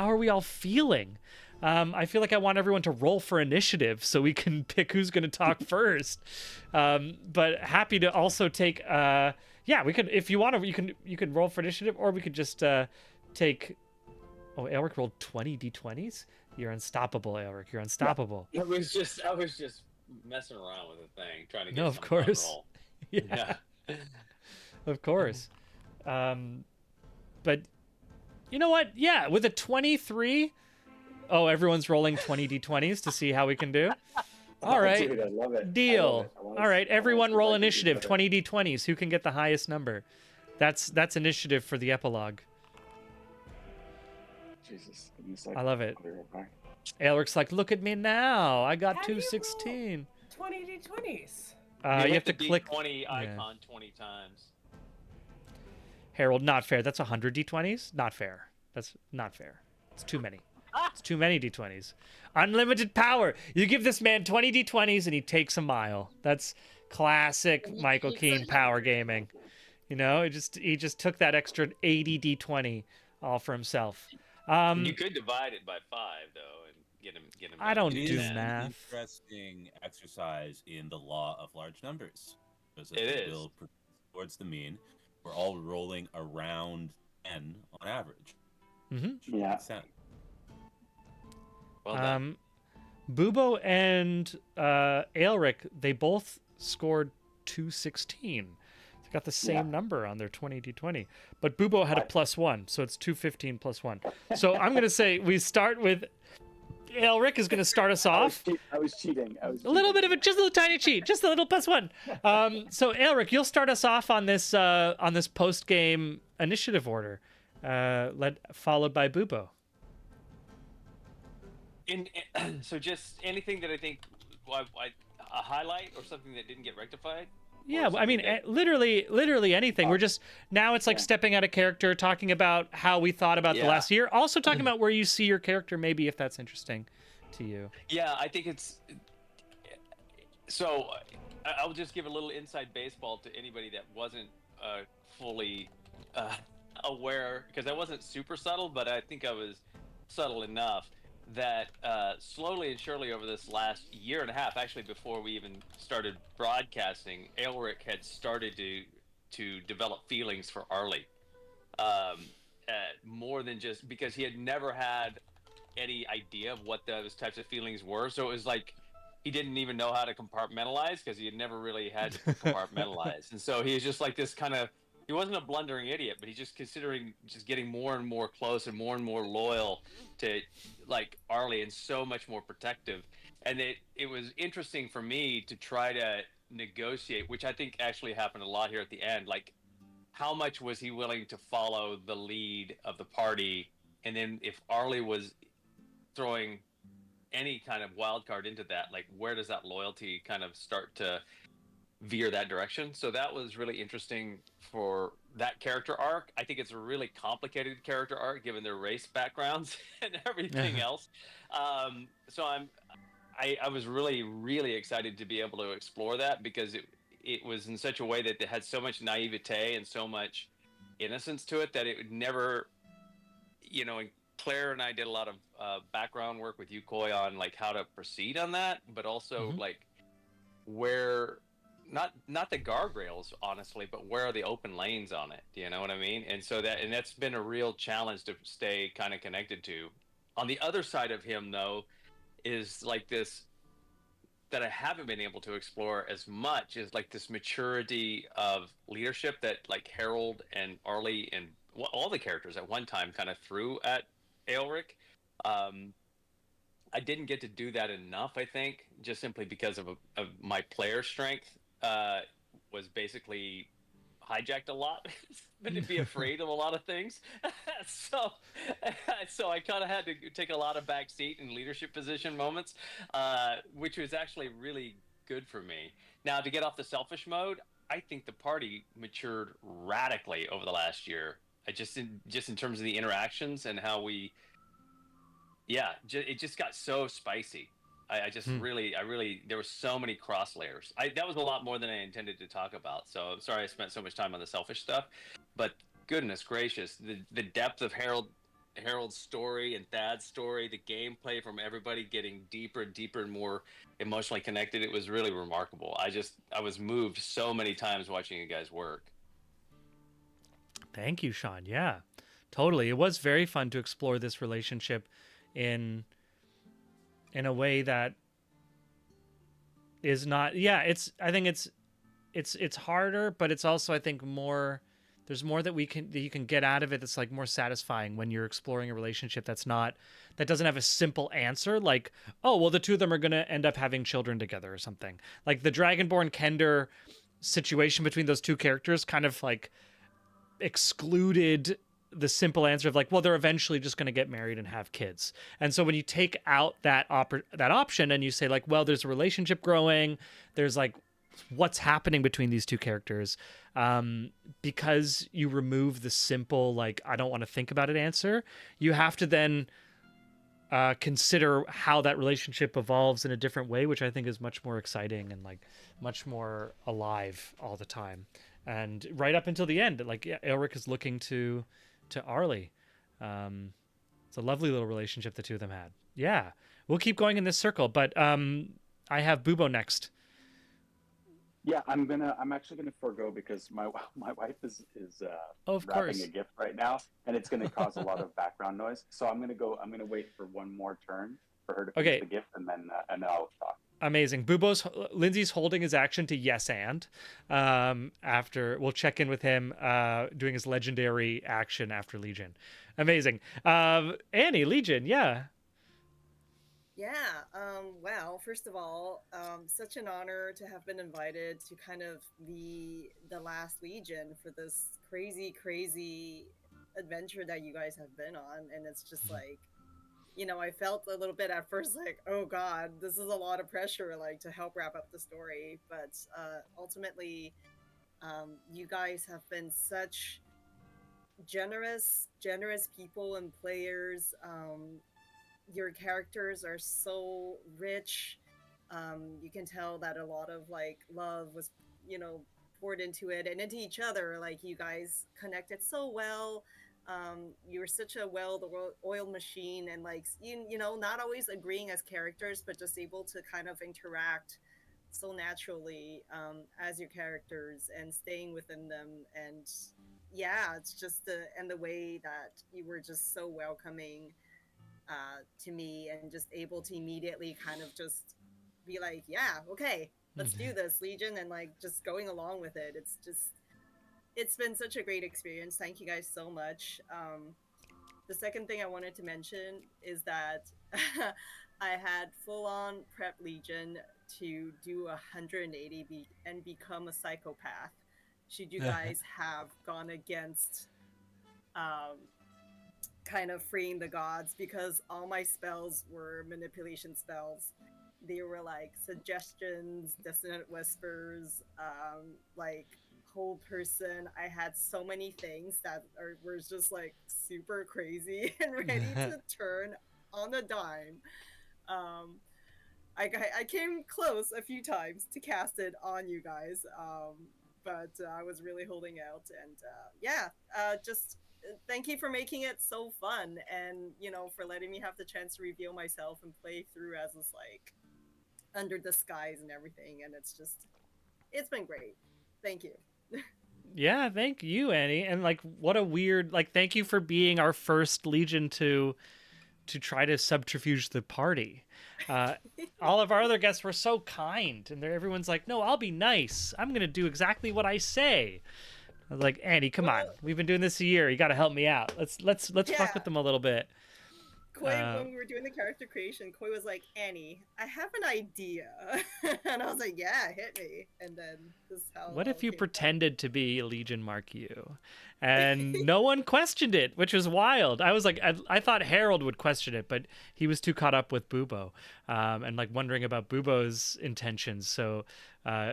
S4: are we all feeling? I feel like I want everyone to roll for initiative so we can pick who's going to talk first. But happy to also take. We could, if you want to, you can roll for initiative, or we could just take. Oh, Elric rolled 20 d20s. You're unstoppable, Elric. You're unstoppable.
S14: I was just messing around with the thing, trying to get.
S4: No, of course.
S14: Roll.
S4: Yeah. Of course. But you know what? Yeah, with a 23. Oh, everyone's rolling 20 d20s to see how we can do. All right.
S5: Dude, I love it.
S4: Deal. All right, everyone roll initiative, 20 d20s. Who can get the highest number? That's initiative for the epilogue.
S5: Jesus.
S4: I love it. Aelric's like, look at me now. I got 216.
S8: 20 d20s.
S4: You have to click
S14: 20 icon 20 times.
S4: Harold, not fair. That's 100 d20s? Not fair. That's not fair. It's too many. It's too many d20s. Unlimited power. You give this man 20 d20s and he takes a mile. That's classic Michael Keane power gaming. He just took that extra 80 d20 all for himself.
S14: You could divide it by 5 though and get him.
S4: I don't
S6: It
S4: do
S6: is an
S4: math.
S6: interesting exercise in the law of large numbers. Because
S14: It is.
S6: Will towards the mean. We're all rolling around 10 on average.
S4: Mm-hmm.
S5: Yeah.
S14: Well done.
S4: Bubo and Aelric, they both scored 216. They got the same number on their 20 d20. But Bubo had a +1, so it's 215 plus 1. So I'm going to say we start with Aelric is going to start us off.
S5: I was cheating.
S4: A little bit of just a little tiny cheat, just a little +1. So Aelric, you'll start us off on this post-game initiative order, followed by Bubo.
S14: So just anything that I think a highlight or something that didn't get rectified.
S4: Yeah, I mean, literally anything. We're just now it's like stepping out of character, talking about how we thought about the last year. Also talking about where you see your character, maybe if that's interesting to you.
S14: Yeah, I think it's. So I'll just give a little inside baseball to anybody that wasn't fully aware, because I wasn't super subtle, but I think I was subtle enough that slowly and surely over this last year and a half, actually before we even started broadcasting, Aelric had started to develop feelings for Arlie. More than just because he had never had any idea of what those types of feelings were. So it was like he didn't even know how to compartmentalize because he had never really had to compartmentalize. And so he was just like this kind of, he wasn't a blundering idiot, but he's just considering just getting more and more close and more loyal to like Arlie and so much more protective. And it was interesting for me to try to negotiate, which I think actually happened a lot here at the end. Like, how much was he willing to follow the lead of the party, and then if Arlie was throwing any kind of wild card into that, like where does that loyalty kind of start to veer that direction? So that was really interesting for that character arc. I think it's a really complicated character arc given their race backgrounds and everything else. So I was really excited to be able to explore that, because it was in such a way that it had so much naivete and so much innocence to it that it would never, you know, and Claire and I did a lot of background work with Yukoi on like how to proceed on that, but also like where, not the guardrails honestly, but where are the open lanes on it? Do you know what I mean? And so that's been a real challenge to stay kind of connected to. On the other side of him though, is like this that I haven't been able to explore as much, is like this maturity of leadership that like Harold and Arlie and all the characters at one time kind of threw at Aelric. I didn't get to do that enough, I think, just simply because of my player strength was basically hijacked a lot, but to be afraid of a lot of things. so I kind of had to take a lot of backseat in leadership position moments, which was actually really good for me. Now, to get off the selfish mode, I think the party matured radically over the last year. Just in terms of the interactions and how we, it just got so spicy. I really, there were so many cross layers. That was a lot more than I intended to talk about. So I'm sorry I spent so much time on the selfish stuff, but goodness gracious, the depth of Harold's story and Thad's story, the gameplay from everybody getting deeper and deeper and more emotionally connected. It was really remarkable. I was moved so many times watching you guys work.
S4: Thank you, Sean. Yeah, totally. It was very fun to explore this relationship in a way that is not, I think it's harder, but it's also, I think, more, there's more that you can get out of it that's like more satisfying when you're exploring a relationship that doesn't have a simple answer, like, oh, well, the two of them are going to end up having children together or something. Like the Dragonborn Kender situation between those two characters kind of like excluded the simple answer of like, well, they're eventually just going to get married and have kids. And so when you take out that option and you say like, well, there's a relationship growing, there's like what's happening between these two characters, because you remove the simple like, I don't want to think about it answer, you have to then consider how that relationship evolves in a different way, which I think is much more exciting and like much more alive all the time. And right up until the end, like Aelric is looking to Arlie. It's a lovely little relationship the two of them had. Yeah, we'll keep going in this circle, but I have Bubo next.
S5: Yeah, I'm actually gonna forego because my wife is wrapping a gift right now, and it's gonna cause a lot of background noise. So I'm gonna wait for one more turn for her to finish the gift, and then I'll talk.
S4: Amazing. Lindsay's holding his action to yes and after we'll check in with him doing his legendary action after Legion. Amazing. Annie, Legion, yeah.
S10: Well, first of all, such an honor to have been invited to kind of be the last Legion for this crazy adventure that you guys have been on. And it's just like, you know, I felt a little bit at first like, oh God, this is a lot of pressure, like to help wrap up the story. But ultimately, you guys have been such generous people and players. Your characters are so rich. You can tell that a lot of like love was, you know, poured into it and into each other. Like you guys connected so well. You were such a well-oiled machine, and like you know, not always agreeing as characters, but just able to kind of interact so naturally as your characters and staying within them. And yeah, it's just the way that you were just so welcoming to me, and just able to immediately kind of just be like, yeah, okay, let's do this, Legion, and like just going along with it. It's been such a great experience. Thank you guys so much. The second thing I wanted to mention is that I had full-on prep Legion to do 180 and become a psychopath, should you guys have gone against kind of freeing the gods, because all my spells were manipulation spells. They were like suggestions, dissonant whispers, like hold person. I had so many things that were just like super crazy and ready to turn on a dime. I came close a few times to cast it on you guys, but I was really holding out. And just thank you for making it so fun, and for letting me have the chance to reveal myself and play through as this like under disguise and everything. And it's been great. Thank you.
S4: Yeah, thank you, Annie. And like, what a weird, like, thank you for being our first Legion to try to subterfuge the party. All of our other guests were so kind, and everyone's like, no, I'll be nice. I'm going to do exactly what I say. I was like, Annie, come on. We've been doing this a year. You got to help me out. Let's fuck with them a little bit.
S10: Koi, when we were doing the character creation, Koi was like, Annie, I have an idea. And I was like, yeah, hit me. And then this is how.
S4: What if you pretended to be Legion Mark U? And no one questioned it, which was wild. I was like, I thought Harold would question it, but he was too caught up with Bubo, and like wondering about Bubo's intentions. So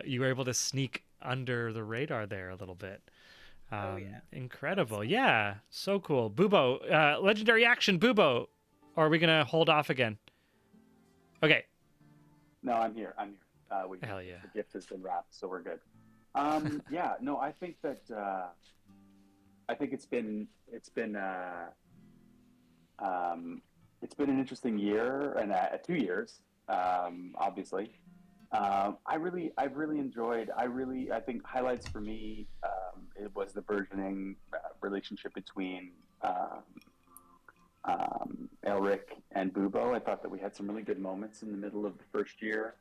S4: you were able to sneak under the radar there a little bit. Incredible. Yeah, so cool. Bubo, legendary action, Bubo. Or are we going to hold off again? Okay.
S5: No, I'm here.
S4: Hell yeah.
S5: The gift has been wrapped, so we're good. Yeah, no, I think that it's been an interesting year and 2 years, obviously. I've really enjoyed. I think highlights for me, it was the burgeoning relationship between Elric and Bubo. I thought that we had some really good moments in the middle of the first year.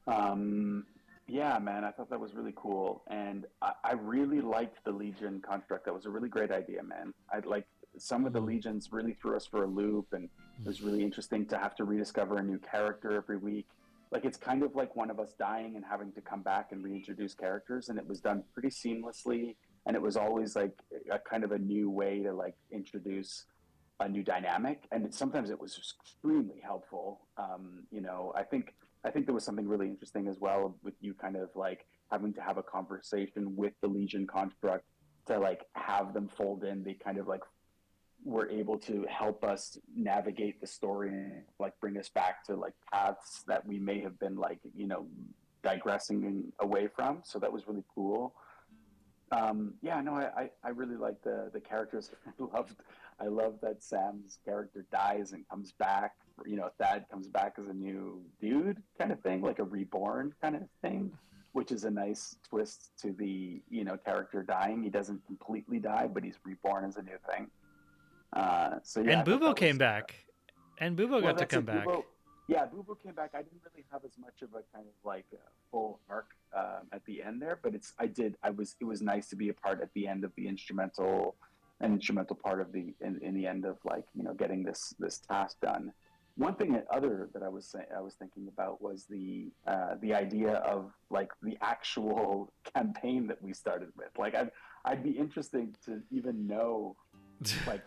S5: Yeah, man, I thought that was really cool. And I really liked the Legion construct. That was a really great idea, man. I like some of the Legions really threw us for a loop, and it was really interesting to have to rediscover a new character every week. Like, it's kind of like one of us dying and having to come back and reintroduce characters, and it was done pretty seamlessly. And it was always like a kind of a new way to like introduce a new dynamic, and sometimes it was extremely helpful. I think there was something really interesting as well with you kind of like having to have a conversation with the Legion construct to like have them fold in. They kind of like were able to help us navigate the story and like bring us back to like paths that we may have been like digressing away from. So that was really cool. I really like the characters. I love that Sam's character dies and comes back. Thad comes back as a new dude kind of thing, like a reborn kind of thing, which is a nice twist to the character dying. He doesn't completely die, but he's reborn as a new thing.
S4: And Bubo came back. And Bubo got to come back.
S5: Bubo came back. I didn't really have as much of a kind of like full arc at the end there, but it was nice to be a part at the end of the instrumental part of in the end of like getting this task done. One thing that I was thinking about was the idea of like the actual campaign that we started with. Like I'd be interested to even know, like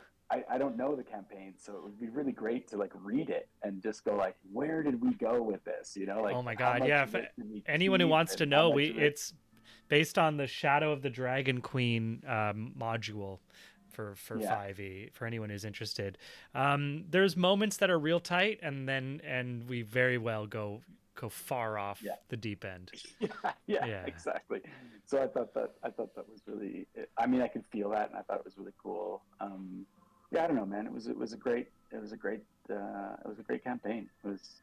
S5: I don't know the campaign, so it would be really great to like read it and just go like, where did we go with this? Like,
S4: oh my god, yeah. If anyone who wants to know, it's based on the Shadow of the Dragon Queen module for 5e, for anyone who's interested. There's moments that are real tight, and we very well go far off the deep end.
S5: Yeah, exactly. So I thought that was really, I mean, I could feel that, and I thought it was really cool. I don't know, man. It was a great campaign. It was,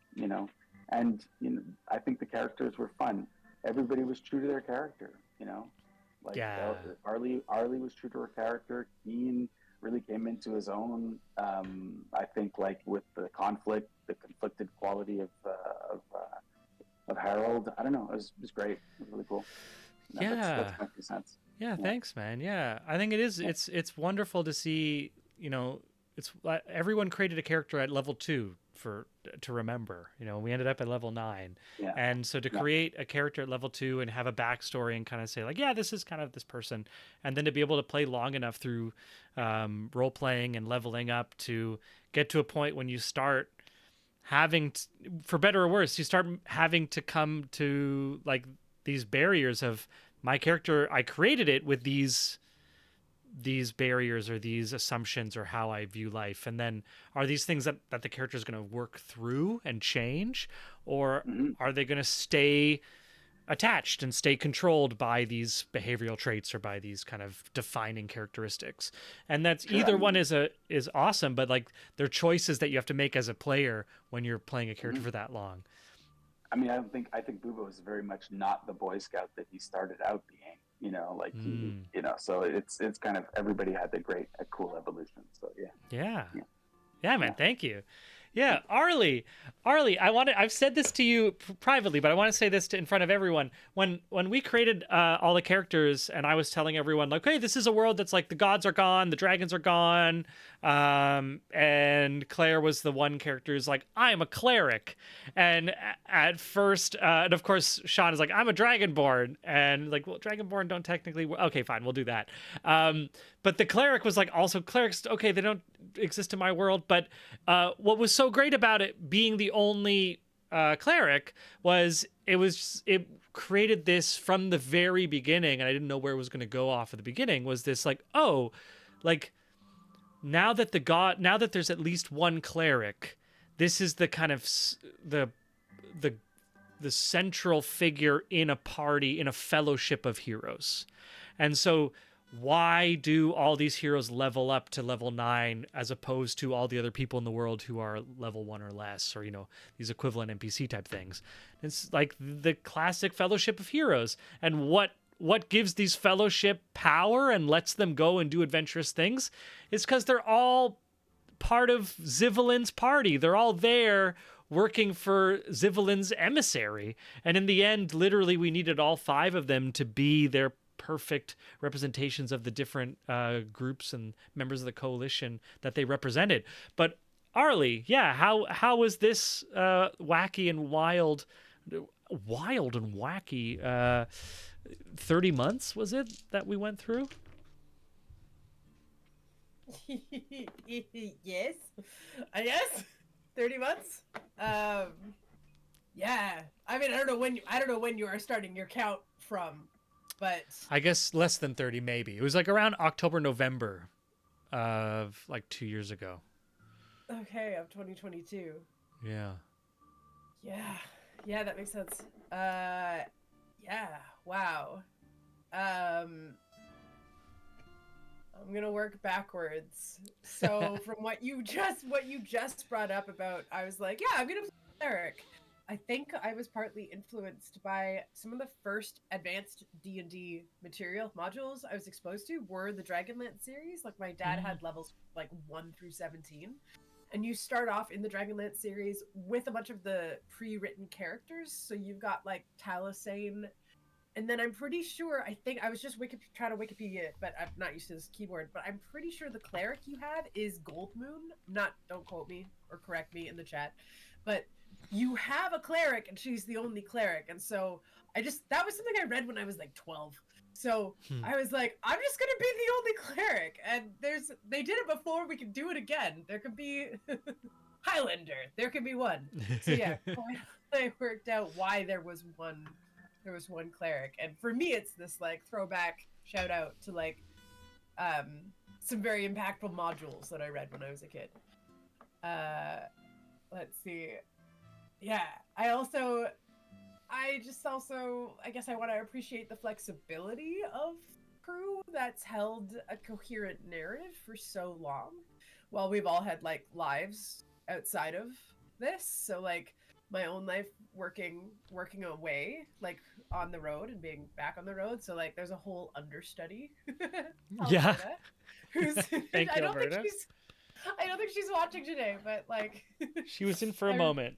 S5: and I think the characters were fun. Everybody was true to their character, Like Arlie was true to her character. Keen really came into his own. I think like with the conflicted quality of Harold. I don't know. It was great. It was really cool. That's my 2 cents.
S4: Yeah, thanks, man. Yeah, I think it is. It's wonderful to see. It's everyone created a character at level 2 to remember. You know, we ended up at level 9.
S5: Yeah.
S4: And so to create a character at level 2 and have a backstory and kind of say like, yeah, this is kind of this person, and then to be able to play long enough through role playing and leveling up to get to a point when you start having for better or worse, you start having to come to like these barriers of my character. I created it with these barriers or these assumptions or how I view life, and then are these things that the character is going to work through and change, or are they going to stay attached and stay controlled by these behavioral traits or by these kind of defining characteristics? And that's either one is awesome, but like they're choices that you have to make as a player when you're playing a character for that long.
S5: I mean, I think Bubo is very much not the Boy Scout that he started out being. You know, like you know, so it's kind of everybody had a cool evolution. So yeah, man. Thank you. Yeah, Arlie,
S4: I've said this to you privately, but I want to say this in front of everyone. When we created all the characters, and I was telling everyone like, hey, this is a world that's like the gods are gone, the dragons are gone, and Claire was the one character who's like, I am a cleric, and at first, and of course, Sean is like, I'm a dragonborn, and like, well, dragonborn don't technically. Okay, fine, we'll do that. But the cleric was like, also clerics, okay, they don't exist in my world. But what was so great about it being the only cleric was it created this from the very beginning, and I didn't know where it was going to go off at the beginning, was this like, oh, like now that there's at least one cleric, this is the kind of the central figure in a party, in a fellowship of heroes. And so why do all these heroes level up to level 9 as opposed to all the other people in the world who are level 1 or less, or, you know, these equivalent NPC type things? It's like the classic fellowship of heroes. And what gives these fellowship power and lets them go and do adventurous things is because they're all part of Zivalin's party. They're all there working for Zivalin's emissary. And in the end, literally, we needed all 5 of them to be their perfect representations of the different groups and members of the coalition that they represented. But Arlie, yeah, how was this wacky and wild and wacky 30 months was it that we went through?
S8: Yes, I guess 30 months. Yeah, I mean, I don't know when you are starting your count from. But
S4: I guess less than 30, maybe. It was like around October, November of like 2 years ago.
S8: Okay, of 2022.
S4: Yeah.
S8: Yeah, that makes sense. Yeah, wow. I'm gonna work backwards. So from what you just brought up about, I was like, yeah, I'm gonna play Eric. I think I was partly influenced by some of the first advanced D&D material modules I was exposed to were the Dragonlance series. Like my dad had levels like 1 through 17. And you start off in the Dragonlance series with a bunch of the pre-written characters. So you've got like Taliesin. And then I'm pretty sure, I think I was just trying to Wikipedia it, but I'm not used to this keyboard. But I'm pretty sure the cleric you have is Goldmoon. Don't quote me or correct me in the chat. But you have a cleric and she's the only cleric. And so that was something I read when I was like 12. So I was like, I'm just going to be the only cleric. And they did it before, we can do it again. There could be Highlander. There could be one. So yeah, I worked out why there was one cleric. And for me, it's this like throwback shout out to like some very impactful modules that I read when I was a kid. Let's see. Yeah, I guess I want to appreciate the flexibility of crew that's held a coherent narrative for so long while we've all had like lives outside of this. So like my own life working away, like on the road and being back on the road. So like there's a whole understudy.
S4: Yeah.
S8: Who's
S4: Thank you, Alberta.
S8: I don't think she's watching today, but like
S4: she was in for a moment.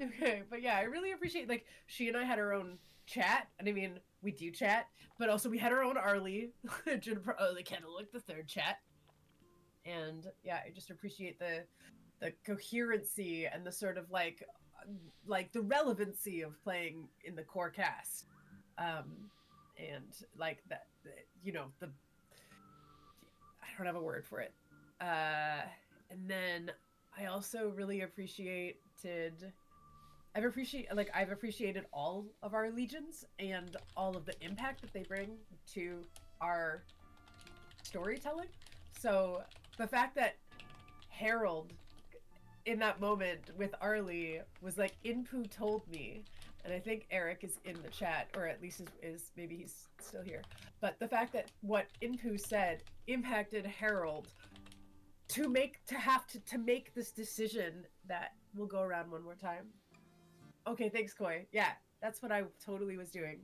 S8: Okay, but yeah, I really appreciate like she and I had our own chat, and I mean we do chat, but also we had our own Arlie, Jennifer Arlie Kendall, like the third chat, and yeah, I just appreciate the the coherency and the sort of like the relevancy of playing in the core cast, and like that, you know, the I don't have a word for it. And then I also really I've appreciated all of our legions and all of the impact that they bring to our storytelling. So the fact that Harold in that moment with Arlie was like, Inpu told me, and I think Eric is in the chat, or at least is maybe he's still here, but the fact that what Inpu said impacted Harold to make this decision that we'll go around one more time. Okay, thanks, Koi. Yeah, that's what I totally was doing.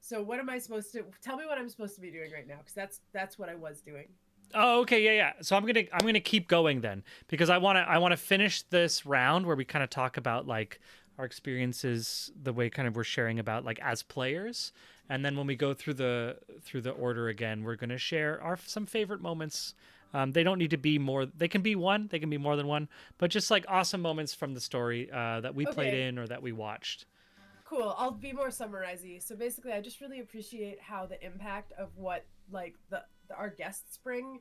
S8: So what am I supposed to tell me what I'm supposed to be doing right now? Because that's what I was doing.
S4: Oh, okay, yeah. So I'm gonna keep going then, because I wanna finish this round where we kind of talk about like our experiences, the way kind of we're sharing about like as players, and then when we go through the order again, we're gonna share some favorite moments. They don't need to be more. They can be one. They can be more than one. But just like awesome moments from the story that we played in or that we watched.
S8: Cool. I'll be more summarizing. So basically, I just really appreciate how the impact of what like our guests bring.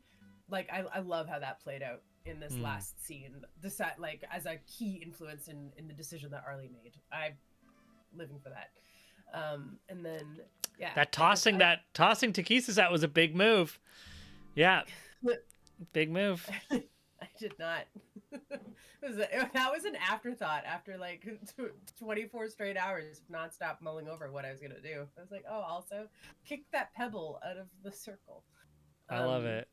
S8: Like I love how that played out in this last scene. Like as a key influence in the decision that Arlie made. I'm living for that. And then yeah.
S4: That tossing Takisas out was a big move. Yeah. Big move.
S8: I did not. That was an afterthought after like 24 straight hours of nonstop mulling over what I was gonna do. I was like, oh, also kick that pebble out of the circle.
S4: I love it.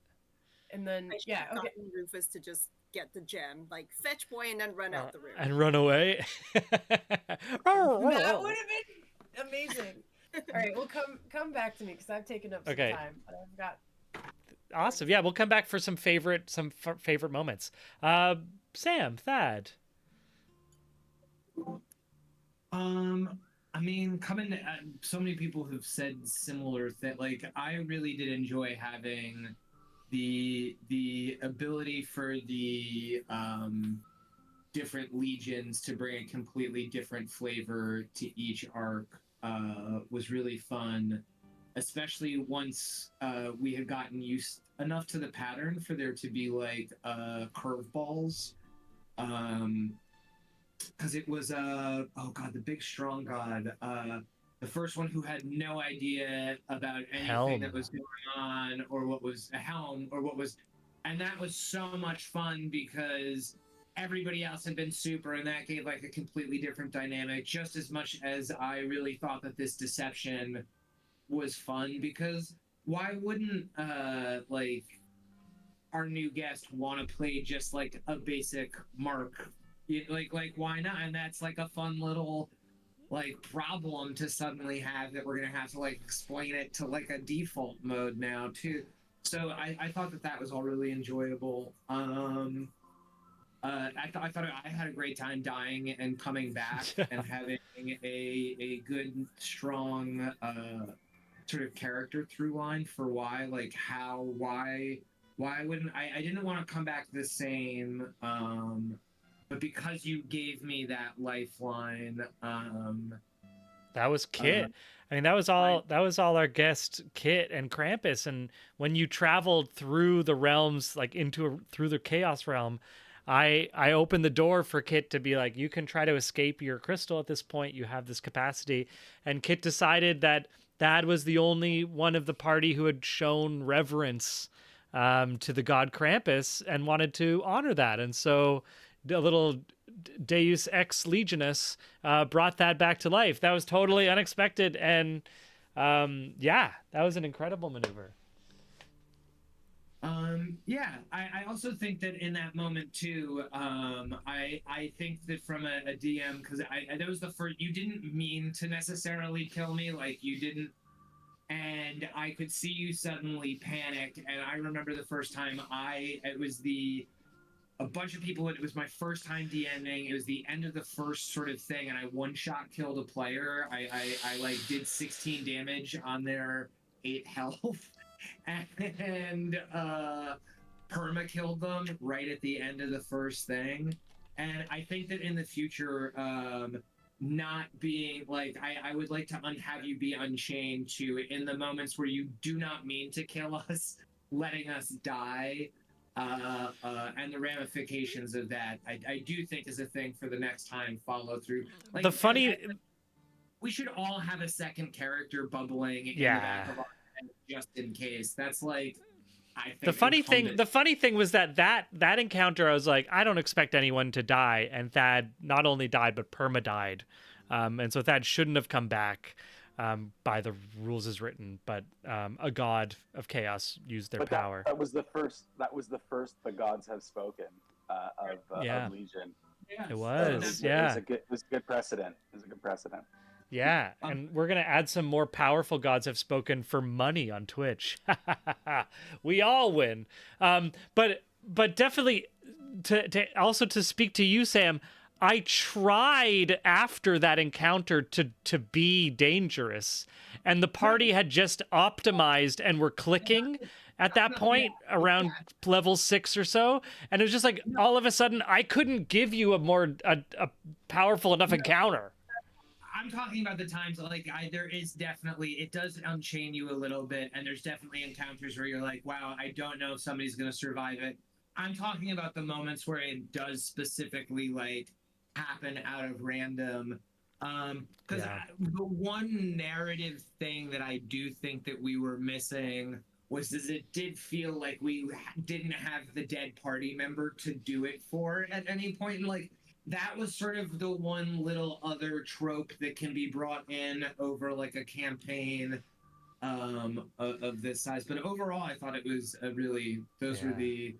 S8: And then yeah, okay.
S10: Rufus to just get the gem, like fetch boy, and then run out the room
S4: and run away.
S8: That would have been amazing. All right, well, come back to me because I've taken up some time, but I've got.
S4: Awesome. Yeah, we'll come back for some favorite moments. Sam, Thad.
S7: I mean, so many people have said similar things. Like, I really did enjoy having the ability for the different legions to bring a completely different flavor to each arc. Was really fun. Especially once we had gotten used enough to the pattern for there to be like curveballs, because it was the big strong god, the first one who had no idea about anything that was going on or what was a helm or what was, and that was so much fun because everybody else had been super, and that gave like a completely different dynamic. Just as much as I really thought that this deception was fun, because why wouldn't like our new guest want to play just like a basic mark? Like why not? And that's like a fun little like problem to suddenly have that we're gonna have to like explain it to like a default mode now too. So I thought that was all really enjoyable. I thought I had a great time dying and coming back and having a good strong sort of character through line for why wouldn't I didn't want to come back the same, but because you gave me that lifeline,
S4: that was Kit. I mean, that was all our guest Kit and Krampus. And when you traveled through the realms, like through the Chaos realm, I opened the door for Kit to be like, you can try to escape your crystal at this point. You have this capacity. And Kit decided that Thad was the only one of the party who had shown reverence to the god Krampus and wanted to honor that. And so a little Deus Ex Legionus brought that back to life. That was totally unexpected. And yeah, that was an incredible maneuver.
S7: Yeah, I also think that in that moment too, I think that from a DM, because that was the first, you didn't mean to necessarily kill me, like you didn't, and I could see you suddenly panic, and I remember the first time a bunch of people, it was my first time DMing, it was the end of the first sort of thing, and I one-shot killed a player. I like did 16 damage on their 8 health. And perma killed them right at the end of the first thing. And I think that in the future, not being like, I would like to have you be unchained to, in the moments where you do not mean to kill us, letting us die, and the ramifications of that, I do think is a thing for the next time follow through. Like,
S4: The funny-
S7: we should all have a second character bubbling in the
S4: Yeah.
S7: back of our head just in case. That's like, I think
S4: The funny thing was that encounter, I was like, I don't expect anyone to die, and Thad not only died but perma died, and so Thad shouldn't have come back by the rules as written. But a god of chaos used their power.
S5: That was the first. The gods have spoken of Legion.
S4: It was. Yeah.
S5: It was a good precedent.
S4: Yeah, and we're gonna add some more powerful gods have spoken for money on Twitch. We all win. But definitely to speak to you, Sam. I tried after that encounter to be dangerous, and the party had just optimized and were clicking at that point around level 6 or so, and it was just like all of a sudden I couldn't give you a powerful enough encounter.
S7: I'm talking about the times like there is definitely, it does unchain you a little bit, and there's definitely encounters where you're like, wow, I don't know if somebody's gonna survive it. I'm talking about the moments where it does specifically like happen out of random. Because the one narrative thing that I do think that we were missing was it did feel like we didn't have the dead party member to do it for at any point. And like, that was sort of the one little other trope that can be brought in over like a campaign of this size. But overall, I thought it was a really, those were the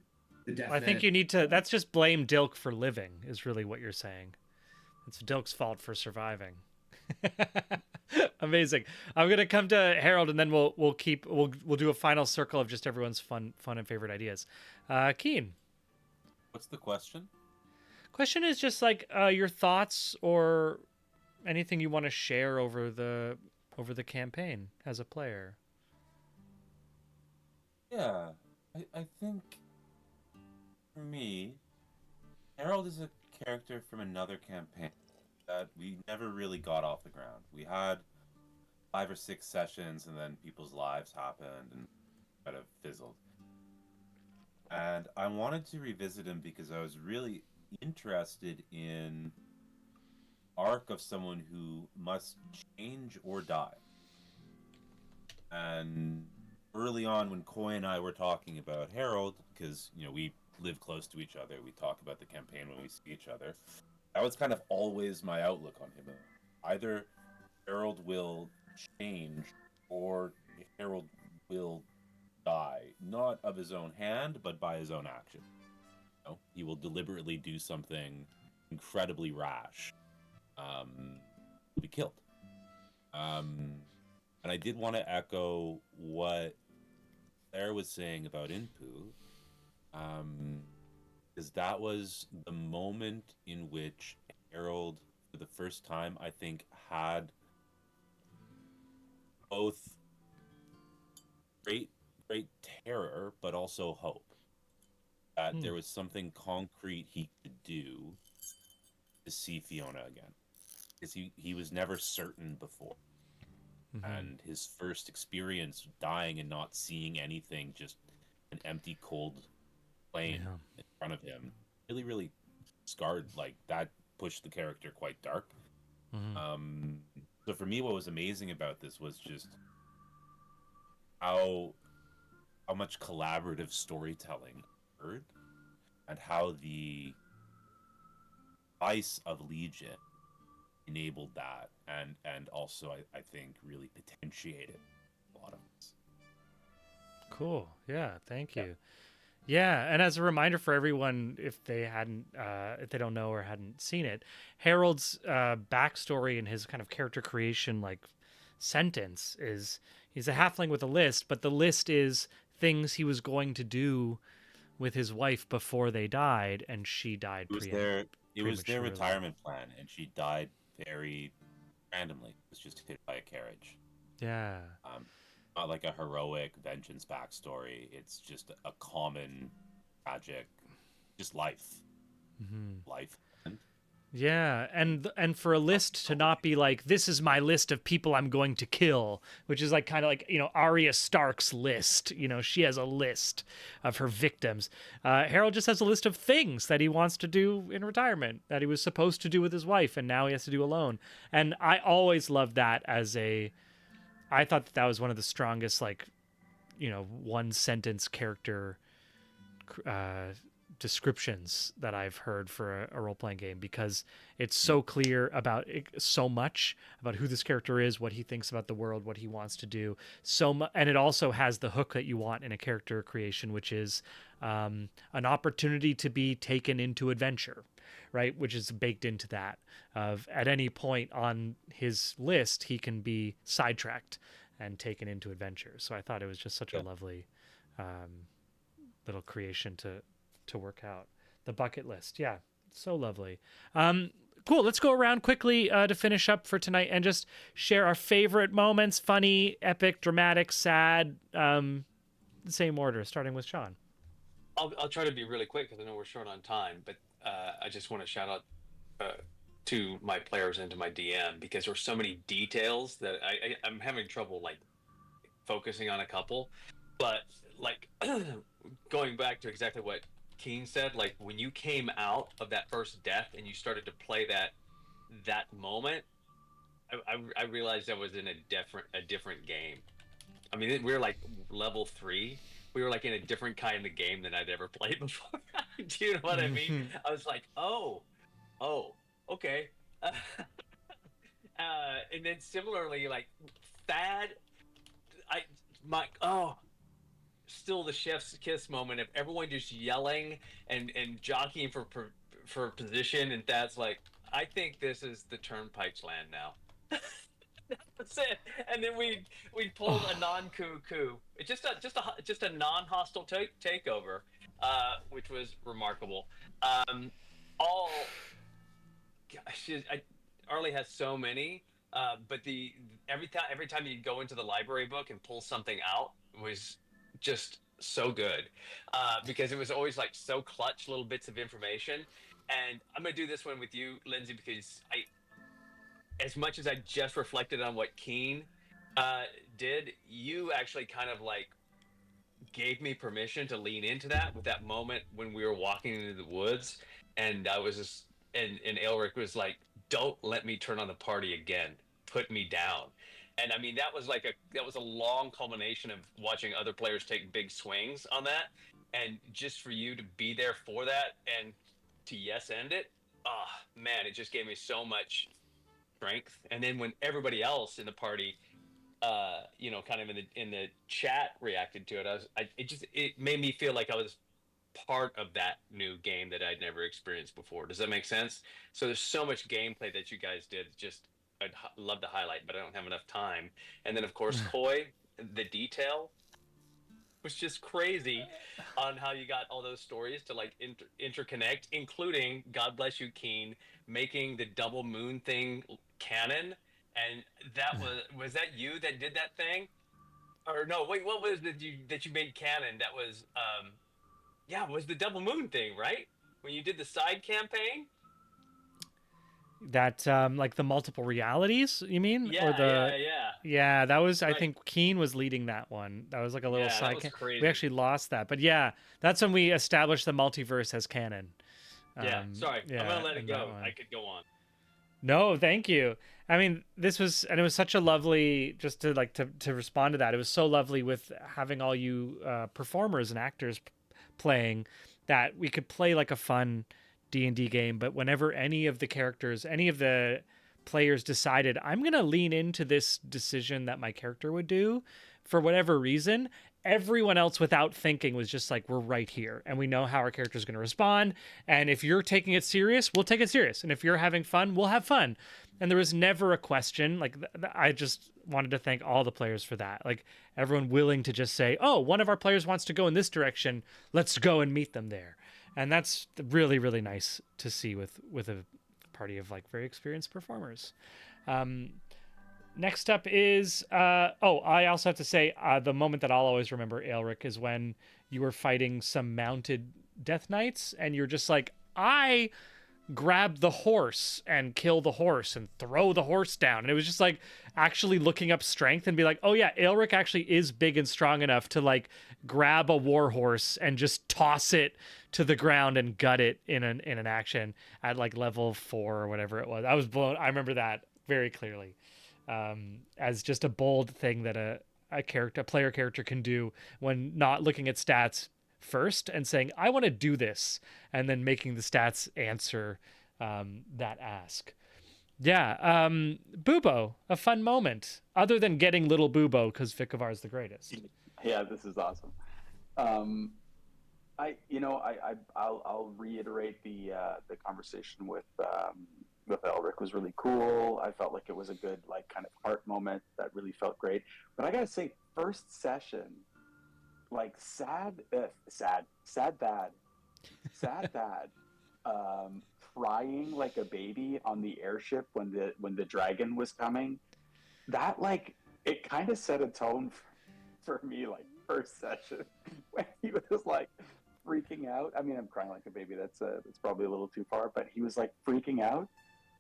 S7: definite.
S4: I think you need to, that's just blame Dilk for living is really what you're saying. It's Dilk's fault for surviving. Amazing. I'm gonna come to Harold, and then we'll do a final circle of just everyone's fun and favorite ideas. Keen.
S6: What's the question?
S4: Question is just like your thoughts or anything you want to share over the campaign as a player.
S6: Yeah, I think for me, Harold is a character from another campaign that we never really got off the ground. We had 5 or 6 sessions, and then people's lives happened and kind of fizzled. And I wanted to revisit him because I was really interested in arc of someone who must change or die. And early on, when Coy and I were talking about Harold, because we live close to each other, we talk about the campaign when we see each other. That was kind of always my outlook on him. Either Harold will change or Harold will die, not of his own hand, but by his own action. He will deliberately do something incredibly rash, be killed. And I did want to echo what Claire was saying about Inpu, because that was the moment in which Harold, for the first time, I think, had both great terror, but also hope. That there was something concrete he could do to see Fiona again. Because he was never certain before. Mm-hmm. And his first experience dying and not seeing anything, just an empty, cold plane in front of him, really, really scarred. Like, that pushed the character quite dark. Mm-hmm. So for me, what was amazing about this was just how much collaborative storytelling occurred, and how the ice of Legion enabled that, and also I think really potentiated a lot of this.
S4: Cool. Yeah. Thank you. Yeah, and as a reminder for everyone, if they don't know or hadn't seen it, Harold's backstory and his kind of character creation sentence is he's a halfling with a list, but the list is things he was going to do with his wife before they died, and she died.
S6: It was their retirement plan, and she died very randomly. It was just hit by a carriage.
S4: Yeah.
S6: Not like a heroic vengeance backstory. It's just a common tragic, just life. Life.
S4: Yeah, and for a list to not be like, this is my list of people I'm going to kill, which is like kind of like, Arya Stark's list. She has a list of her victims. Harold just has a list of things that he wants to do in retirement that he was supposed to do with his wife, and now he has to do alone. And I always loved that I thought that was one of the strongest, like, one sentence character descriptions that I've heard for a role-playing game, because it's so clear about so much about who this character is, what he thinks about the world, what he wants to do, and it also has the hook that you want in a character creation, which is an opportunity to be taken into adventure, right? Which is baked into that, of at any point on his list he can be sidetracked and taken into adventure. So I thought it was just such a lovely little creation to work out. The bucket list, yeah, so lovely. Cool. Let's go around quickly to finish up for tonight and just share our favorite moments: funny, epic, dramatic, sad. The same order, starting with Sean.
S14: I'll try to be really quick because I know we're short on time, but I just want to shout out to my players and to my DM, because there's so many details that I'm having trouble like focusing on a couple. But like going back to exactly what Keen said, like when you came out of that first death and you started to play that moment, I realized I was in a different game. I mean, we were like level 3. We were like in a different kind of game than I'd ever played before. Do you know what I mean? I was like, oh, okay. And then similarly, like Thad, still the chef's kiss moment of everyone just yelling and jockeying for position, and Thad's like, I think this is the Turnpike's land now. That's it. And then we pulled a non-coup. It's just a non-hostile takeover, which was remarkable. Arlie has so many, but every time you go into the library book and pull something out was just so good, because it was always like so clutch little bits of information. And I'm gonna do this one with you, Lindsay, because as much as I just reflected on what Keen did, you actually kind of like gave me permission to lean into that with that moment when we were walking into the woods, and I was just and Elric was like, don't let me turn on the party again, put me down. And I mean, that was a long culmination of watching other players take big swings on that, and just for you to be there for that and to end it, man, it just gave me so much strength. And then when everybody else in the party, kind of in the chat reacted to it, it made me feel like I was part of that new game that I'd never experienced before. Does that make sense? So there's so much gameplay that you guys did. Just I'd love to highlight, but I don't have enough time. And then of course, Koi, the detail was just crazy on how you got all those stories to like interconnect, including, God bless you, Keen, making the double moon thing canon. And that was that you that did that thing? Or no, wait, what was it that you made canon? That was it was the double moon thing, right? When you did the side campaign?
S4: That like the multiple realities, you mean?
S14: Yeah.
S4: Yeah, that was, I think Keen was leading that one. That was like a little side. We actually lost that, but yeah, that's when we established the multiverse as canon.
S14: Sorry, I'm gonna let it go. I could go on.
S4: No, thank you. I mean, it was such a lovely, just to respond to that. It was so lovely with having all you performers and actors playing, that we could play like a fun D&D game, but whenever any of the players decided, I'm going to lean into this decision that my character would do for whatever reason, everyone else without thinking was just like, we're right here and we know how our character is going to respond. And if you're taking it serious, we'll take it serious. And if you're having fun, we'll have fun. And there was never a question. Like, I just wanted to thank all the players for that. Like, everyone willing to just say, oh, one of our players wants to go in this direction, let's go and meet them there. And that's really, really nice to see with a party of like very experienced performers. Next up is, I also have to say, the moment that I'll always remember, Aelric, is when you were fighting some mounted Death Knights, and you're just like, I grab the horse and kill the horse and throw the horse down. And it was just like actually looking up strength and be like, oh yeah, Aelric actually is big and strong enough to like grab a war horse and just toss it to the ground and gut it in an action at like level 4 or whatever it was. I remember that very clearly, as just a bold thing that a player character can do when not looking at stats first and saying, I want to do this, and then making the stats answer that ask. Yeah. Bubo, a fun moment other than getting little Bubo because Vikavar is the greatest.
S5: Yeah, this is awesome. I'll reiterate the conversation with Elric was really cool. I felt like it was a good like kind of heart moment that really felt great. But I gotta say, first session, like sad dad, crying like a baby on the airship when the dragon was coming. That like it kind of set a tone for me, like first session when he was like freaking out. I mean, I'm crying like a baby. That's probably a little too far, but he was like freaking out,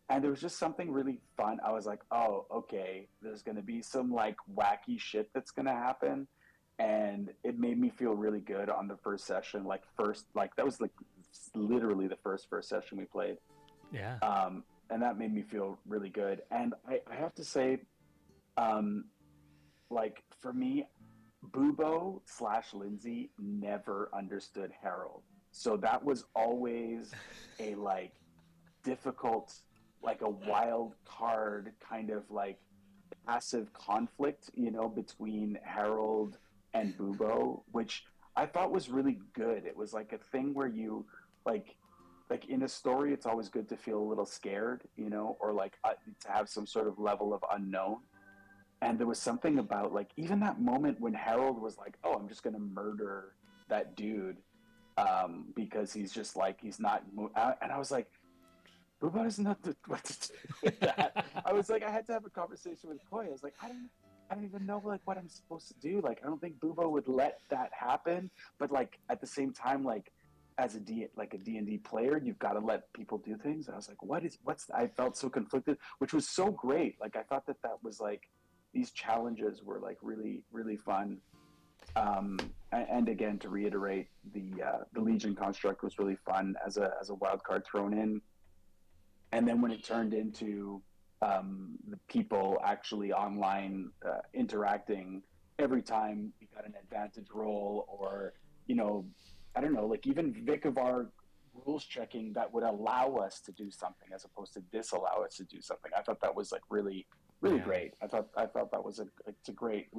S5: and there was just something really fun. I was like, oh, okay, there's gonna be some like wacky shit that's gonna happen, and it made me feel really good on the first session. Like that was like literally the first session we played.
S4: Yeah.
S5: And that made me feel really good. And I have to say, like for me, Bubo / Lindsay never understood Harold. So that was always a like difficult, like a wild card kind of like passive conflict, between Harold and Bubo, which I thought was really good. It was like a thing where you like in a story, it's always good to feel a little scared, or like to have some sort of level of unknown. And there was something about like even that moment when Harold was like, "Oh, I'm just gonna murder that dude," because he's just like he's not. And I was like, "Bubo doesn't know what to do with that." I was like, I had to have a conversation with Koi. I was like, I don't even know like what I'm supposed to do. Like, I don't think Bubo would let that happen. But like at the same time, like as a D&D player, you've got to let people do things. And I was like, I felt so conflicted, which was so great. Like I thought that was like these challenges were like really, really fun. And again, to reiterate, the Legion construct was really fun as a wild card thrown in. And then when it turned into the people actually online interacting every time we got an advantage roll, or I don't know, like even Vikavar rules checking that would allow us to do something as opposed to disallow us to do something. I thought that was like really, really great. I thought that was a great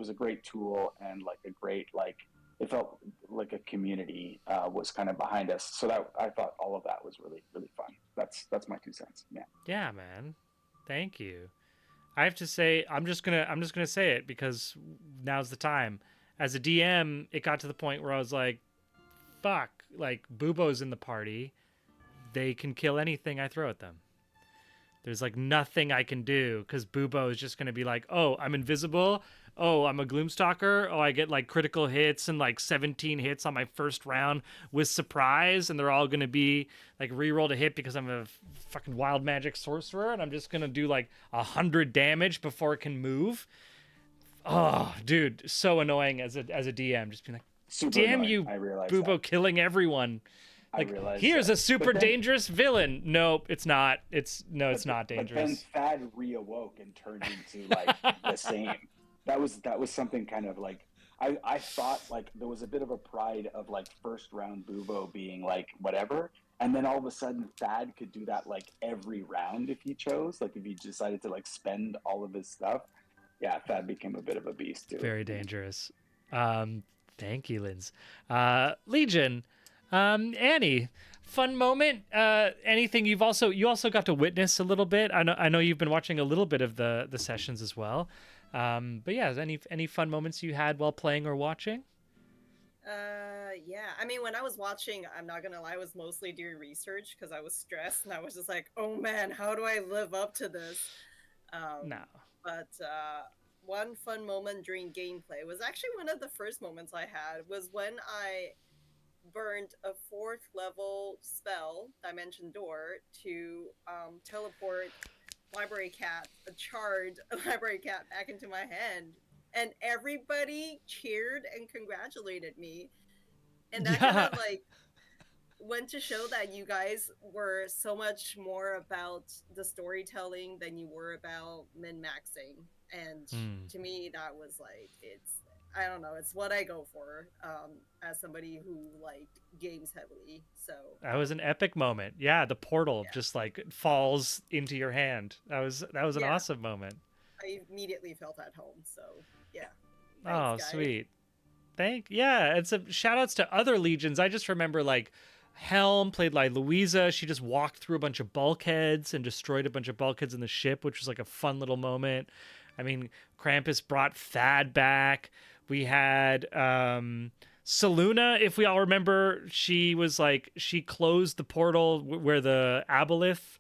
S5: tool, and like a great, like it felt like a community was kind of behind us. So that I thought all of that was really, really fun. That's my 2 cents. Yeah.
S4: Yeah, man. Thank you. I have to say, I'm just gonna say it because now's the time. As a DM, it got to the point where I was like, fuck, like Bubo's in the party. They can kill anything I throw at them. There's like nothing I can do because Bubo is just going to be like, oh, I'm invisible. Oh, I'm a Gloomstalker. Oh, I get like critical hits and like 17 hits on my first round with surprise. And they're all going to be like reroll to hit because I'm a fucking wild magic sorcerer. And I'm just going to do like 100 damage before it can move. Oh, dude, so annoying as a DM. Just being like,
S5: super
S4: damn
S5: annoying.
S4: you,
S5: I realized
S4: Bubo,
S5: that.
S4: killing everyone. Like, here's a super dangerous villain. Nope, it's not. It's not dangerous.
S5: But then Thad reawoke and turned into like the same. That was something kind of like I thought like there was a bit of a pride of like first round Bubo being like whatever, and then all of a sudden Thad could do that like every round if he chose. Like if he decided to like spend all of his stuff, yeah, Thad became a bit of a beast too.
S4: Very dangerous. Thank you, Linz. Legion. Annie, fun moment. Anything you also got to witness a little bit. I know you've been watching a little bit of the sessions as well. But yeah, any fun moments you had while playing or watching?
S10: Yeah. I mean, when I was watching, I'm not gonna lie, I was mostly doing research because I was stressed and I was just like, oh man, how do I live up to this?
S4: No.
S10: But one fun moment during gameplay was actually one of the first moments I had was when I burned a 4th level spell, Dimension Door, to teleport Library Cat, a charred Library Cat, back into my hand. And everybody cheered and congratulated me. And that kind of like went to show that you guys were so much more about the storytelling than you were about min-maxing. And to me, that was like, I don't know, it's what I go for as somebody who liked games heavily. So
S4: that was an epic moment. Yeah, the portal just like falls into your hand. That was an awesome moment.
S10: I immediately felt at home. So yeah.
S4: Thanks, sweet. It's a shout outs to other legions. I just remember like Helm played like Louisa. She just walked through a bunch of bulkheads and destroyed a bunch of bulkheads in the ship, which was like a fun little moment. I mean, Krampus brought Thad back. We had Seluna, if we all remember, she closed the portal where the Aboleth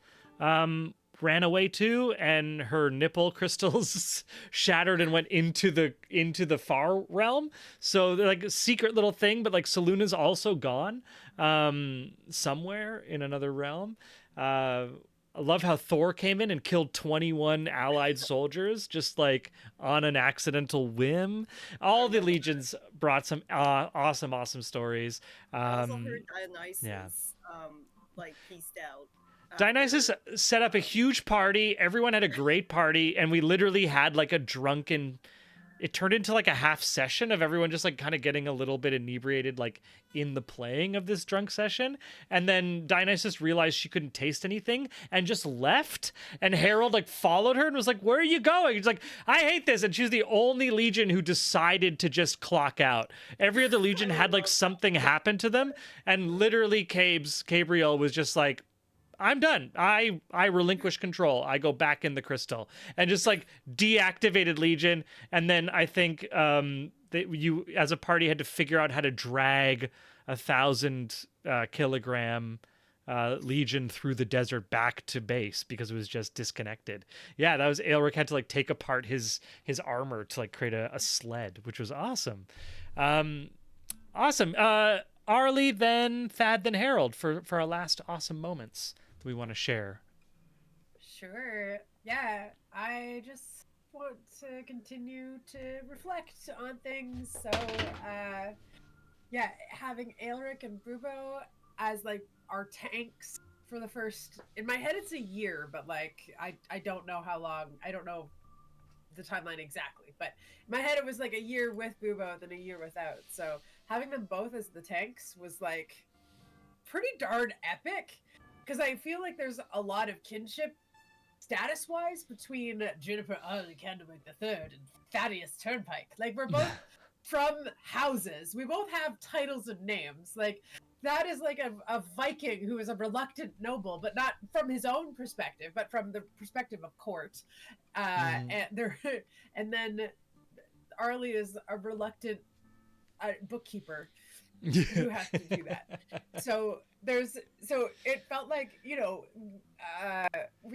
S4: ran away to, and her nipple crystals shattered and went into the far realm. So they're like a secret little thing, but like Seluna's also gone somewhere in another realm. I love how Thor came in and killed 21 allied soldiers just like on an accidental whim. All the legions brought some awesome stories.
S10: I also heard Dionysus like pieced out.
S4: Dionysus set up a huge party. Everyone had a great party, and we literally had like a drunken... It turned into like a half session of everyone just like kind of getting a little bit inebriated like in the playing of this drunk session. And then Dionysus realized she couldn't taste anything and just left. And Harold like followed her and was like, "Where are you going?" He's like, "I hate this." And she was the only legion who decided to just clock out. Every other legion had like something happen to them. And literally Gabriel was just like, "I'm done. I relinquish control. I go back in the crystal," and just like deactivated Legion. And then I think that you as a party had to figure out how to drag 1,000 kilogram Legion through the desert back to base because it was just disconnected. Yeah, that was Aelric had to like take apart his armor to like create a sled, which was awesome. Awesome. Arlie, then Thad, then Harold for our last awesome moments that we want to share.
S8: Sure. Yeah, I just want to continue to reflect on things. So, yeah, having Aelric and Bubo as like our tanks for the first. In my head, it's a year, but like I don't know how long. I don't know the timeline exactly, but in my head it was like a year with Bubo, then a year without. So having them both as the tanks was like pretty darn epic. Because I feel like there's a lot of kinship, status-wise, between Juniper Candlewick III and Thaddeus Turnpike. Like, we're both from houses. We both have titles and names. Like, that is like a Viking who is a reluctant noble, but not from his own perspective, but from the perspective of court. And then Arlie is a reluctant bookkeeper who has to do that. So it felt like, you know,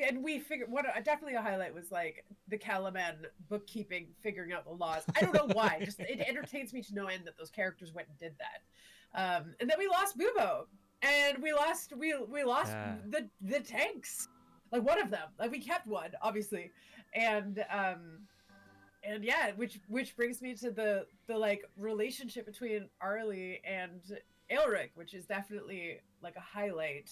S8: and we figured definitely a highlight was like the Calaman bookkeeping, figuring out the laws. I don't know why, just it entertains me to no end that those characters went and did that. And then we lost Bubo, and we lost the tanks, like one of them. Like we kept one, obviously, and yeah, which brings me to the like relationship between Arlie and Aelric, which is definitely like a highlight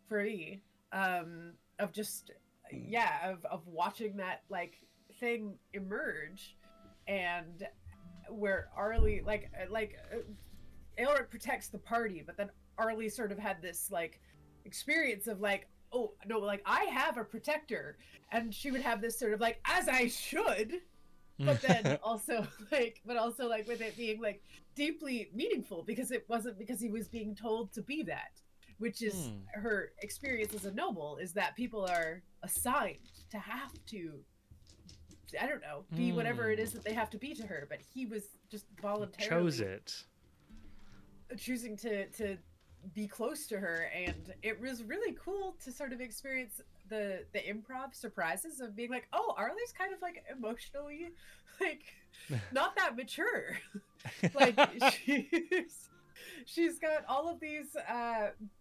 S8: for me, of just of watching that like thing emerge, and where Arlie like Aelric protects the party, but then Arlie sort of had this like experience of like, oh no, like I have a protector, and she would have this sort of like, as I should. But then also like with it being like deeply meaningful, because it wasn't because he was being told to be that, which is her experience as a noble, is that people are assigned to have to, I don't know, be whatever it is that they have to be to her, but he was just voluntarily choosing to be close to her, and it was really cool to sort of experience the improv surprises of being like, oh, Arlie's kind of like emotionally like not that mature. Like she's got all of these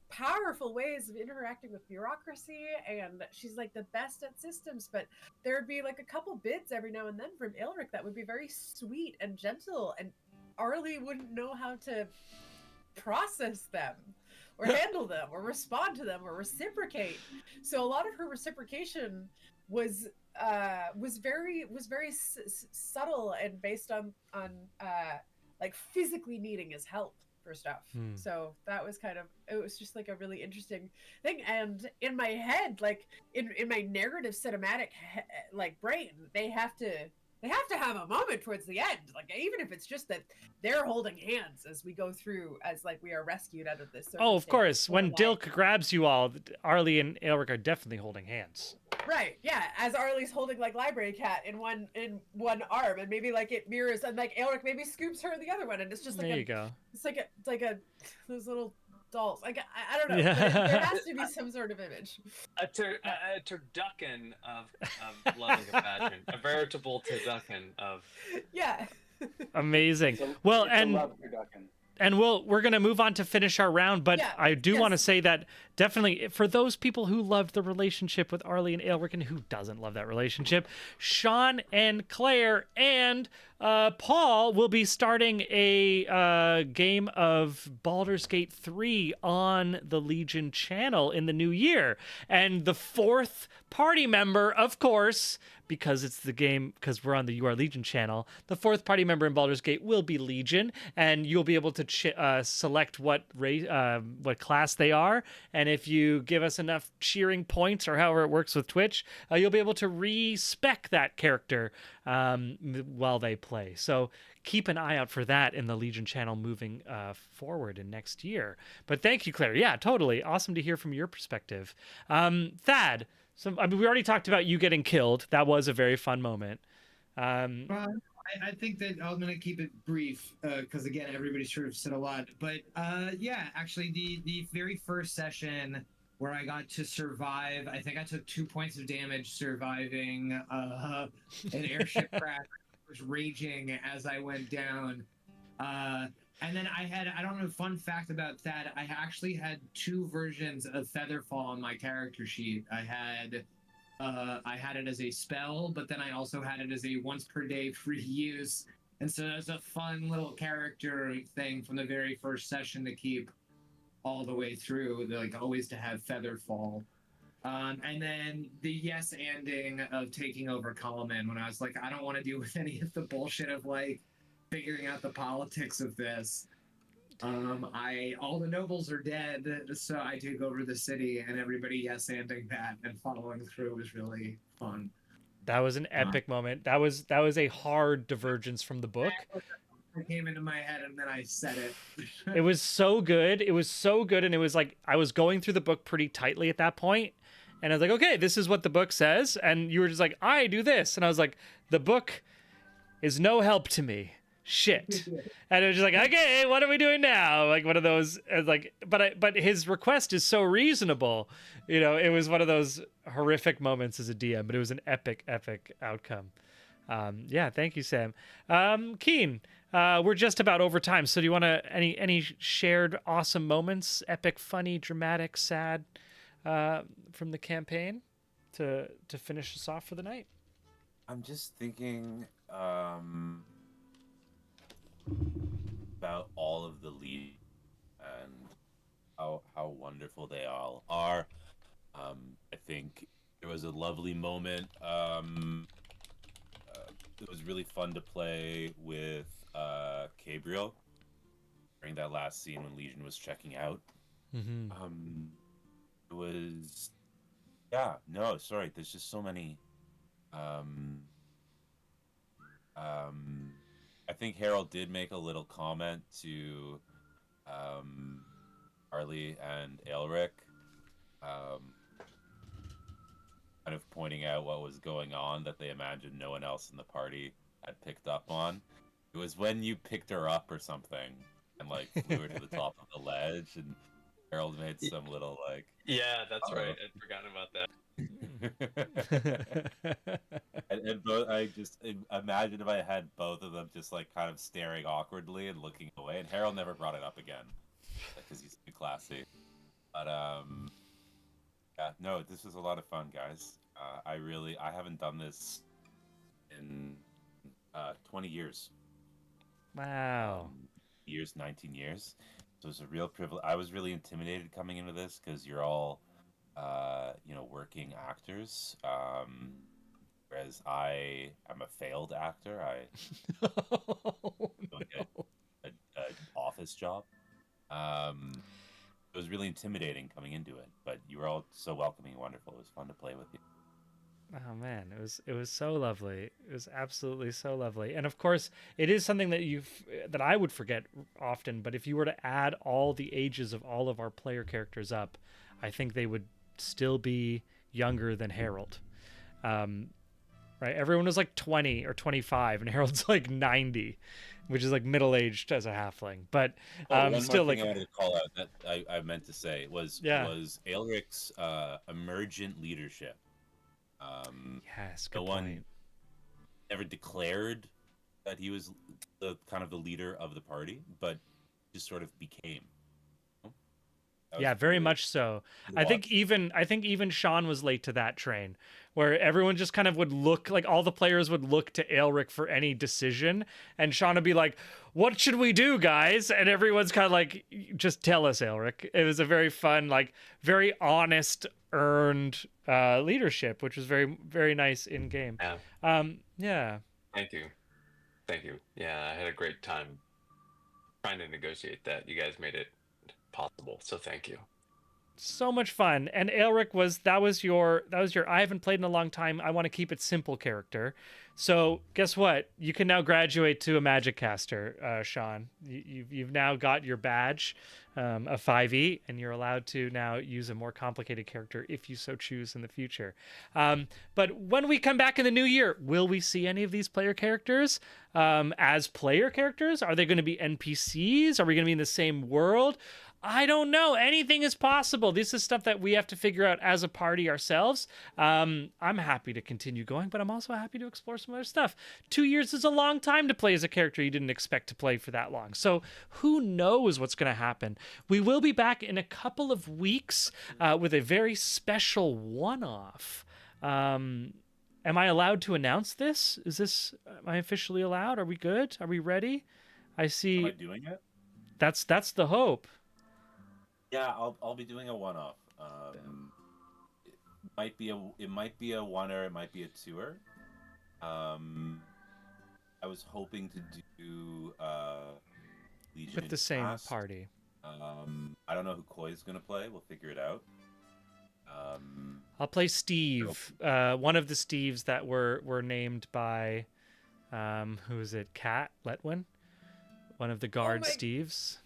S8: powerful ways of interacting with bureaucracy, and she's like the best at systems. But there would be like a couple bits every now and then from Aelric that would be very sweet and gentle, and Arlie wouldn't know how to process them or handle them or respond to them or reciprocate. So a lot of her reciprocation was very subtle and based on like physically needing his help for stuff. So that was it was just like a really interesting thing. And in my head, like in my narrative cinematic like brain, they have to have a moment towards the end, like even if it's just that they're holding hands as we go through, as like we are rescued out of this.
S4: Oh, of course. When Dilk grabs you all, Arlie and Aelric are definitely holding hands.
S8: Right, yeah. As Arlie's holding like Library Cat in one arm, and maybe like it mirrors, and like Aelric maybe scoops her in the other one, and it's just like
S4: there you go.
S8: It's like a those little dolls. Like I don't know. Yeah. But there has to be some sort of image.
S14: A turducken of love and compassion. A veritable turducken of.
S8: Yeah.
S4: Amazing. Well, and we're going to move on to finish our round, but
S8: yeah,
S4: I do want to say that definitely for those people who loved the relationship with Arlie and Aelric, and who doesn't love that relationship, Sean and Claire and Paul will be starting a game of Baldur's Gate 3 on the Legion channel in the new year. And the fourth party member, of course, because it's the game, because we're on the You Are Legion channel, the fourth party member in Baldur's Gate will be Legion, and you'll be able to select what class they are. And if you give us enough cheering points, or however it works with Twitch, you'll be able to respec that character while they play. So keep an eye out for that in the Legion channel moving forward in next year. But thank you, Claire. Yeah, totally. Awesome to hear from your perspective. Thad, so, I mean, we already talked about you getting killed. That was a very fun moment.
S7: Well, I think that I'm going to keep it brief because, again, everybody sort of said a lot. But, yeah, actually, the very first session where I got to survive, I think I took 2 points of damage surviving an airship crash. I was raging as I went down. And then I don't know, fun fact about that, I actually had 2 versions of Featherfall on my character sheet. I had it as a spell, but then I also had it as a once per day free use. And so that's a fun little character thing from the very first session to keep all the way through, like always to have Featherfall. And then the yes-anding of taking over Coleman when I was like, I don't want to deal with any of the bullshit of like figuring out the politics of this. All the nobles are dead, so I take over the city, and everybody yes-anding that and following through was really fun.
S4: That was an epic moment. That was a hard divergence from the book.
S7: It came into my head, and then I said it.
S4: It was so good. It was so good, and it was like I was going through the book pretty tightly at that point, and I was like, okay, this is what the book says, and you were just like, I do this, and I was like, the book is no help to me. Shit. And it was just like, okay, what are we doing now? Like one of those, like, but his request is so reasonable. You know, it was one of those horrific moments as a DM, but it was an epic outcome. Yeah, thank you, Sam. Keen, we're just about over time. So do you want to, any shared awesome moments, epic, funny, dramatic, sad, from the campaign to finish us off for the night?
S6: I'm just thinking, about all of the lead and how wonderful they all are. I think there was a lovely moment. It was really fun to play with Gabriel during that last scene when Legion was checking out.
S4: Mm-hmm.
S6: It was, sorry. There's just so many. I think Harold did make a little comment to Arlie and Aelric, kind of pointing out what was going on that they imagined no one else in the party had picked up on. It was when you picked her up or something and like flew her to the top of the ledge, and Harold made some little like...
S14: Yeah, that's right. I'd forgotten about that.
S6: And both, I just imagine if I had both of them just like kind of staring awkwardly and looking away. And Harold never brought it up again because he's too classy. But yeah, no, this was a lot of fun, guys. I haven't done this in 20 years.
S4: Wow.
S6: 19 years. So it was a real privilege. I was really intimidated coming into this because you're all, working actors. Whereas I am a failed actor. I an office job. It was really intimidating coming into it, but you were all so welcoming and wonderful. It was fun to play with you.
S4: Oh man, it was so lovely. It was absolutely so lovely. And of course, it is something that I would forget often, but if you were to add all the ages of all of our player characters up, I think they would still be younger than Harold. Right? Everyone was like 20 or 25 and Harold's like 90, which is like middle-aged as a halfling. But
S6: one
S4: still
S6: more thing
S4: like
S6: I wanted to call out that I meant to say was Aelric's emergent leadership.
S4: Yes, good
S6: no one
S4: point.
S6: ever declared that he was the kind of the leader of the party, but just sort of became.
S4: Yeah, very much so. I think even Sean was late to that train, where everyone just kind of would look like all the players would look to Aelric for any decision, and Sean would be like, "What should we do, guys?" And everyone's kind of like, "Just tell us, Aelric." It was a very fun, like very honest, earned leadership, which was very, very nice in game. Yeah.
S15: Thank you. Yeah, I had a great time trying to negotiate that. You guys made it possible, so thank you.
S4: So much fun. And Aelric that was your I haven't played in a long time, I want to keep it simple character. So guess what? You can now graduate to a magic caster, Sean. You've now got your badge, a 5e, and you're allowed to now use a more complicated character if you so choose in the future. But when we come back in the new year, will we see any of these player characters as player characters? Are they going to be NPCs? Are we going to be in the same world? I don't know. Anything is possible. This is stuff that we have to figure out as a party ourselves. I'm happy to continue going, but I'm also happy to explore some other stuff. 2 years is a long time to play as a character you didn't expect to play for that long. So who knows what's going to happen? We will be back in a couple of weeks with a very special one-off. Am I allowed to announce this? Am I officially allowed? Are we good? Are we ready? I see.
S6: Am I doing it?
S4: That's the hope.
S6: Yeah, I'll be doing a one-off. It might be a one-er, it might be a two-er. I was hoping to do Legion
S4: with the same
S6: Cast.
S4: party.
S6: I don't know who Koi's gonna play. We'll figure it out.
S4: I'll play Steve, one of the Steves that were named by, who is it? Kat Letwin, one of the guard Steves.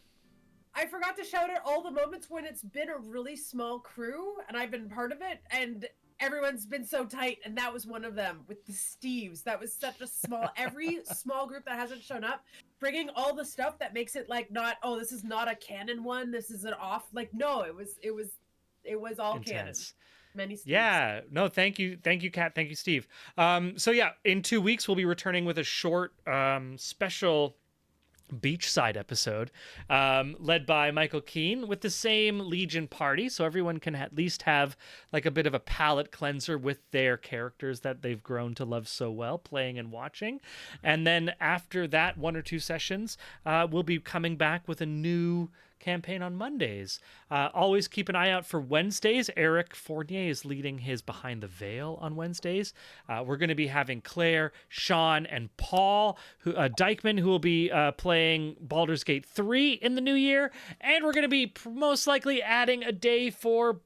S8: I forgot to shout out all the moments when it's been a really small crew and I've been part of it and everyone's been so tight, and that was one of them with the Steves. That was such a small, every small group that hasn't shown up, bringing all the stuff that makes it like not, oh, this is not a canon one, this is an off, like no, it was all
S4: Intense.
S8: canon. Many Steves.
S4: Yeah, no, thank you, Kat, thank you, Steve. So yeah, in 2 weeks we'll be returning with a short special beachside episode led by Michael Keane with the same Legion party, so everyone can at least have like a bit of a palate cleanser with their characters that they've grown to love so well, playing and watching. And then after that 1 or 2 sessions, we'll be coming back with a new campaign on Mondays. Always keep an eye out for Wednesdays. Eric Fournier is leading his Behind the Veil on Wednesdays. We're going to be having Claire, Sean, and Paul Dykeman, who will be playing Baldur's Gate 3 in the new year. And we're going to be most likely adding a day for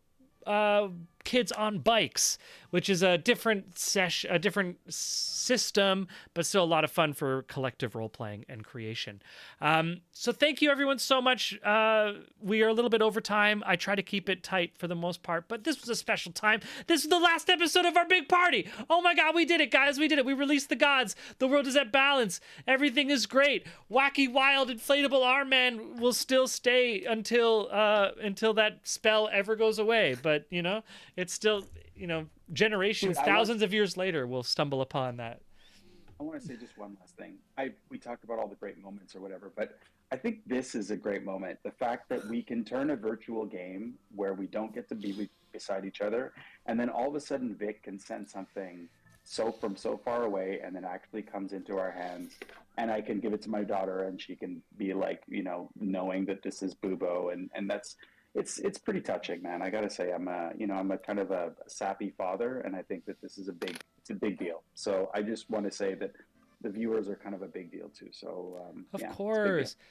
S4: Kids on Bikes, which is a different system, but still a lot of fun for collective role-playing and creation. So thank you everyone so much. We are a little bit over time. I try to keep it tight for the most part, but this was a special time. This is the last episode of our big party. Oh my God, we did it, guys. We did it. We released the gods. The world is at balance. Everything is great. Wacky, wild, inflatable arm man will still stay until that spell ever goes away. But, you know, it's still... generations,
S5: Dude,
S4: thousands of years later, we'll stumble upon that.
S5: I want to say just one last thing. We talked about all the great moments or whatever, but I think this is a great moment. The fact that we can turn a virtual game where we don't get to be beside each other, and then all of a sudden Vic can send something from so far away, and then actually comes into our hands, and I can give it to my daughter, and she can be like, knowing that this is Bubo, and that's it's pretty touching, man. I gotta say, I'm a kind of a sappy father, and I think that this is a big deal. So I just want to say that the viewers are kind of a big deal too. So
S4: Of
S5: yeah, it's a big
S4: course.
S5: deal.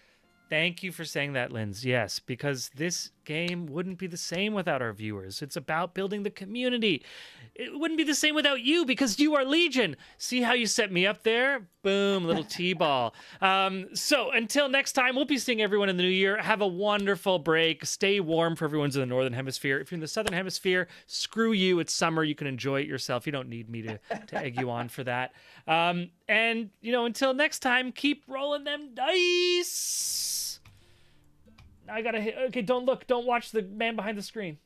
S4: Thank you for saying that, Linz. Yes, because this game wouldn't be the same without our viewers. It's about building the community. It wouldn't be the same without you because you are Legion. See how you set me up there? Boom, little T-ball. So until next time, we'll be seeing everyone in the new year. Have a wonderful break. Stay warm for everyone's in the Northern Hemisphere. If you're in the Southern Hemisphere, screw you. It's summer. You can enjoy it yourself. You don't need me to egg you on for that. And, until next time, keep rolling them dice. I gotta hit. Okay, don't look. Don't watch the man behind the screen.